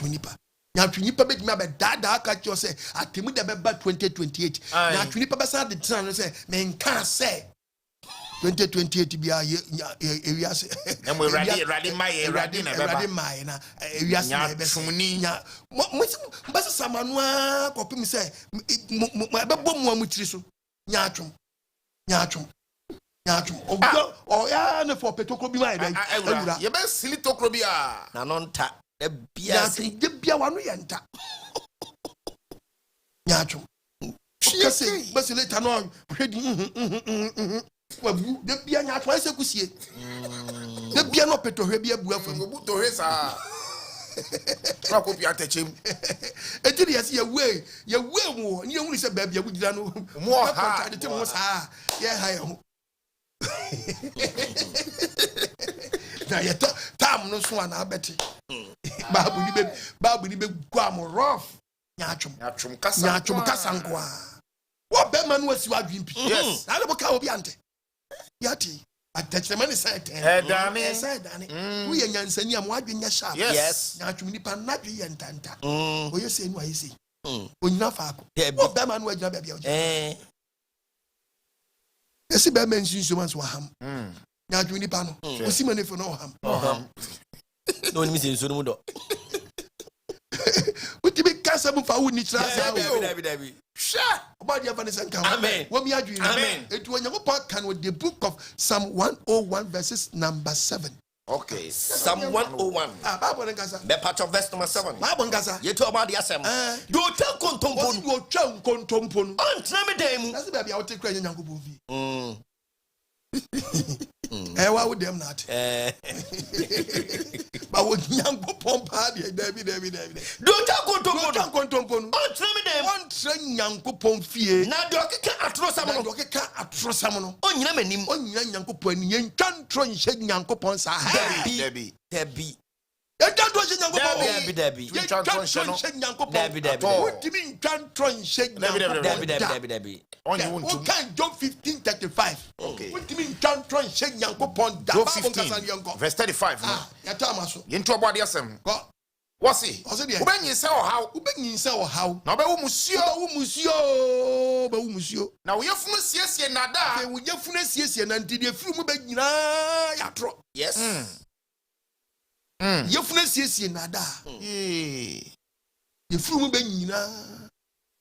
nipa. Nyaatwom nipa be dima be dada aka kyo sɛ atemu da bɛba 2028. Nyaatwom nipa be sa de tena no sɛ menka sɛ 2028 bia ewiase. Emo Erade mai na ewiase na Nyaatwomni. Mo mbasa samanoa kopim sɛ bɛbɔ mo amutiri so. Nyaatwom. Ya ne for petokro bi mai dai. Ewura. Ye be sili tokro bi a. Na no nta. Da bia se. De bia wanu yɛ nta. Nyaatwom. Kase basi later no hwedi wabu de bia nyaatwom ase kusie. De bia no petohwe bia bu afam. Obu tohwe sa. Na ko pi atachem. Eti de yesi ye we mu ni ehunu se ba bia bugida no. Mo ha. De te mo sa ye ha ye ho. Na ye tam no so ana abeti. Babu ni be guam rough. Nyaatwom kasa nko a. Wo be manu asi wadwin pi. Yes. Na le boka obi ante. Yati. Attachment is said. Edane. We are nyansani am wadwin nya sharp. Yes. Nyaatwom ni pa na dwe yentanta. O ye se nu ayi se. Onyina fa ko. Wo be manu agina ba bia o. Esi be men sinso man so ham. Nyaatwom ni pa no. O si manefo no ham. No ni sinso no mu do. Utibi kasa mu fa woni kira sa o. Dabi. Sha. Oba dia vanessa nkan. Amen. Wo mi adwin. Amen. Etu Onyankopɔn kan with the book of Psalm 101 verses number 7. Okay. Psalm 101. Bible nkasa. Be part of verse number 7. Bible nkasa. Yetu about the asem. Do tell kontompo. Wo twa nkontompo no. Antena me dan mu. Na se ba bia wo te kra Nyankopɔn fi. Wa wo dem not. Ba wo Nyankopɔn pa de David. Do tell kontompo. Twa nkontompo no. Antena me dan mu. Won tra Nyankopɔn fie. Na do keka atrosam Na no. do keka atrosam no. Onyina manim. Onyina Nyankopɔn ni yentwa ntro nhye Nyankopɔn sa. Dabi. Yentwa ntro nhye Nyankopɔn. Dabi. Yentwa ntro nhye Nyankopɔn. Dabi. Wotimi ntwa ntro nhye Nyankopɔn. Dabi. Onye Who wontum. can John 15:35? Okay. Wotimi ntwa ntro nhye Nyankopɔn da. Job 15 verse 35. Yata amaso. Yento abode asem. Ko Wasi. Ose de. Obenyi se ohaw. Ubenyin se ohaw. Na obewu musuo. Ba wu musio. Na wo yefunu siesie nada. Wo yefunu siesie na ntidi efiri mu ba nyina yatro. Yes. Yefunu siesie nada. Efiri mu ba nyina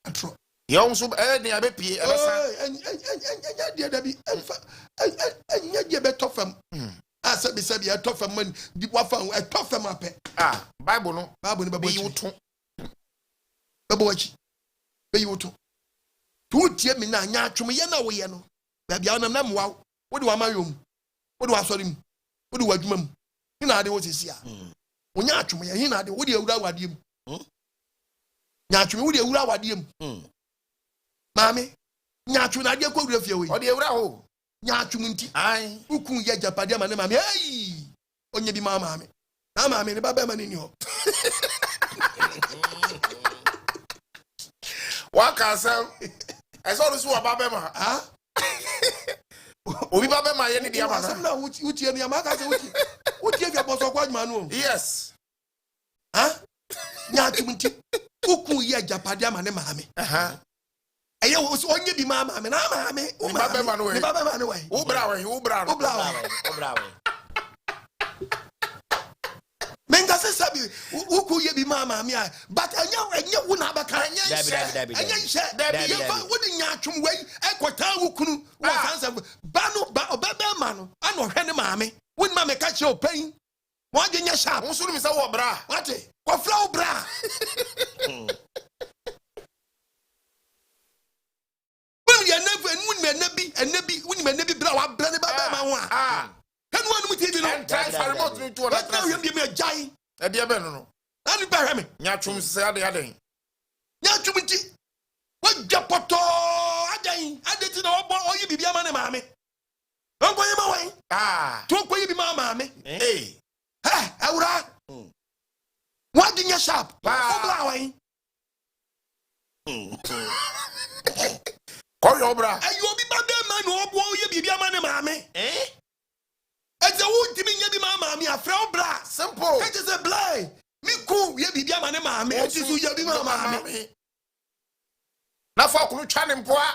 yatro. Yo so ne abepie ebesa. Enya dia da bi enya dia betofam. Sabi etofam man di wafa etofam apɛ. Bible no. Bible no Bi wuto. Babawachi. be you to tie me na Nyaatwom ye na wo ye no ba bia na na mwa wo de wa mayom wo de wa sorim wo de wa dwumam hina ade wo sisi a wo Nyaatwom ye hina ade wo de awura wade mu Nyaatwom wo de awura wade mu maame Nyaatwom na ade ko wura fie wo o de awura ho Nyaatwom nti ai ukun ye japade ma ne maame hey onye bi ma maame na maame ne baba ma ne ni ho waka sam eso no so baba ma ah obi baba ma ye ne dia ma na utie ni amaka se utie fi aboso kwa adwuma no yes ah Nyaatwom nti ukun ye japade ma ne maame eye wo onye bi ma maame na maame o baba ma no we baba ma no we wo bra we menga se sabi ukun ye bi ma maame a but anya wo na abaka anya dabi ye fa wo di Nyaatwom we ekota ukunu wo sansa ba no baba ma no ana hwe ne maame wo ni maame ka che o pen wo age nya sharp wo suru mi sa wo bra wate ko flow bra Enabi bra wa bra ne baba ma ho a enu anu mu TV no and try for remote to but now you be me jai e de be no anu ba hwe me Nyaatwom se ade Nyaatwom nti wa japoto adeti na obo oyi bibia ma ne maame onko yi ma wan to onko yi bi ma maame awura wa di nya sharp o bra wan ko yo bra ayo bi ba be ma no obo oyi bibia ma ne maame eze wo ntimi nya bi ma maame afra o bra simple it is a blind mi ku ye bibia ma ne maame it is ye bi ma maame na fa kunu twa ne mpoa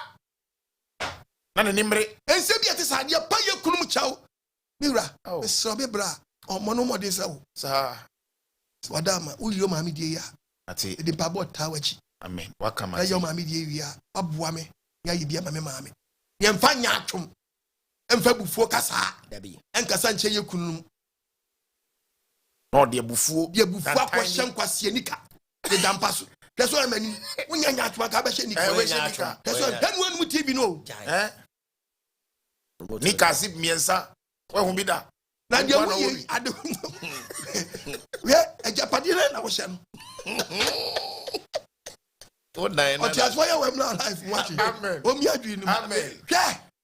na ne nimre ense bi ate sa de pa ye kunum chaw miwra so be bra omo no modin sa wo sa wadama uyo maame die ya ati de babo tawachi amen wakama ayo maame die wia aboa me ya ye bia maame ye mfa Nyaatwom emfa bufuo kasa dabi enkasa nche ye kunum no de bufuo akwahye nkwase nika de dampa so keso amani unya Nyaatwom ka ba hye nika keso anu anu TV no nika sip miensa we hu bi da na dia wo ye ade we ajapade na wo hye no o nine o ti aswa ya we na life watch amen o mi adwi ni amen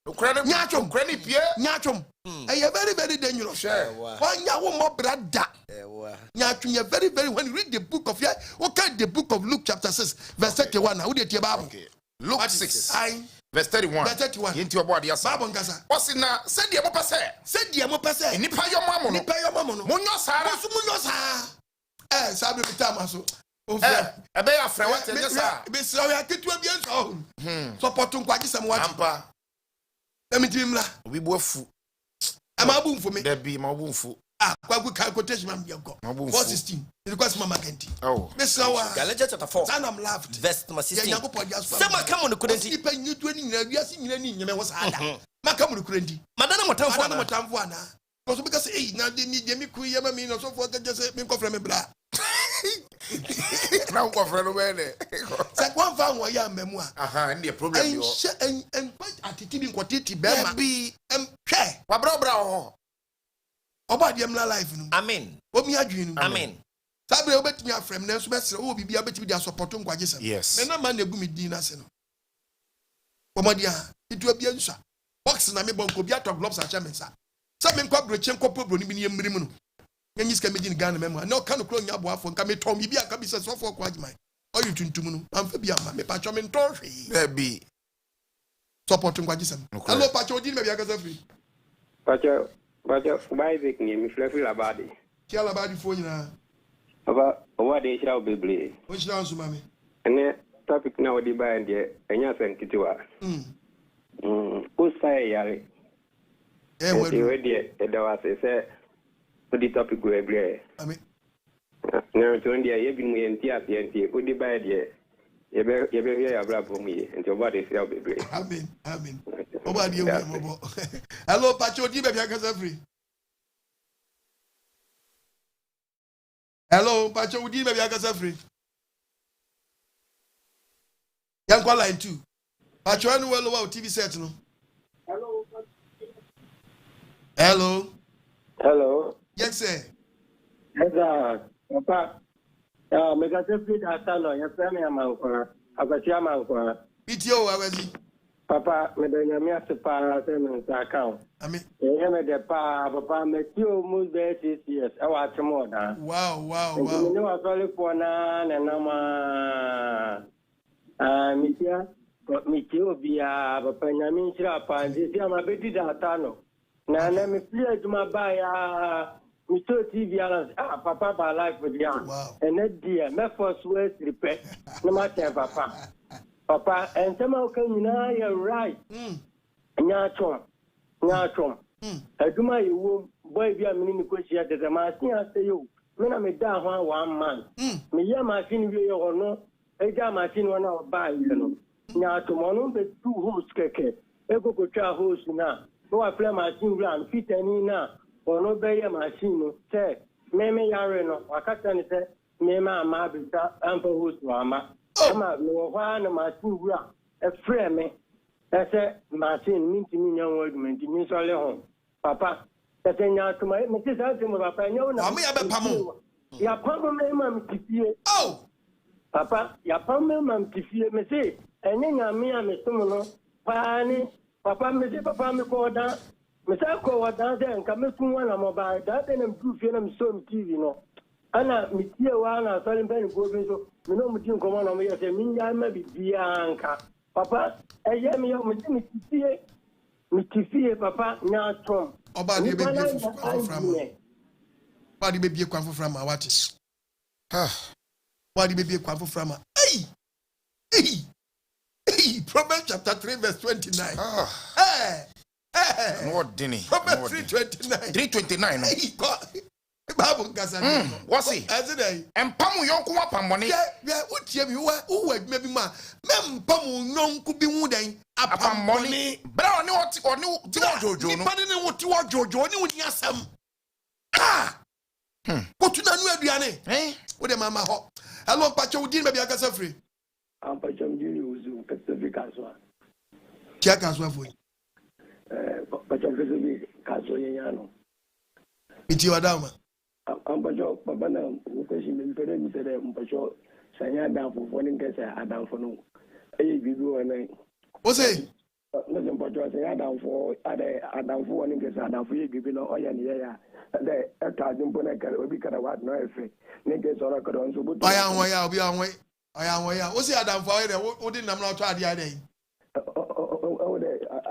hwe Nyaatwom ukraine pie Nyaatwom e very very dangerous wanya wo mo brada Nyaatwom ye very very when you read the book of the book of Luke chapter 6 verse 31 now dey tie Bible Luke 6 verse 31 yenti obo ade asa Bible ngasa o si na se de mo pese nipa yo mamo no monyo sara so monyo sa sabe bi tama so ebe ya frɛ wa tɛnyɛ saa be sra ya ketua bi enso support nkwaji sam wa ampa emitimi obi bu afu ama bu mfo me da bi ma bu mfu kwaku quotation mam dia go 416 it request mama kanti be sra wa Galatians chapter 4 sanam laughed verse number 16 ya yakopɔ dia so sema kama no kurenti nipa nyitu ani nyina wiase nyina ni nyeme wo sa ada maka mu kurenti madana motamfo ana ko so because na de mi je mi ku ye ma mi no so fo ka je se mi ko frɛ me bra na ko frɛ no be ne se kwa fa wo ya mamu a ndi problem yo en attitude nkotiti be ma bi hwɛ wa bra ho oba de mla life no amen o mi adwi no amen sabre obetumi afrem na so be sere o bibia betumi dia support nkwaje sam yes me na ma na gu mi din na se no komodia itu bia nsa box na me bonko bia to gloves a champions sa me nkwa broche nkwa bro ni bi ne mmirim no nyi ska me din Ghana memo na o ka no kro nya boafo nka me tom bibia ka bi se so for kwaje man o yu tuntum no amfa bia ma me pacho me nton hwe bi support nkwaje sam hello pacho din me bia ka sa free pacho Isaac ni mi flefi labadi ki labadi fo nyina Owa de shira obebre o shira nso mame ene topic na odi ba ndie enya senkitiwa o sai yare we de edawa se odi topic we bre amen na to ndie ye bi mu ye nti odi ba de ye ya bra bo mu ye nti oba de shira obebre amen oba de ye mo hello pacho di be bia ka sa free hello pacho di be bia ka sa free Young line 2. I try to well about TV set. No. Hello. Hello. Yes, sir. Yes, Papa. Me got to feed that salon. Your family among her. I got your man for her. PTO, I was. Papa, me don't have to pay account. I mean, the Papa, me still move there 6 years. I watch more than. Wow. You know, I call it for Nan and Mitia, but Mitio be a Penyamin Shrap and this year my baby Datano. Now, let me play to my buyer. Mr. TV, Papa, I like with young. And that dear, my first words repair. No matter, Papa. Papa, and somehow can you know you're right. Nyaatwom. I do my boy be a mini question at the machine. I say you, when I'm a down 1 month. Me, yeah, machine we or no, a jam machine 1 hour by you know. Nyaatwom, on the 2 hosts, keke. Ego go try host now. No, I play machine run, fit any now. Or no bay machine, say, Meme Yareno, or Captain said, Mema Mabita, Ample Host Rama. Ama no one machine run, a frame. I said, machine means to me, young woman, to me, so home. Papa, that's a young to my Mrs. Alton, Papa, no, I'm a pamo. Ya pamo, mamma, to fear. Oh, Papa, ya pamo, mamma, to fear me say, and then I'm me, I'm a summoner, Pani, Papa, Mrs. Papa, me call down. Mr. Coward down there and come to one of my that and I'm too film so TV, no. Anna, Mitia, one, I saw him very good, so you know, Mitin come on me, I say, Minga, maybe Bianca. Papa, I hear me, Mitifie, Papa, Nyaatwom. About the baby from Body baby a quaffle from my watches. Body baby a quaffle from my. Hey, Proverbs chapter 3, verse 29. What Denny? Proverbs 3:29. 3:29. Bible Gaza. What's it? As a day. And Pamu Yonko upon money. Yeah, what you would maybe ma. Mem Pamu non could be wooden upon money. But I know what or no Jojo. But I know what you are Jojo. You would yes some. What you done with Diane? Eh? What am I? Hello, Pacho, didn't maybe I got free. I'm Pacham Junior, Pacific as well. Check as well for you. Pacham Pacific Casoyano. It's your dama. I'm Pacho, Babana, who can she said, Pacho, Sanya down for one case I down for no. I give you a name. What's it? Nothing but I down for Adam for one case I down for you, giving no oil and yeah. The Tajumponaka will be cut out no effect. Niggas or I could also put. I am way, I'll be on way. I am way. What's the Adam for it? What didn't I'm not try the idea?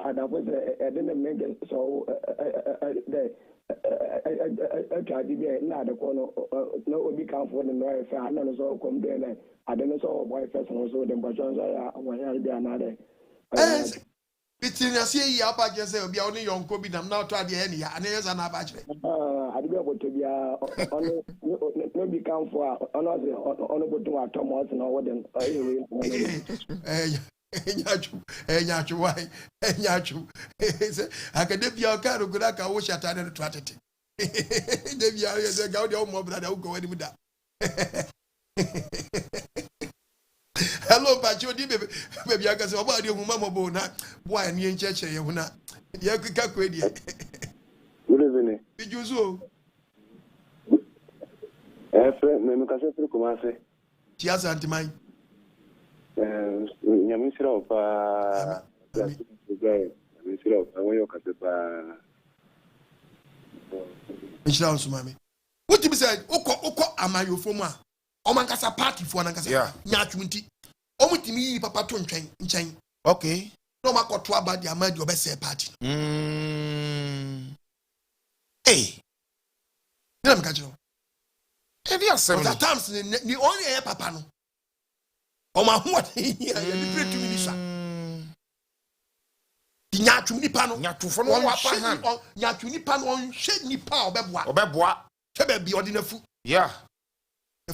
Adam was I didn't make it so I tried to be not a corner. No, we can't for the noise. I don't know come there. I don't know why first and also the Bajans are be another. It's in a sea, Yapa just say, be only young Kobe. I'm not trying to any, and there's an abache. I be able to be no become for honorable to our Thomas and all them. Nyaatwom, why? Nyaatwom. Academia car good I wish I had a tragedy. Debbie, I was a gaudio mob that I'll go any with that. Hello, Pacho, baby, I can say about your mamma bona. Why, and you in church, you will not. You could calculate it. Good evening. Did you so? Memocase for Comase. She has anti mine. Yamisra of Yamisra of Ahuoyaw. Michelle Sumami. What do you say? Oko amayo foma. Omankasa party for Nankasa. Nyaatwom. Omutimi papa to nchen. Okay. No ma koto aba dia ma di obese party. Hey. Dem ka jiro. Every assembly. At times ni only e papa no. Oma what here you pray to minister. Nyaatwom nipa no. Nyaatwom no wa pa han. Nyaatwom nipa no on hwe nipa obeboa. Obeboa. Hwe be ordinafu. Yeah.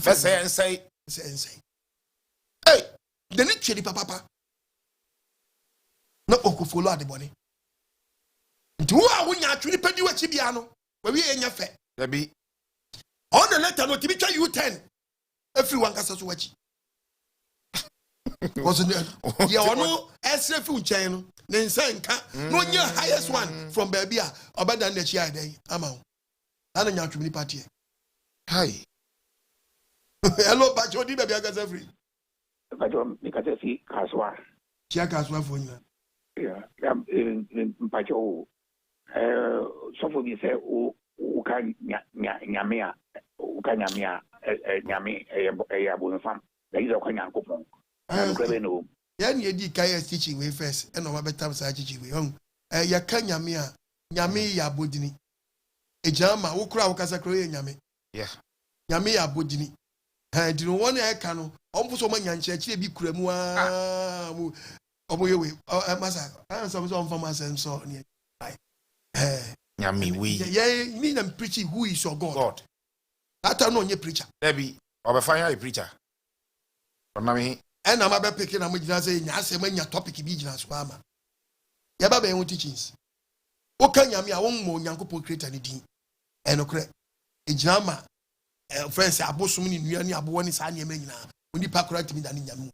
First say. Hey, the next chili papa. No oko follow the body. Do I win ya to pedi wa chibiano? We enya fe. There be. On the letter no tibicha U10. Everyone can so wachi. Was you no SFU channel, then Sanka, no your highest one from Babia, or better than the Chia day. Amount. I don't know to be party. Hi. Hello, but you did a free. But because I see Kaswa. Chiakas one for you. Yeah, in Pacho. Some of you say, oh, Nyamia, Ukanyamia, Yami, a bonfam. There is a Kanyan coupon. Yan ye di kaya teaching way first, and over better time teaching way young. Ya Kanyamia, Yami ya bodini. A jama, Ukra Casacroy Yami. Yeah. Yami ya bodini. I didn't want a canoe, almost so many church, be cremua. Oboye, Massa, and some from us and so on. Yami, we. Yeah, you mean I'm preaching who is your God? God. That I know your preacher. Debbie, or fire a preacher. And I'm about picking a major saying, I say, when your topic is business, Wama. Yababe own teachings. What can Yami, I won't more young people create anything. And okay, a drama, friends, I bought so many new Abuani Sanya Mena, when you pack right me than in Yamu.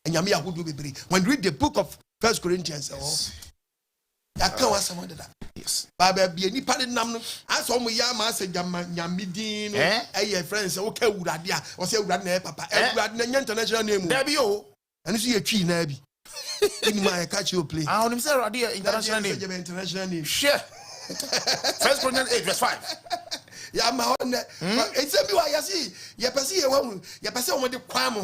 And Yamia would be brave. When read the book of 1 Corinthians, I can't want someone that. Yes. Baba be any part nam. I saw me yama say Yamidin, eh, friends, okay, would I or say Papa, international name. Debbie, and you see a tree, Nabby. In my catch you play. I want him to international name. International name. Share. 1 Corinthians 8, verse 5. Yeah, my own. It's a why I see. Yapasi, Yapasi, on the quam.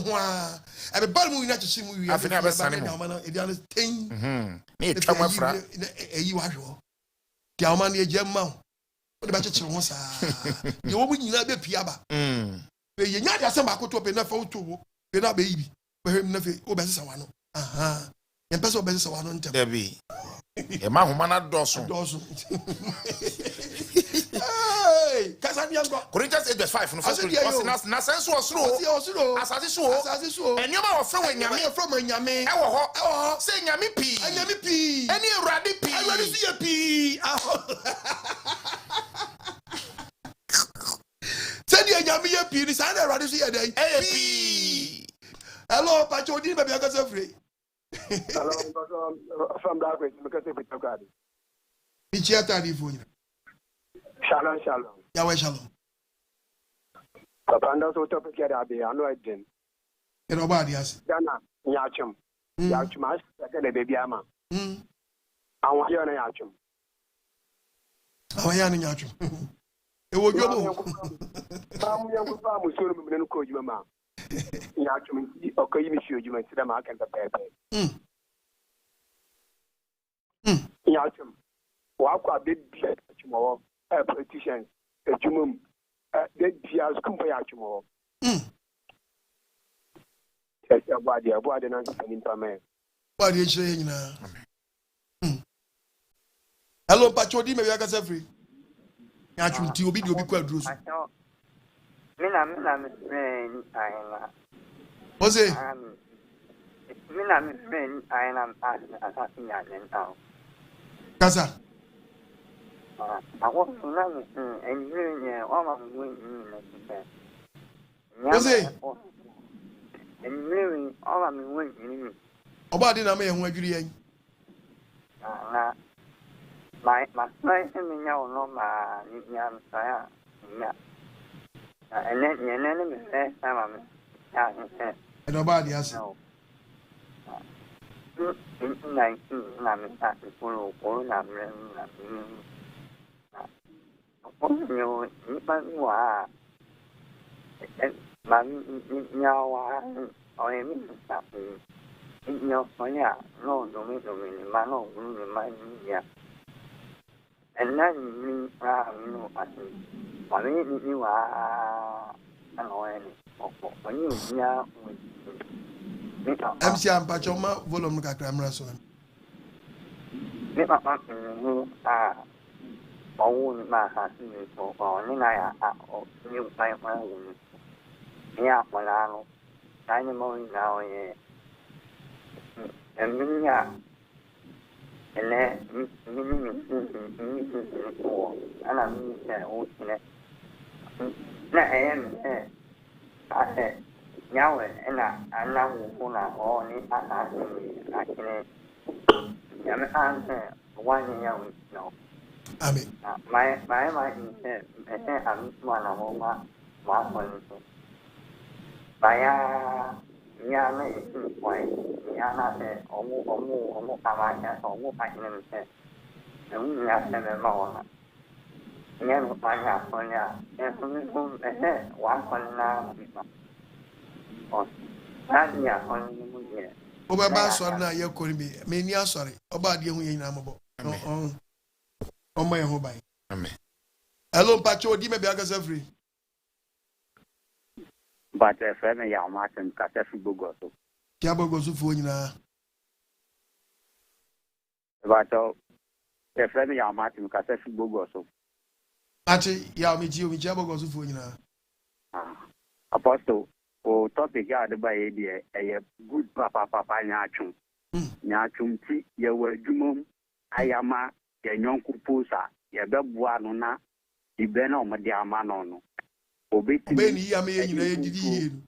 I be ball moving at the same way. I think I was standing on the other thing. Need to come up from you. The Almania Gemma. What about your once? You won't be Piaba. You not have some to open enough to be a baby. But him nothing. Oh, Bessawano. Aha. And Peso Bessawano. Debbie. A man who man dorsal. Corinthians 8 verse 5 from first Corinthians. Nasensu osuro. Asase so. And you ma ofre when Nyame from Nyame. E wo ho. Say Nyame pi. Nyame pi. Any Awurade pi. Awurade see pi. Say the Nyame pi. Ni say Awurade see dey. Pi. Hello, Pacho Di baby akase free. Hello, from that way, because if it's okay. Bichiata di phone. Shalom, shalom. Yahweh shalom. Papa, and that's what topic here. I know I didn't. Nobody has. Dana, Nyaatwom. Nyaatwom, I said the baby ama. I want you on Nyaatwom. Ahuoyaw Nyaatwom. E wo dwomo. I'm young for farm, so I'm going to call you, Mamma. Nyaatwom, okay, you show you, and sit them, I can prepare. Nyaatwom. Walk a bit tomorrow. Politicians, a jumum, they are school for Yachimo. Yes, a body, and in Pame. What are you saying now? Hello, Pachodi, maybe I can say free. Yachum, to be quite druce. Mina, what's it? Mina, I am asking now. Casa. I want to know and you all of them. What's it? And living all of them winning. About the name of Julian. My friend, and no, my young sire. And then your enemy says, Nobody has no. 19 làm sao của làm nhiều những văn hóa bạn nhau ở em tập nhau nói nhà nó rồi mình mà nó cũng mà nhà anh nói mình ra nó mà như anh nói có nhiều nhà MC Ampachoma volume kakramra so ni pa ổn mà hả có như này như vậy mà nhà mà là cái như môi nào em những nhà em này những của anh làm cái ô này nè em nyawe ena anahu na oni akine yame ante wani yawe no amen my am wana mama ma baya nyame kwai nyana se omu kamanya omu pakine mse nya se me mawa nyano panya konya efu wa konna on anya on munye Obaba sorry na ye kori me me ni asori oba de hu ye nyina mabo on my ho bai amen hello pacho di me be agasa free but friend ya Martin ka se fu bogoso kia bogoso fu nyina but friend ya Martin ka se fu bogoso ati ya mi kia bogoso fu nyina apostle o topic ya de baye de eye good papa nyaatwom ti ye wadwumom ayama ye nyonku posa ye beboa no na ibe na omde ama no obeti ni ya me nyina ye didi ye no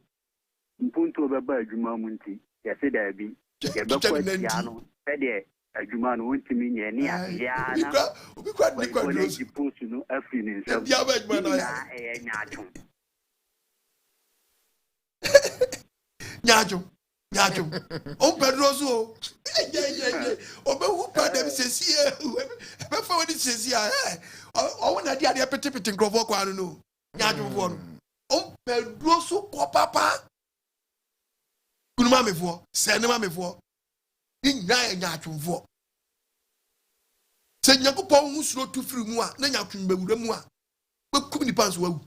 mpunto beba adwuma mu nti ye se da bi ye bekwa tia no se de adwuma no wontimi nye ne ya na obi kwa ni kwa dros post no afri ni nsa bia ba adwuma na ya nyaatwom Nyaatwom o pedroso o be hu pa dem sesi be fa woni sesi o wona dia pete nkrofo kwa no nyaatwom fo no o pedroso ko papa kunuma mefo se ne ma mefo nya nyaatwom fo se nyakopon hu suro tu firi mu a na nyaatwom bewura mu a be kum ni panso wawu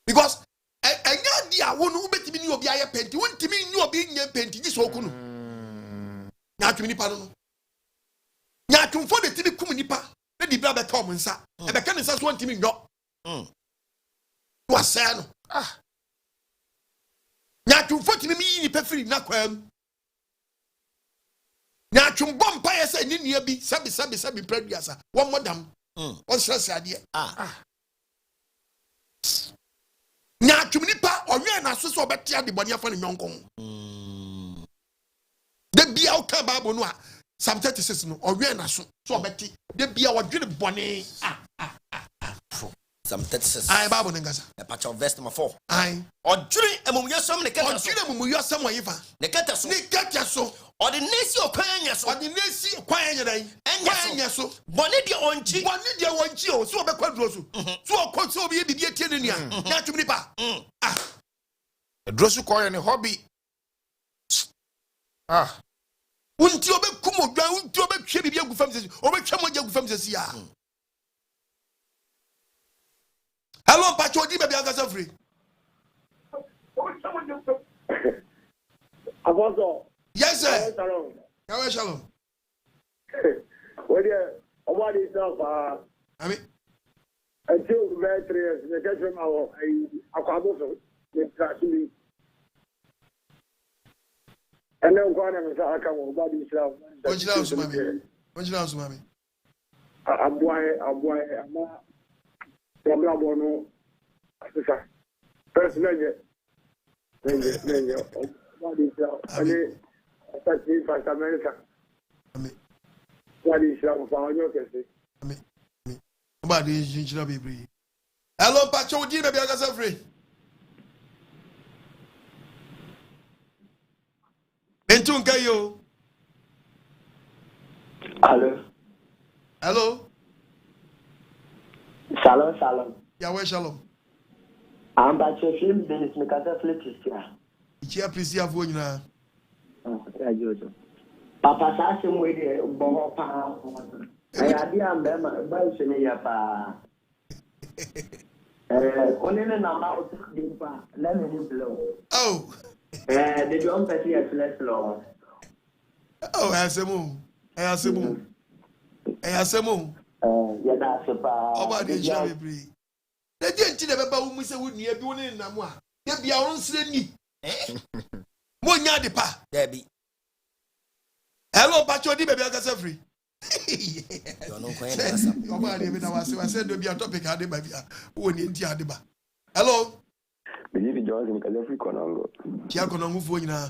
because enya dia wo no betimi ni obi aye penti wontimi ni obi nya penti ji so okunu nyaatwom nipa no nyaatwom fo de tibi kum nipa na di bra be ka om nsa e be ka nsa so wontimi nyo wa se no nyaatwom fo timi mi ni pefiri na kwam nyaatwom bompa ye se ni nia bi sabi praduasa wo modam won stress ade nyaatwom nipa onwe na so obeti ade boni afa ne nyonkon de bia o ka bible no a Psalm 36 no onwe na so obeti de bia odwene boni Psalm 36 ai bible ngasa e patch verse number 4 ai odwene emumyesom ne keta so odwene emumyesom wayifa ne keta so odi nesi okwan anya dan anya so boni de onchi o so obekwa duro so okọ so obi bibie tie ne nua nyaatwom nipa drosu ko ye ne hobby unti obekum odwan unti obetwe bibie agufam sesi obetwa moja agufam sesi ya hello pacho di baby agasa free Apostle. Yes, sir. Shalom. What about yourself? I mean, until the 3 years, the judgment of a couple actually. And then one of us are coming about yourself. What's your house, mommy? I'm not. I'm not one. First, what is Pastor America? What is for your case? What is you baby? Hello, Pacho, do you baby agasa free? Entunga yo. Hello. Shalom. Yahweh shalom. I'm back to film this because I flip here. Chia please ya vo nyina. Papa sa se mo de bo pa. Ai ade am be ma ba se ne ya pa. Onene na ma o ti pa, na me ni blow. Oh. The drum party is less long. Oh, asemu. Ya da se pa. Oba de jira bebre. Na je nti de beba wo mu se wo nua bi wo ne nam a. Ya bia wo nsire ni. Mo nya de pa. Debi. Hello, Pacho di baby agasa free. Yo no kwen na asa. Oba de be na wase do bia topic ade ba bia. Wo ni nti ade ba. Hello. Bigidi Johnson Kajafi Konongo. Kia Konongo for you now.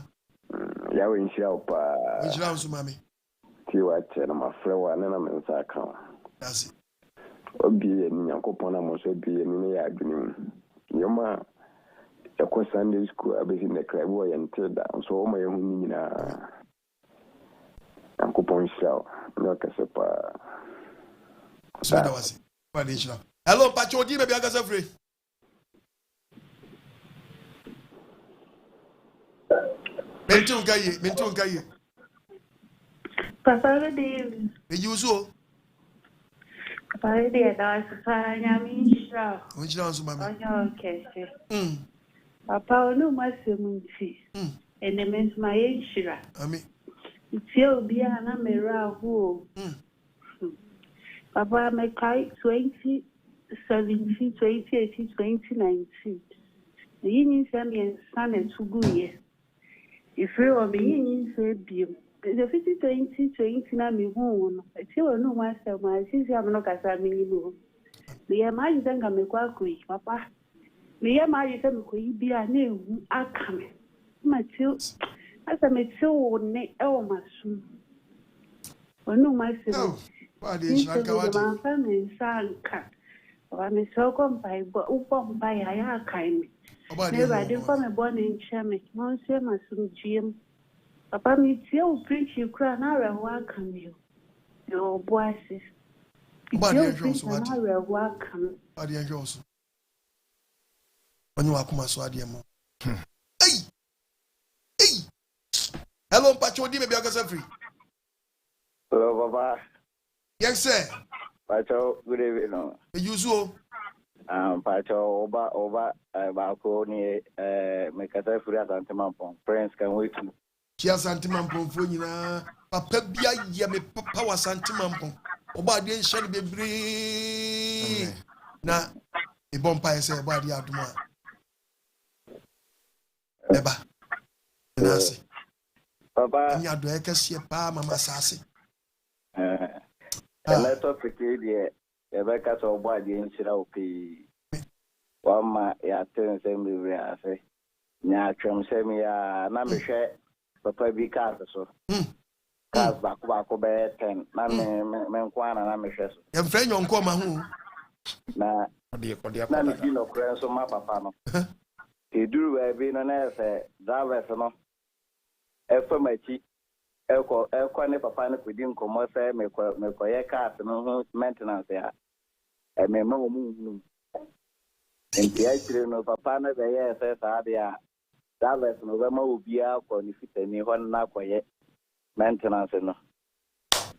Yawe Inshalpa. Inshallah, Sumami. Tiwa Chena, my friend, and I'm in Saka. That's it. Obi and Yankopona must be a mini agreement. Yoma, a Sunday school, I was in the Crabboy and Tilda, so my own Yankopon shell, not a super. So that was it. Hello, Pacho, give me a free. Menton Gaye. Papa, the usual. Papa, the Nyamisha. Which sounds, Mamma. Okay. Papa, no, my semunti. And the men's my Shira. I mean, it's your be an Amera who. Papa, make 2017, 2018, 2019. The Union family and son and two good years. If you are being in the 2020 na me hu no eti wo no myself my sisi am no kasa me ni no me ya ma yi denga me kwa koi papa me ya ma yi se me koi bi a na ewu aka me ma ti asa me ti wo ne e wo masu wo no myself wa de shaka wa ma fa me sanka wa me so ko mpai bo u ko mpai ya kai me ne ba de ko me bo ne nchame mo se masu jiem. Papa, me tell preach you cry now and welcome you. Your voices. Welcome. Adia Johnson. When you are come so adiamo. Hey. Hello, Pacho, di me be akasa free. Hello, Papa. Yes, sir. Pacho, good evening. Usual. Pacho, Oba, Bako, make a free at Antimampon. Friends can wait to. Chia Santimampon for you na papa bia ye me papa wa Santimampon oba de nhye bebre na e bompa ese oba de aduma eba nasi papa anya do e kase pa mama sase na topic de e be ka so oba de nhira opi wa ma ya ten se bebre ase Nyaatwom se me ya na me hwe Papa be cars so. Cars back be 10. Na me nkwana na me hwe so. Ye mfre nyonko ma hu. Na na me di no kran so ma papa no. Te duru we be no na se drivers no. E fa machi e ko ne papa no kodi nkomo se me ko ye cars no ho maintenance ya. E me ma wo mu. Enti a kire no papa na be ye se sa dia. Drivers no be ma obia ko ni fitani ho na koye maintenance no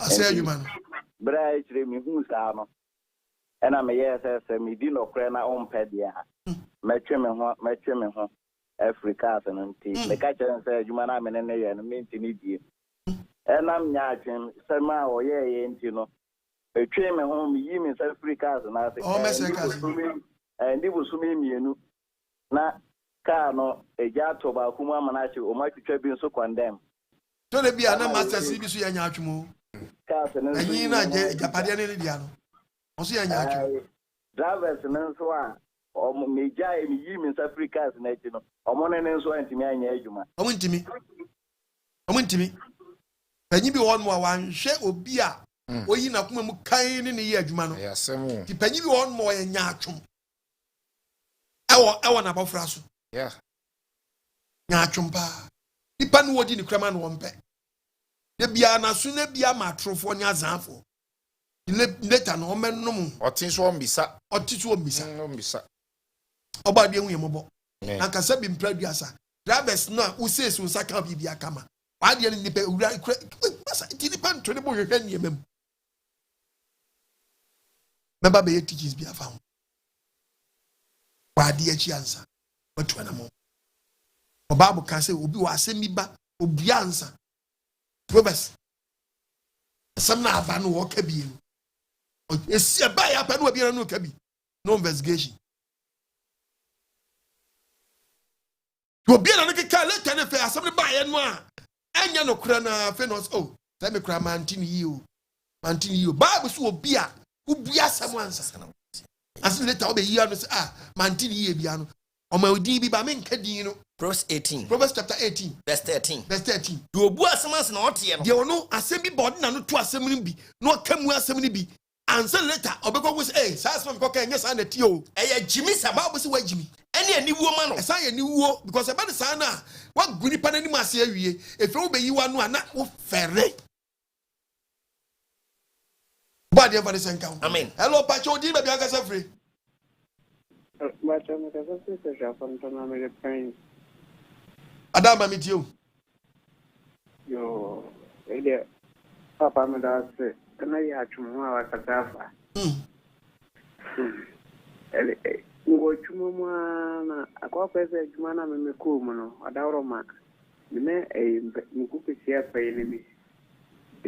ase you man bra ichire mi hu sa no ena me yes se mi di no kre na on pedia metwe me ho Africa no nti me ka chere se adwuma na me ne ye no me nti ni die ena m Nyaatwom se ma o ye nti no etwe me ho mi yi mi Africa na se o me se ka ndi busumi mienu na ka no eja to ba kuma amanachi o ma twitwa bi nso condemn to le bia na master si bi so ya Nyaatwom ka se no anyi na japade ne dia no o so ya Nyaatwom drivers nso a o meja e mi yi mi Africa na ti no o mo ne nso antimi anya adwuma o mo ntimi panyi bi won mo wanhwe obi a oyi na kuma mu kan ne yi adwuma no ya semu ti panyi bi won mo ya Nyaatwom ewo na bofra so yeah. Nyaatwom pa. Nipa no wodi ni krama no wompe. De bia na so na bia matrofo nya zanfo. Later no mennom. Otin so mbisa. Mbisa. Oba de hu yemobo. Na kasa bi mpraduasa. Drivers no a usesu nsaka bibia kama. Wa de ni nipa ura masa ti nipa nto ne bo hwehwe ni emem. Meba be teachers bia fa ho. Wa de achi ansa. Otu na mo. O Bible can say obi wa asemi ba obi ansa. Proverbs. Some na aba no wo ka bi no. Esi aba ya pa no obi na no ka bi. No investigation. Obi na no ka later na fe asem ba ya no a. Anya no kura na fe no oh. Say me kura mantini yi o. Bible so obi a obi asem ansa. As later obi yi no say mantini ye bia no oma odi bi ba me nka din no Proverbs 18 Proverbs chapter 18 verse 13 do obu asemanse na ote no de ono asem bi body na no to asem no bi no kamu asem no bi answer later obekọ go say sa asem ko ka nyesa na ti o eye jimi sa Bible say wa jimi ene ani wuo ma no esa ye ni wuo because eba de sa na wa guni pa na ni ma se awie efe wo be yi wa no ana wo fere body ever the senka amen hello pacho di be aka sa free Macho me ka se se ja fon to na me pain adama mi ti o yo ide papa me da se kana ya chumu wa katafa ngo chumu na akwa pese juma na me ko mu no adawro ma me nku pese afa ni mi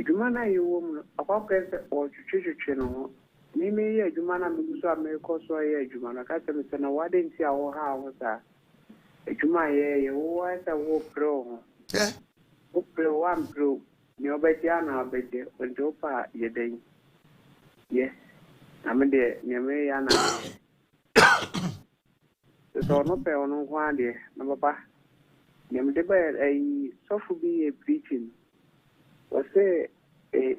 juma na yewo mu akwa pese o chuchuchu no me ye juma na me so ameriko so ye juma na ka teme se na wade nti a wo ha wo sa juma ye wo sa wo pro wo pro one pro ni obeti ana obeti onto pa ye den ye amede ni me ya na so no pe onu kwa de na papa ni me de ba sofu bi e preaching o se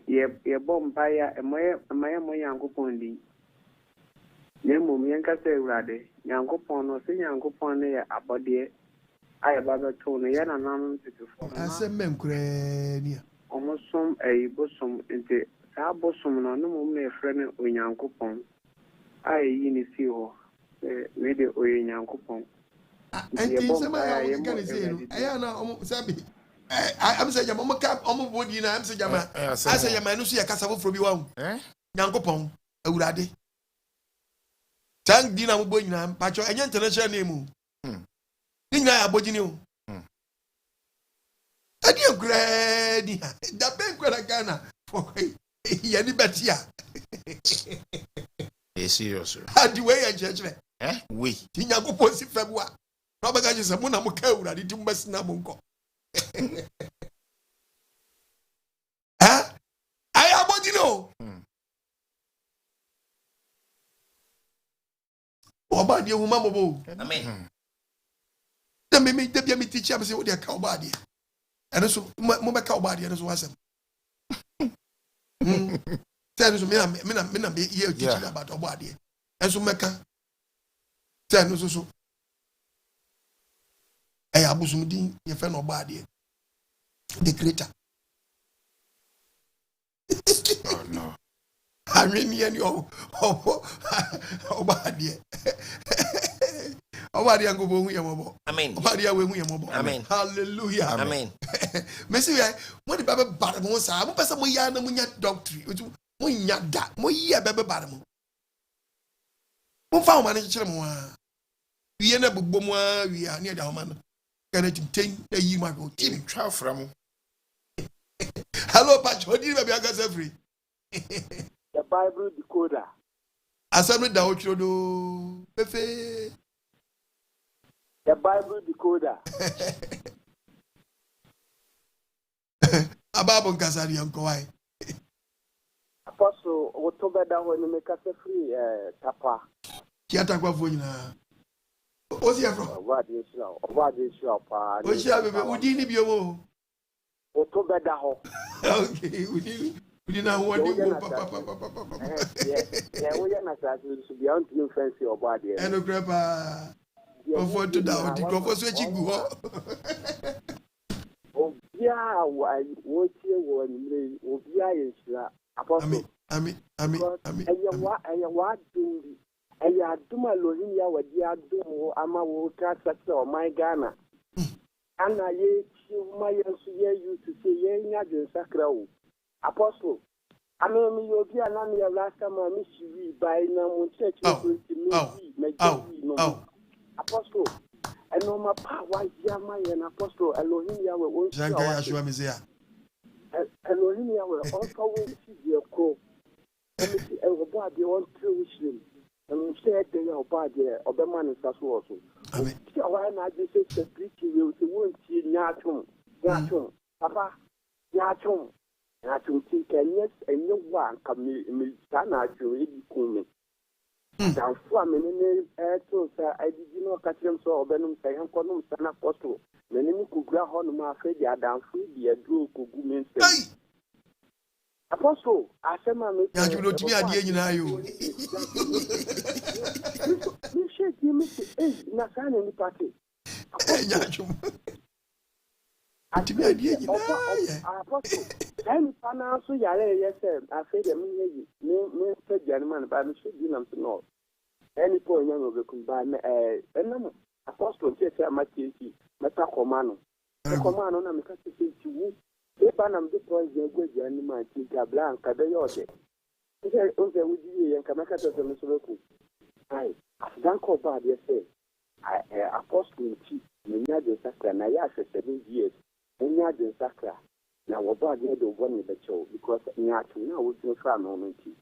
ye bomba ya emoye mo yankopon di ne mum yanka se urade yankopon no se yankopon ne ya abode aye baba to no ya na nan tutu asem kure ni omosom bosom ente sa bosom no no mum na efre ne onyankopon aye yi ni si ho we de onyankopon enti se ma ya wo kan se no aya na sabi I'm saying, I'm a body na I'm saying, I say, my no see a cassava for you. Yankopon, a urade. Thank Dina Muboyna, Pacho, and international name. Didn't I abode you? I dear granny, the bank Ghana for Yanibatia. Serious. How do way a judgment? We. Tinyago si February. Robert is a monamuka, I didn't mess Namunko. I about you know. About your woman, amen. The me teach you say what they call body. And so mama call body and so was tell me be here teaching about our body. And so make tell no so I abusumudin ye fe no body. The creator. Oh no. I mean, you Amen. Amen. Hallelujah. Amen. Messi, what the Bible bottom was, I'm a person we are no doctrine, which we yet that, we ye baby bottom. Who found manager more? We end up with Bomoa, we are near the man. Can it take a year ago? Tim Trout from. Hello, Patch, what did you have free? The Bible decoder. Assembly da ochodo pefe. The Bible decoder. Ababo nkasari yanko wai. Apostle October da ho ni make free tapa. Ki atakwa fo nyina. Osi afro. Oba de sure pa. Osi abebe udi ni biomo. October da ho. Okay, udi na ho di papa. Yeah, we are not to be on to fancy oba de. Eno krepa. Ofo to da odi krofo so chigu ho. Obia wa wo tie wo ni obia yeshira. Apostle. Amen. Eya dumbi. Eya duma lohin ya wadi adum ama wo ka sakse o my Ghana. Ana ye chi ma yesu ye you to say ye nya dwen sakra wo. Apostle. Ami yobi ana me last time me shiwi by na mo church me Apostle. Eno ma power ya ma ye na apostle Elohim ya we won shi Janka ya shwa mezia. Elohim ya we also won shi ye ko. Emi si obo ade won through him. Emi say de ya obo ade obema ne saso oso. Amen. Ti awa na ade say preach we say won ti Nyaatwom. Papa Nyaatwom ti kenyes enye wa nka me sana ajo e di kun me. Danfo a menene to sa adidi no ka kyerem so obenum sa yan konum sa na apostle menene kugura ho no ma fa di adanfo di aduro kogu mense apostle asema me ya ju do timi ade nyina yo ni sheki me na sana ni pate ya ju timi ade nyina apostle dan pana so yare yese afa de me fa jani man ba me sheki nam no any point you go come me enam apostle che amatieki meta komano komano na me ka che wu e ba na me to je gwa ni ma ti ga blanca de yote oze wudi yen ka maka to me so beku ai dan ko ba de se apostle chi me nya de sakra na ya 7 years nya de sakra na wo ba de do bo ni be cho because nya tu na wo ti fra no no ti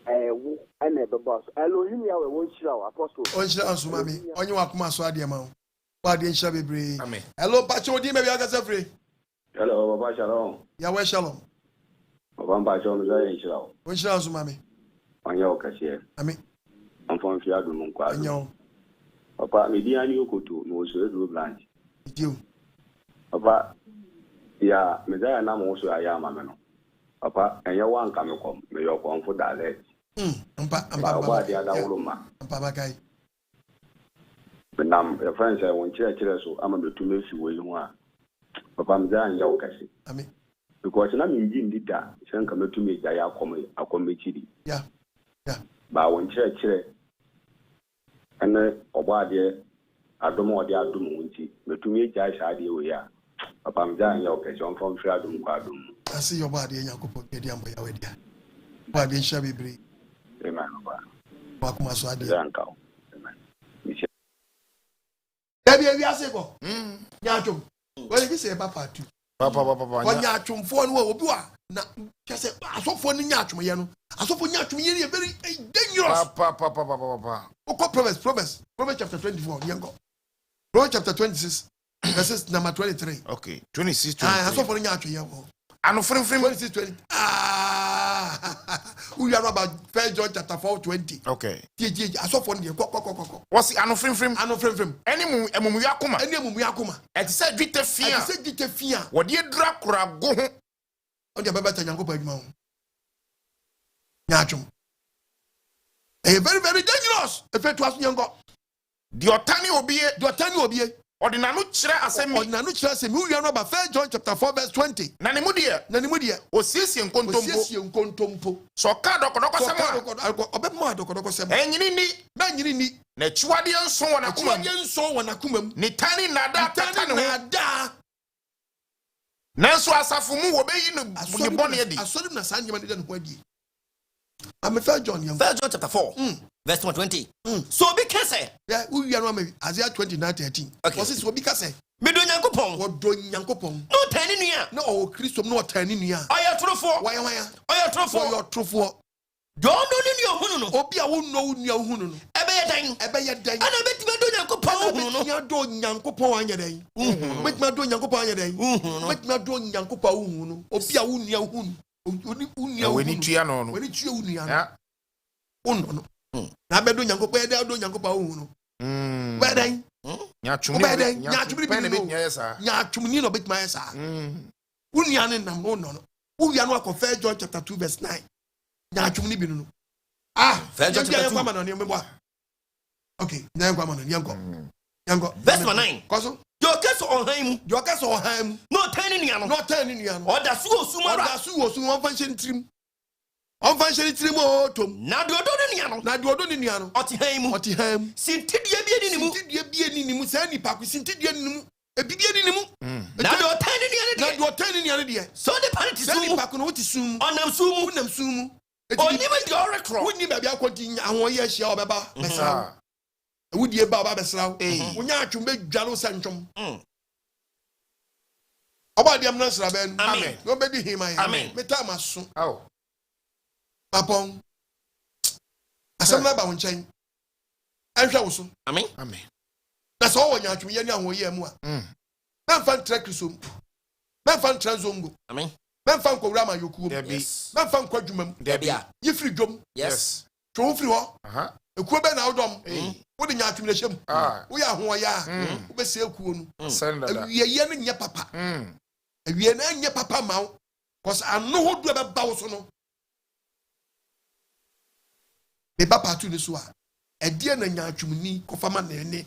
wo ana be boss Elohim ya we won shira wa apostle on shira ansuma mi onye wa kuma so ade ma wo ba de nshira bebre amen hello pacho di me bi aka sefre hello baba shalom ya we shalom baba pacho no ya nshira wo on shira ansuma mi onye o kase amen anfon fi adu mun kwa onye papa mi di ani okoto no so edu branch dio papa ya me da na mo so ya ma me no papa enye wa nka me kom me yo kom fu dale mpa ba dia da wuluma mpa bakai benam e friends e won kire so ama betu me fi wo yi ho a papa me da anya o kasi amen because na me ji ndida sen ka metu me ja ya akom me chiri ya ba won kire ene oba de adom odi adom wonti metu me ja sha de wo ya papa me da anya o kasi on fon fi adom kwa adom asi yo ba de Nyankopon ke dia mboya we dia ba de nsha bebre amen ba kuma so ade zanka amen ebi ase ko Nyaatwom we bi se papa tu papa wa Nyaatwomfo no obi wa na kese asofo ni Nyaatwom ye no asofo Nyaatwom ye ne very dangerous papa oko Proverbs chapter 24 yengo Proverbs chapter 26 verses number 23 okay 26 asofo ni Nyaatwom ye wo anu free 26 we are about 1 John chapter 4:20 okay asofo ni ko what's anu free enimu emumu yakoma et say dwite fia wo de dra kura go ho on de baba ta Nyankopon adwuma ho Nyaatwom very very dangerous efetu aso yengo di otani obie ordinanu kire asemi we are about 1 John chapter 4 verse 20 na ne mu de osiesie nkontompo so ka dokodoko sema obema dokodoko sema enyini ni na chiwade nso wona kumam ni tani nada nanso asafo mu wo beyi no bone edi asori na sanyema de no adi am 1 John chapter 4 verse 20 so be kase yeah we are no Isaiah 29:13 because so be kase me do Nyankopon wodo Nyankopon no tani nua no o Kristo no tani nua oya trofo oya trofo do no ni ohunu no obi a wo no nua ohunu no ebe ye dan ana betima do Nyankopon ohunu no nya do Nyankopon anya dan betima do Nyankopon anya dan betima do Nyankopon ohunu obi a wo nua ohunu weni tua no weni tua unua no na bedo Nyankopon eda do Nyankopon ohunu bedan Nyaatwom ni no betima yesa unua ne nam no unua no akọ 1 John chapter 2 verse 9 Nyaatwom ni bi no 1 John chapter 2 no mebo okay nyanko amano nyanko verse 9 koso yo keso ohan mu no tani nua no oda su osum on function trim o tom na de odo ni nua no oti han mu sintidie bie ni mu sa nipa ku sintidie ni mu ebibie ni mu na de otani nua no de so the party sa nipa ku no woti sum onam sum oni me di orekro woni ba bia kwoti ahoye hia obeba besa wudie ba ba besra wonya atwom be dwalo santwom oba diam na sra ben amen no be di him amen meta maso Apong asem ba wonchen anhwa wo so amen na so wo nya atwom ye ni ahoye mu a na fan trakrisom na fan tranzongo amen na fan kwura ma yokuo yes na fan kwadwumam debia yifri dwom yes two free ho ekuo be na odom wo de Nyaatwom na hyem wo ya Ahuoyaw wo be se ekuo no awieye no nye papa awieye na nye papa mawo cause ano ho do be bawo so no be papa tu ni so a edie na Nyaatwom ni kofama ne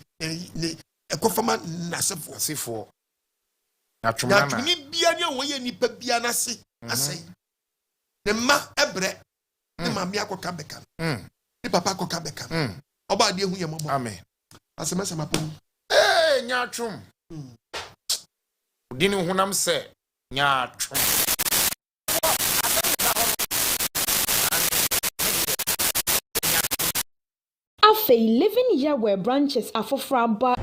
ekofama nasefo Nyaatwom ni bia ne wo ye nipa bia na se asai ne ma ebre ne ma mi akoka beka ne papa akoka beka oba de hu ye mobo amen asemese mapom Nyaatwom dini hunam se Nyaatwom Afe 11 year where branches are for fraba.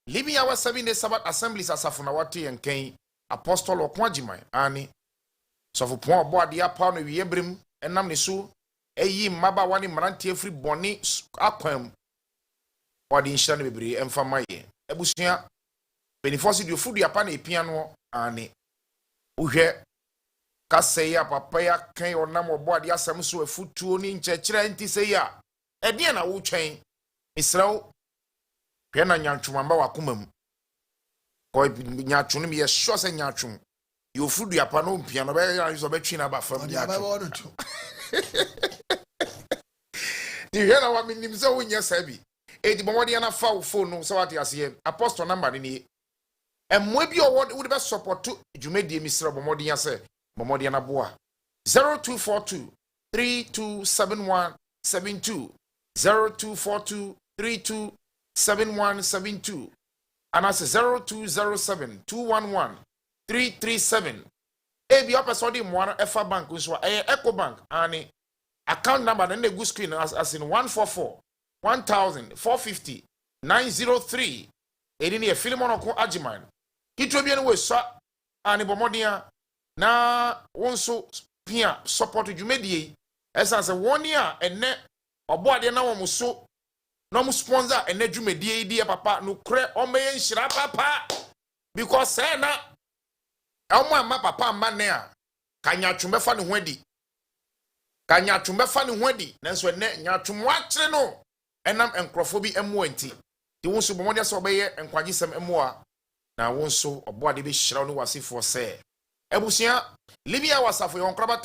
Living our 7-day Sabbath assemblies asafuna wati yenken apostle okwajiman ani so for pon obo ade apa no wiebrim enam ne so eyi maba wani mrantie free boni akwam wadi nhyira ne bebre emfa maye ebusua benifosi dio fudu apa na epia no ani uhwe kasei papa ya kan onam obo ade asem so afutuo ni nkyekire nti sei a ede na wo twen israel Pena Nyaatwom amba wakomam. Ko Nyaatwom me sure say Nyaatwom. You food ya pa no mpia no be so betwi na ba fam Nyaatwom. Di hena wa minim se wo nya sabi. E di bomode na fa wo phone no so what ase apostle number ni. Emmo bi o wo de be support dwumadi emisra bomode ya se bomode na boa. 0242 327172 0242 327172 and as 0207 211 337 ebi opesodi mwana efa bank nso eco bank ani account number na nego screen as in 144 1450 903 edini e Philemon Oko Ajiman kitwe bi ne we so ani bomodia na wonso pia support dwumedie esa se woni a enne oboade na wo muso no mu sponsor enadwumedie die papa no kre omeye nhyira papa because say na omo ama papa ama ne a ka Nyaatwom befa ne ho adi ka Nyaatwom befa ne ho adi nanso enne Nyaatwom wakire no enam enkrofo bi emu anti ti wonso bomode so obeye enkwagisem emu a na wonso oboade be hyira no wasefo se ebusia libia wasafo yon kraba